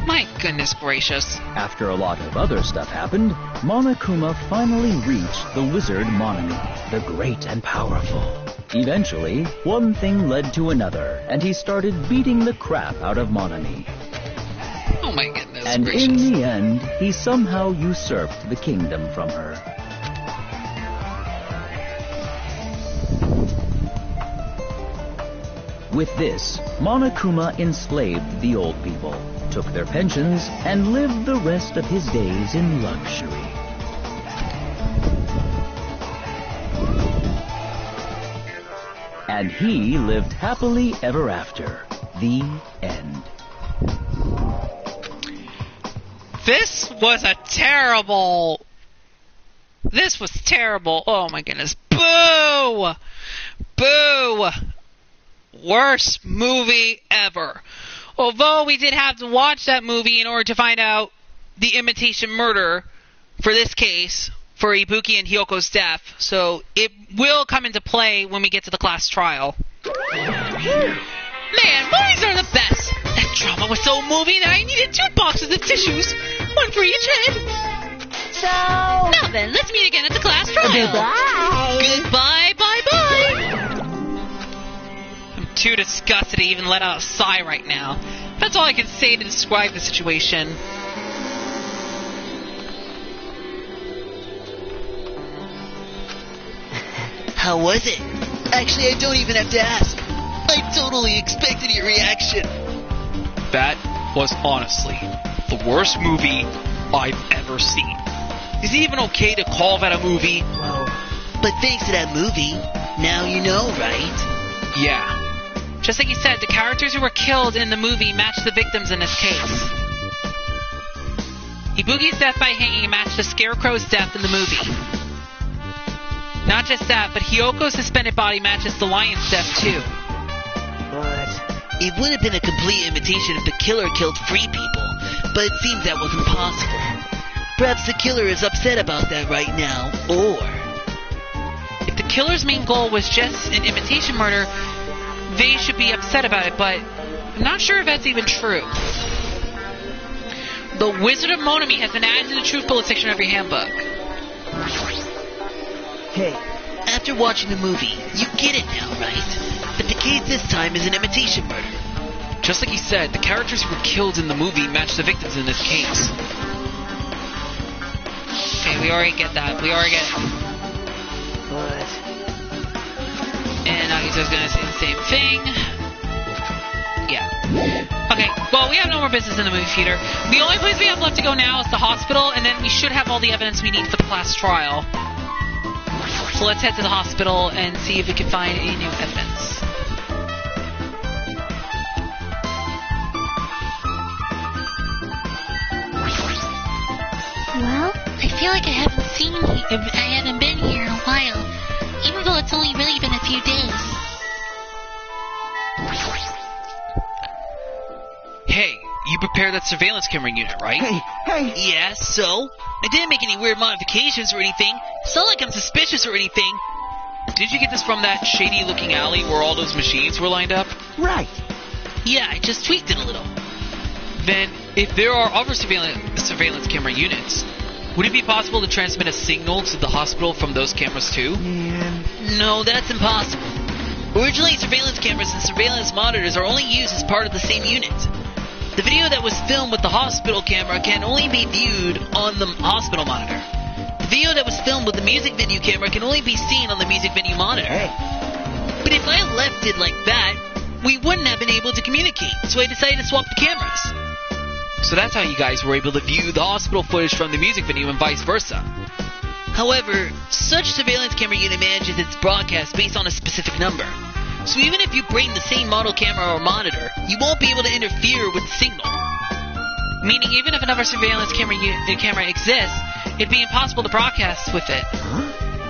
My goodness gracious. After a lot of other stuff happened, Monokuma finally reached the wizard Monami, the great and powerful. Eventually, one thing led to another, and he started beating the crap out of Monami. Oh my goodness And gracious. in the end, he somehow usurped the kingdom from her. With this, Monokuma enslaved the old people, took their pensions, and lived the rest of his days in luxury. And he lived happily ever after. The end. This was terrible. Oh my goodness. Boo! Boo! Worst movie ever. Although we did have to watch that movie in order to find out the imitation murder for this case, for Ibuki and Hyoko's death, so it will come into play when we get to the class trial. Man, movies are the best! That drama was so moving that I needed 2 boxes of tissues, one for each head. So... Now then, let's meet again at the class trial. Goodbye. Goodbye, bye-bye. I'm too disgusted to even let out a sigh right now. That's all I can say to describe the situation. How was it? Actually, I don't even have to ask. I totally expected your reaction. That was honestly the worst movie I've ever seen. Is it even okay to call that a movie? Well, but thanks to that movie, now you know, right? Yeah. Just like you said, the characters who were killed in the movie matched the victims in this case. Ibuki's death by hanging matched the Scarecrow's death in the movie. Not just that, but Hyoko's suspended body matches the lion's death too. But it would have been a complete imitation if the killer killed 3 people, but it seems that wasn't possible. Perhaps the killer is upset about that right now, or... If the killer's main goal was just an imitation murder, they should be upset about it, but I'm not sure if that's even true. The Wizard of Monami has been added to the Truth Bullet section of your handbook. Hey, after watching the movie, you get it now, right? But the case this time is an imitation murder. Just like he said, the characters who were killed in the movie match the victims in this case. Okay, we already get that. We already get it. But... And Nagito's gonna say the same thing. Yeah. Okay, well, we have no more business in the movie theater. The only place we have left to go now is the hospital, and then we should have all the evidence we need for the class trial. So let's head to the hospital and see if we can find any new evidence. Well, I feel like I haven't been here in a while, even though it's only really been a few days. Hey, you prepared that surveillance camera unit, right? Hey! Yeah, so? I didn't make any weird modifications or anything. It's not like I'm suspicious or anything. Did you get this from that shady-looking alley where all those machines were lined up? Right! Yeah, I just tweaked it a little. Then, if there are other surveillance camera units, would it be possible to transmit a signal to the hospital from those cameras too? Man. No, that's impossible. Originally, surveillance cameras and surveillance monitors are only used as part of the same unit. The video that was filmed with the hospital camera can only be viewed on the hospital monitor. The video that was filmed with the music venue camera can only be seen on the music venue monitor. But if I left it like that, we wouldn't have been able to communicate, so I decided to swap the cameras. So that's how you guys were able to view the hospital footage from the music venue and vice versa. However, such surveillance camera unit manages its broadcast based on a specific number. So even if you bring the same model camera or monitor, you won't be able to interfere with the signal. Meaning even if another surveillance camera exists, it'd be impossible to broadcast with it.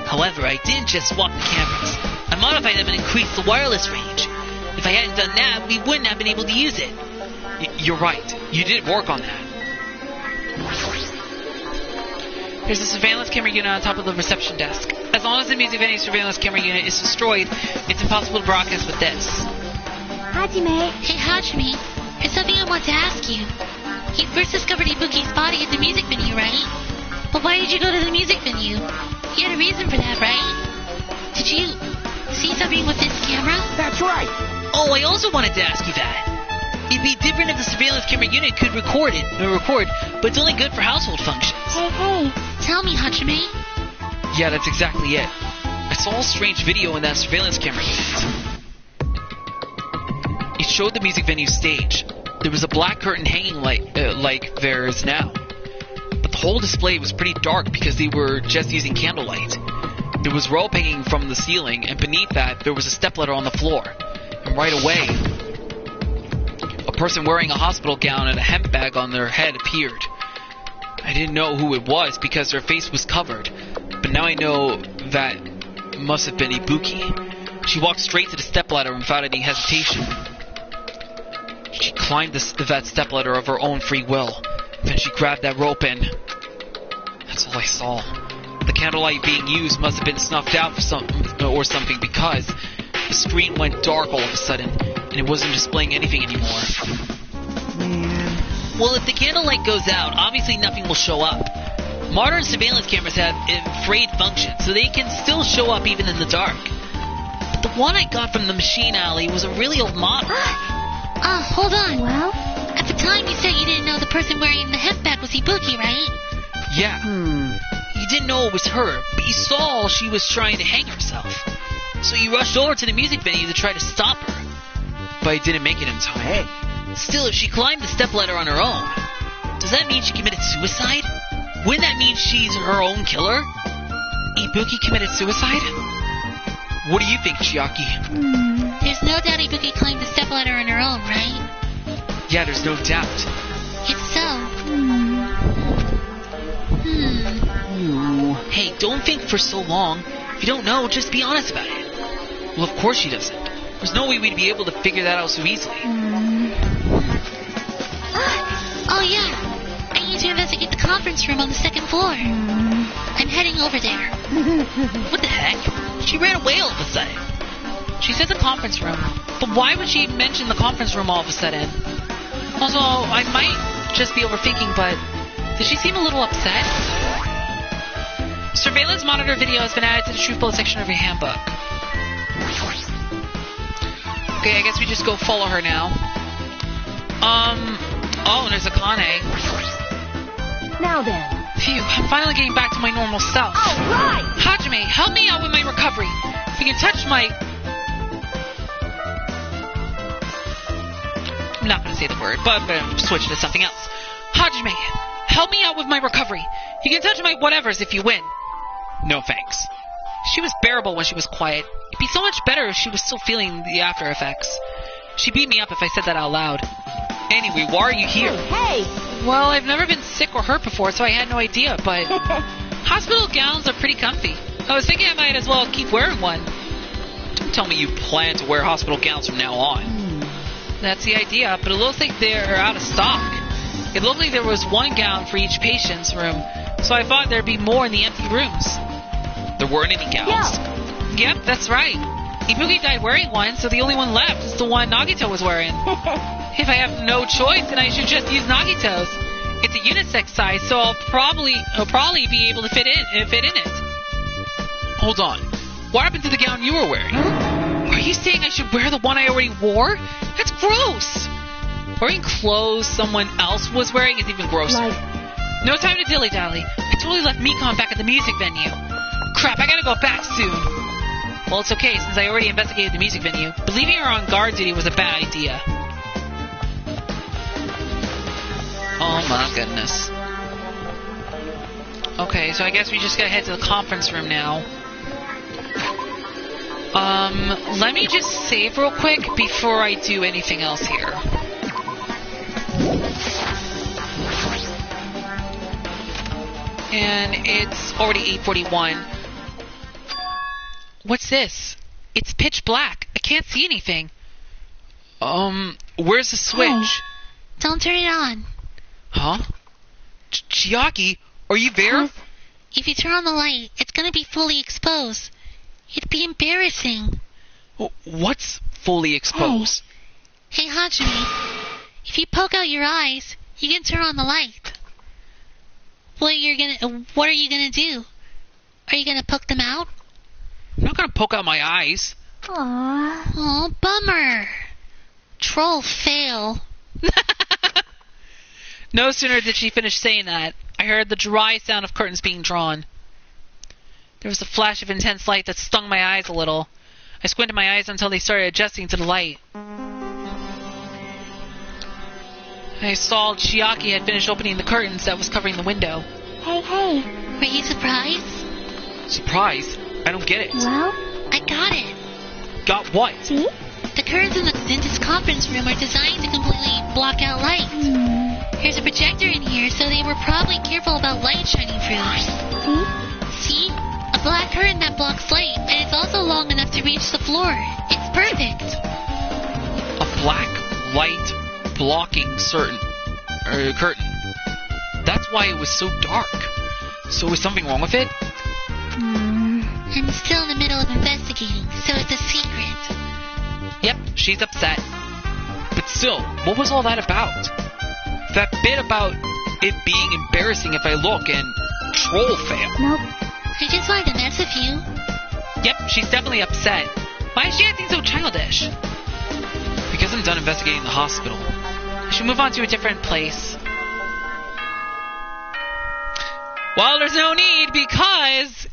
However, I didn't just swap the cameras. I modified them and increased the wireless range. If I hadn't done that, we wouldn't have been able to use it. You're right. You did work on that. There's a surveillance camera unit on top of the reception desk. As long as the music venue surveillance camera unit is destroyed, it's impossible to broadcast with this. Hajime. Hey, Hajime, there's something I want to ask you. You first discovered Ibuki's body at the music venue, right? But why did you go to the music venue? You had a reason for that, right? Did you see something with this camera? That's right. Oh, I also wanted to ask you that. It'd be different if the surveillance camera unit could record, but it's only good for household functions. Hey. Tell me, Hajime. Yeah, that's exactly it. I saw a strange video in that surveillance camera unit. It showed the music venue stage. There was a black curtain hanging like there is now. But the whole display was pretty dark because they were just using candlelight. There was rope hanging from the ceiling, and beneath that, there was a stepladder on the floor. And right away, a person wearing a hospital gown and a hemp bag on their head appeared. I didn't know who it was because her face was covered, but now I know that it must have been Ibuki. She walked straight to the stepladder without any hesitation. She climbed that stepladder of her own free will. Then she grabbed that rope and... That's all I saw. The candlelight being used must have been snuffed out for something because the screen went dark all of a sudden and it wasn't displaying anything anymore. Well, if the candlelight goes out, obviously nothing will show up. Modern surveillance cameras have infrared function, so they can still show up even in the dark. But the one I got from the machine alley was a really old model. Hold on. Well? At the time you said you didn't know the person wearing the hemp bag was Ibuki, right? Yeah. You didn't know it was her, but you saw she was trying to hang herself. So you rushed over to the music venue to try to stop her. But I didn't make it in time. Still, if she climbed the stepladder on her own, does that mean she committed suicide? Wouldn't that mean she's her own killer? Ibuki committed suicide? What do you think, Chiaki? There's no doubt Ibuki climbed the stepladder on her own, right? Yeah, there's no doubt. If so... Hey, don't think for so long. If you don't know, just be honest about it. Well, of course she doesn't. There's no way we'd be able to figure that out so easily. Oh, yeah. I need to investigate the conference room on the second floor. I'm heading over there. What the heck? She ran away all of a sudden. She says a conference room. But why would she mention the conference room all of a sudden? Also, I might just be overthinking, but did she seem a little upset? Surveillance monitor video has been added to the truth bullet section of your handbook. Okay, I guess we just go follow her now. Oh, and there's a Kane. Now then. Phew, I'm finally getting back to my normal self. All right! Hajime, help me out with my recovery. If you can touch my... I'm not going to say the word, but I'm going to switch to something else. Hajime, help me out with my recovery. You can touch my whatevers if you win. No thanks. She was bearable when she was quiet. It'd be so much better if she was still feeling the after effects. She'd beat me up if I said that out loud. Anyway, why are you here? Hey! Well, I've never been sick or hurt before, so I had no idea, but... hospital gowns are pretty comfy. I was thinking I might as well keep wearing one. Don't tell me you plan to wear hospital gowns from now on. That's the idea, but it looks like they're out of stock. It looked like there was one gown for each patient's room, so I thought there'd be more in the empty rooms. There weren't any gowns? Yeah. Yep, that's right. Ibuki died wearing one, so the only one left is the one Nagito was wearing. If I have no choice, then I should just use Nagito's. It's a unisex size, so I'll probably be able to fit in it. Hold on. What happened to the gown you were wearing? Are you saying I should wear the one I already wore? That's gross. Wearing clothes someone else was wearing is even grosser. No time to dilly-dally. I totally left Mekon back at the music venue. Crap, I gotta go back soon. Well, it's okay, since I already investigated the music venue. But leaving her on guard duty was a bad idea. Oh my goodness. Okay, so I guess we just gotta head to the conference room now. Let me just save real quick before I do anything else here. And it's already 8:41. What's this? It's pitch black. I can't see anything. Where's the switch? Hey, don't turn it on. Huh? Chiaki, are you there? If you turn on the light, it's gonna be fully exposed. It'd be embarrassing. What's fully exposed? Hey, Hajime, if you poke out your eyes, you can turn on the light. What are you gonna do? Are you gonna poke them out? I'm not gonna poke out my eyes. Aww. Oh, bummer. Troll fail. No sooner did she finish saying that, I heard the dry sound of curtains being drawn. There was a flash of intense light that stung my eyes a little. I squinted my eyes until they started adjusting to the light. I saw Chiaki had finished opening the curtains that was covering the window. Hey. Were you surprised? Surprised? I don't get it. Well? I got it. Got what? See? The curtains in this conference room are designed to completely block out light. There's a projector in here, so they were probably careful about light shining through. See? A black curtain that blocks light, and it's also long enough to reach the floor. It's perfect. A black light blocking curtain. That's why it was so dark. So was something wrong with it? I'm still in the middle of investigating, so it's a secret. Yep, she's upset. But still, what was all that about? That bit about it being embarrassing if I look and troll fail. Nope. I just wanted to mess with you. Yep, she's definitely upset. Why is she acting so childish? Because I'm done investigating the hospital. I should move on to a different place. Well, there's no need because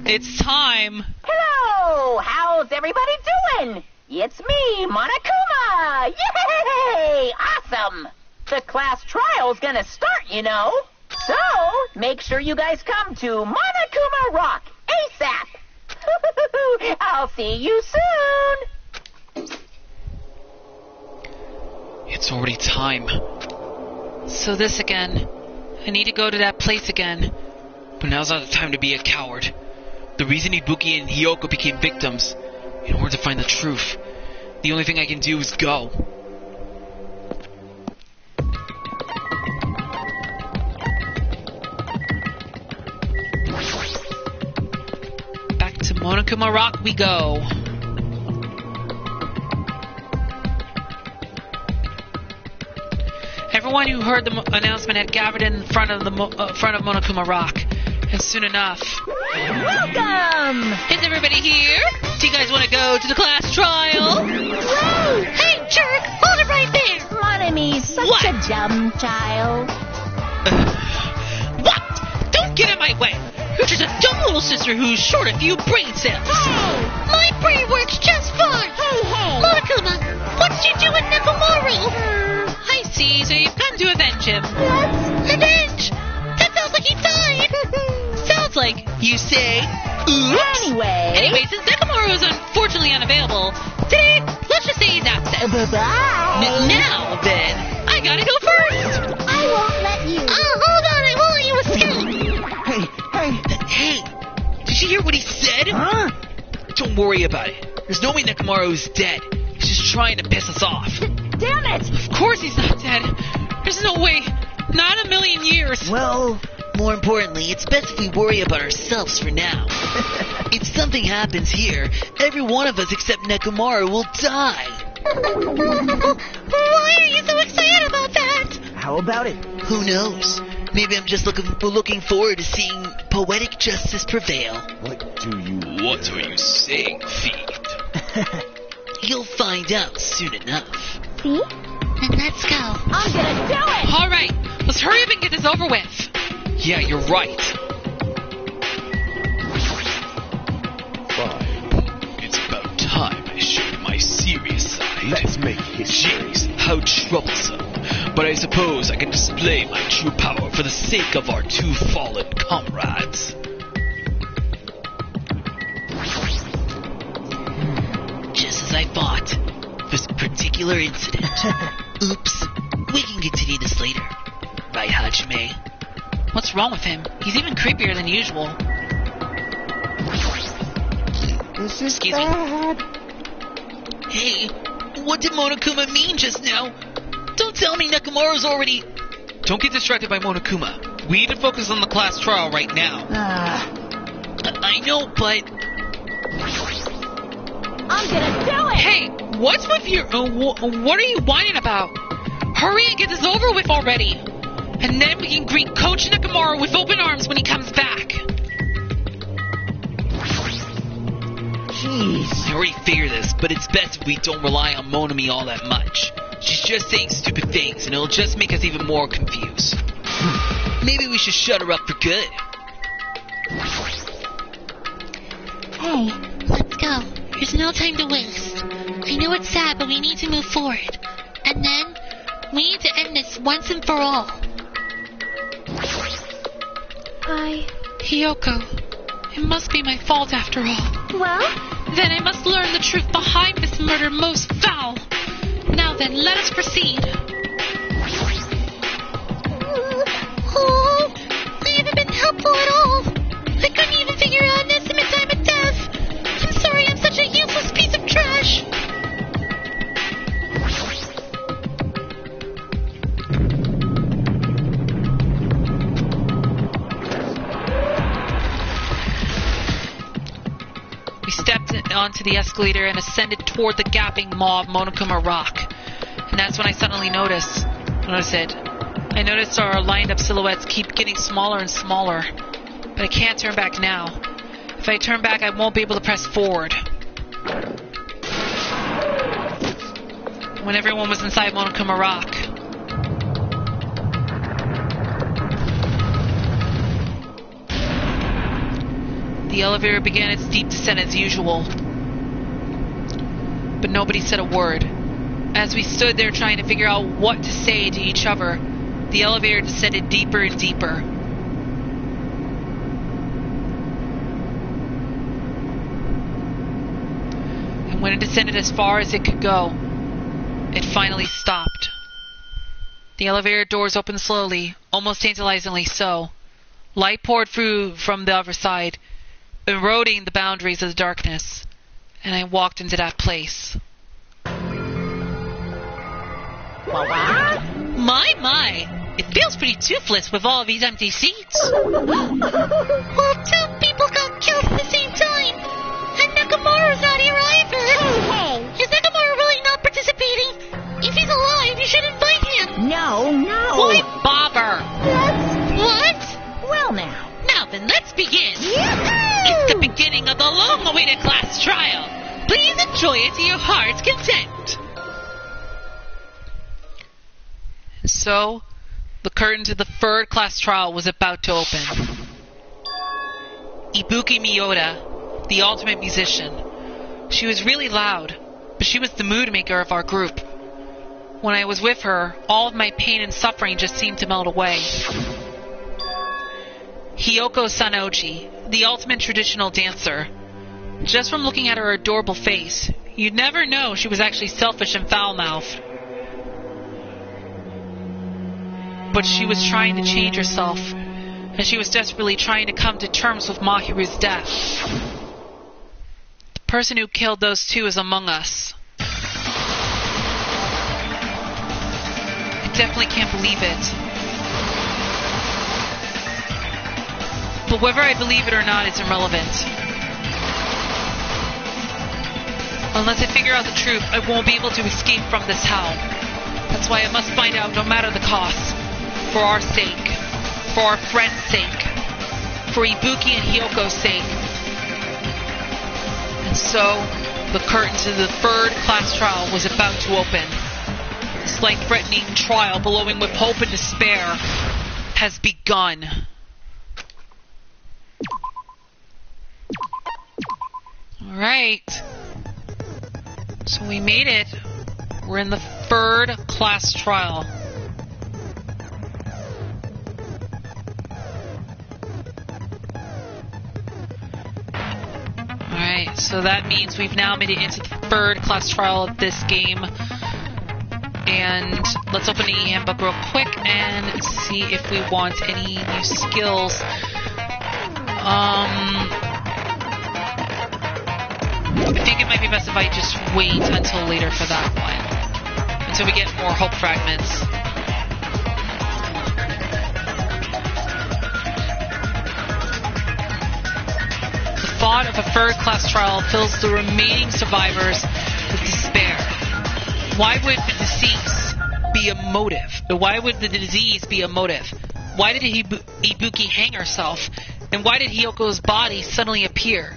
it's time. Hello! How's everybody doing? It's me, Monokuma! Yay! Awesome! The class trial's gonna start, you know. So, make sure you guys come to Monokuma Rock ASAP! I'll see you soon! It's already time. So this again. I need to go to that place again. But now's not the time to be a coward. The reason Ibuki and Hiyoko became victims, in order to find the truth, the only thing I can do is go. Back to Monokuma Rock we go. Everyone who heard the announcement had gathered in front of Monokuma Rock, and soon enough. Welcome! Is everybody here? Do you guys want to go to the class trial? Whoa! Hey, jerk! Hold it right there! Monomi's such a dumb child. What? Don't get in my way! You're just a dumb little sister who's short a few brain cells. Hey! My brain works just fine! Hey! Monokuma, what did you do with Nekomaru? I see, so you've come to avenge him. Revenge! That sounds like he died! Sounds like, you say, oops. Anyway, since Nekomaru is unfortunately unavailable, today, let's just say he's absent. Bye-bye! Now then, I gotta go first! I won't let you. Hold on, I won't let you escape! Hey, did you hear what he said? Huh? Don't worry about it. There's no way Nekomaru is dead. He's just trying to piss us off. Damn it! Of course he's not dead. There's no way. Not a million years. Well, More importantly, it's best if we worry about ourselves for now. If something happens here, every one of us except Nekomaru will die. Why are you so excited about that? how about it? Who knows? Maybe I'm just looking forward to seeing poetic justice prevail. What are you saying, Feet? You'll find out soon enough. See? Then let's go. I'm gonna do it! Alright, let's hurry up and get this over with. Yeah, you're right. 5. It's about time I showed my serious side. Let's make history. Jeez, how troublesome. But I suppose I can display my true power for the sake of our 2 fallen comrades. Just as I thought. This particular incident. Oops. We can continue this later. Right, Hajime? What's wrong with him? He's even creepier than usual. This is Excuse me. bad. Hey, what did Monokuma mean just now? Don't tell me Nekomaru's already... Don't get distracted by Monokuma. We need to focus on the class trial right now. I know, but... I'm gonna do it! Hey, what's with you? What are you whining about? Hurry and get this over with already. And then we can greet Coach Nekomaru with open arms when he comes back. Jeez. I already figured this, but it's best if we don't rely on Monami all that much. She's just saying stupid things, and it'll just make us even more confused. Maybe we should shut her up for good. Hey, let's go. There's no time to waste. I know it's sad, but we need to move forward. And then, we need to end this once and for all. Hiyoko, it must be my fault after all. Well, Then I must learn the truth behind this murder most foul. Now then, let us proceed. Oh, I haven't been helpful at all. I couldn't even figure out an estimate time of death. I'm sorry I'm such a useless piece of trash. We stepped onto the escalator and ascended toward the gaping maw of Monokuma Rock. And that's when I suddenly noticed it. I noticed our lined up silhouettes keep getting smaller and smaller. But I can't turn back now. If I turn back, I won't be able to press forward. When everyone was inside Monokuma Rock. The elevator began its steep descent as usual. But nobody said a word. As we stood there trying to figure out what to say to each other, the elevator descended deeper and deeper. And when it descended as far as it could go, it finally stopped. The elevator doors opened slowly, almost tantalizingly so. Light poured through from the other side, eroding the boundaries of the darkness, and I walked into that place. My! It feels pretty toothless with all of these empty seats. Well, 2 people got killed at the same time, and Nekomaru's not here either. Hey! Is Nekomaru really not participating? If he's alive, you should invite him. No! Why bother? What? Well now. Now then, let's begin. Yahoo! It's the beginning of the long-awaited class trial. Please enjoy it to your heart's content. And so, the curtain to the third class trial was about to open. Ibuki Miyoda, the ultimate musician. She was really loud, but she was the mood maker of our group. When I was with her, all of my pain and suffering just seemed to melt away. Hiyoko Sanoji, the ultimate traditional dancer. Just from looking at her adorable face, you'd never know she was actually selfish and foul-mouthed. But she was trying to change herself, and she was desperately trying to come to terms with Mahiru's death. The person who killed those 2 is among us. I definitely can't believe it. But whether I believe it or not is irrelevant. Unless I figure out the truth, I won't be able to escape from this hell. That's why I must find out no matter the cost. For our sake. For our friend's sake. For Ibuki and Hiyoko's sake. And so, the curtain to the third class trial was about to open. The this life-threatening trial, glowing with hope and despair, has begun. Alright. So we made it. We're in the third class trial. Alright, so that means we've now made it into the third class trial of this game. And let's open the handbook real quick and see if we want any new skills. I think it might be best if I just wait until later for that one. Until we get more hope fragments. The thought of a third class trial fills the remaining survivors with despair. Why would the disease be a motive? Why would the disease be a motive? Why did Ibuki hang herself? And why did Hyoko's body suddenly appear?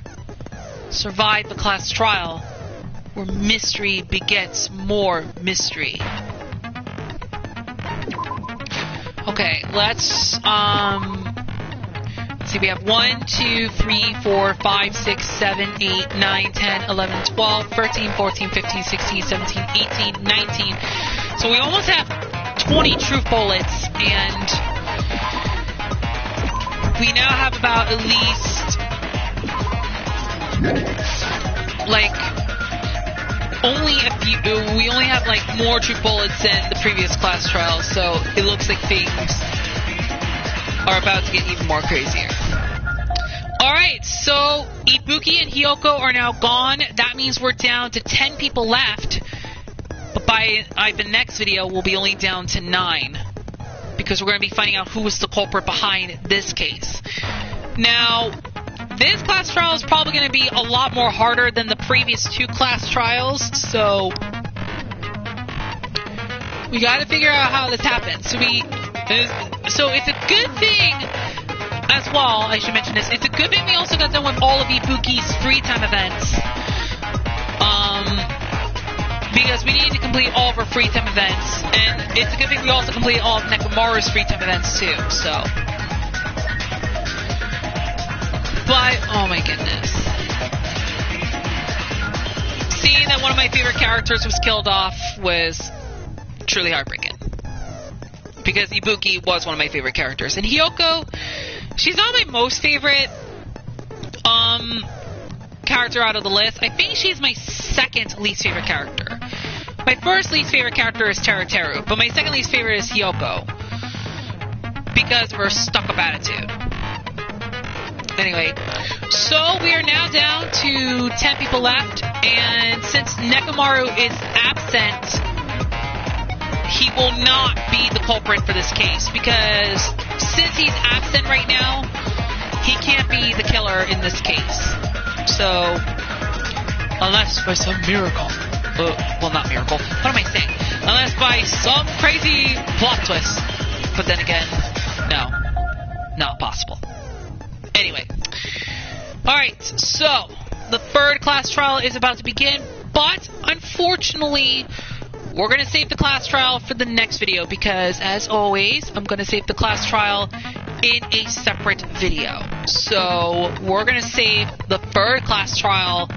Survive the class trial, where mystery begets more mystery. Okay, let's see, we have 1, 2, 3, 4, 5, 6, 7, 8, 9, 10, 11, 12, 13, 14, 15, 16, 17, 18, 19. So we almost have 20 truth bullets, and we now have about at least like only a few. We only have like more truth bullets than the previous class trials, so it looks like things are about to get even more crazier. Alright, so Ibuki and Hyoko are now gone. That means we're down to 10 people left. But by the next video, we'll be only down to 9. Because we're going to be finding out who was the culprit behind this case. Now, this class trial is probably going to be a lot more harder than the previous 2 class trials. So, we got to figure out how this happens. So it's a good thing as well, I should mention this. It's a good thing we also got done with all of Ibuki's free time events. Because we needed to complete all of her free time events. And it's a good thing we also completed all of Nekomaru's free time events too, so. But, oh my goodness. Seeing that one of my favorite characters was killed off was truly heartbreaking. Because Ibuki was one of my favorite characters. And Hyoko, she's not my most favorite character out of the list. I think she's my second least favorite character. My first least favorite character is Teruteru, but my second least favorite is Hyoko. Because of her stuck-up attitude. Anyway, so we are now down to 10 people left, and since Nekomaru is absent, he will not be the culprit for this case, because since he's absent right now, he can't be the killer in this case. So, unless by some miracle, well, not miracle, what am I saying? Unless by some crazy plot twist. But then again, no, not possible. Anyway, alright, so the third class trial is about to begin, but unfortunately, we're going to save the class trial for the next video because, as always, I'm going to save the class trial in a separate video. So, we're going to save the third class trial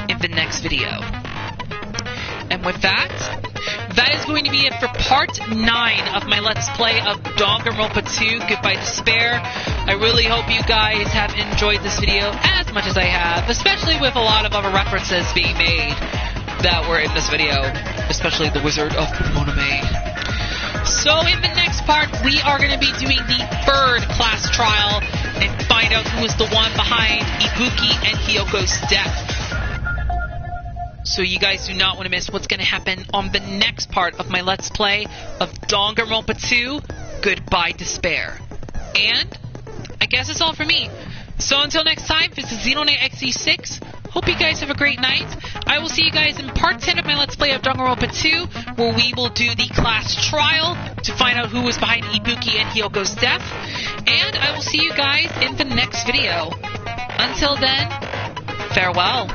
in the next video. And with that is going to be it for part 9 of my Let's Play of Danganronpa 2, Goodbye Despair. I really hope you guys have enjoyed this video as much as I have, especially with a lot of other references being made that were in this video, especially the Wizard of Monome. So in the next part, we are going to be doing the third class trial and find out who is the one behind Ibuki and Hyoko's death. So you guys do not want to miss what's going to happen on the next part of my Let's Play of Danganronpa 2, Goodbye Despair. And I guess that's all for me. So until next time, this is Xenonate XE6. Hope you guys have a great night. I will see you guys in part 10 of my Let's Play of Danganronpa 2, where we will do the class trial to find out who was behind Ibuki and Hyoko's death. And I will see you guys in the next video. Until then, farewell.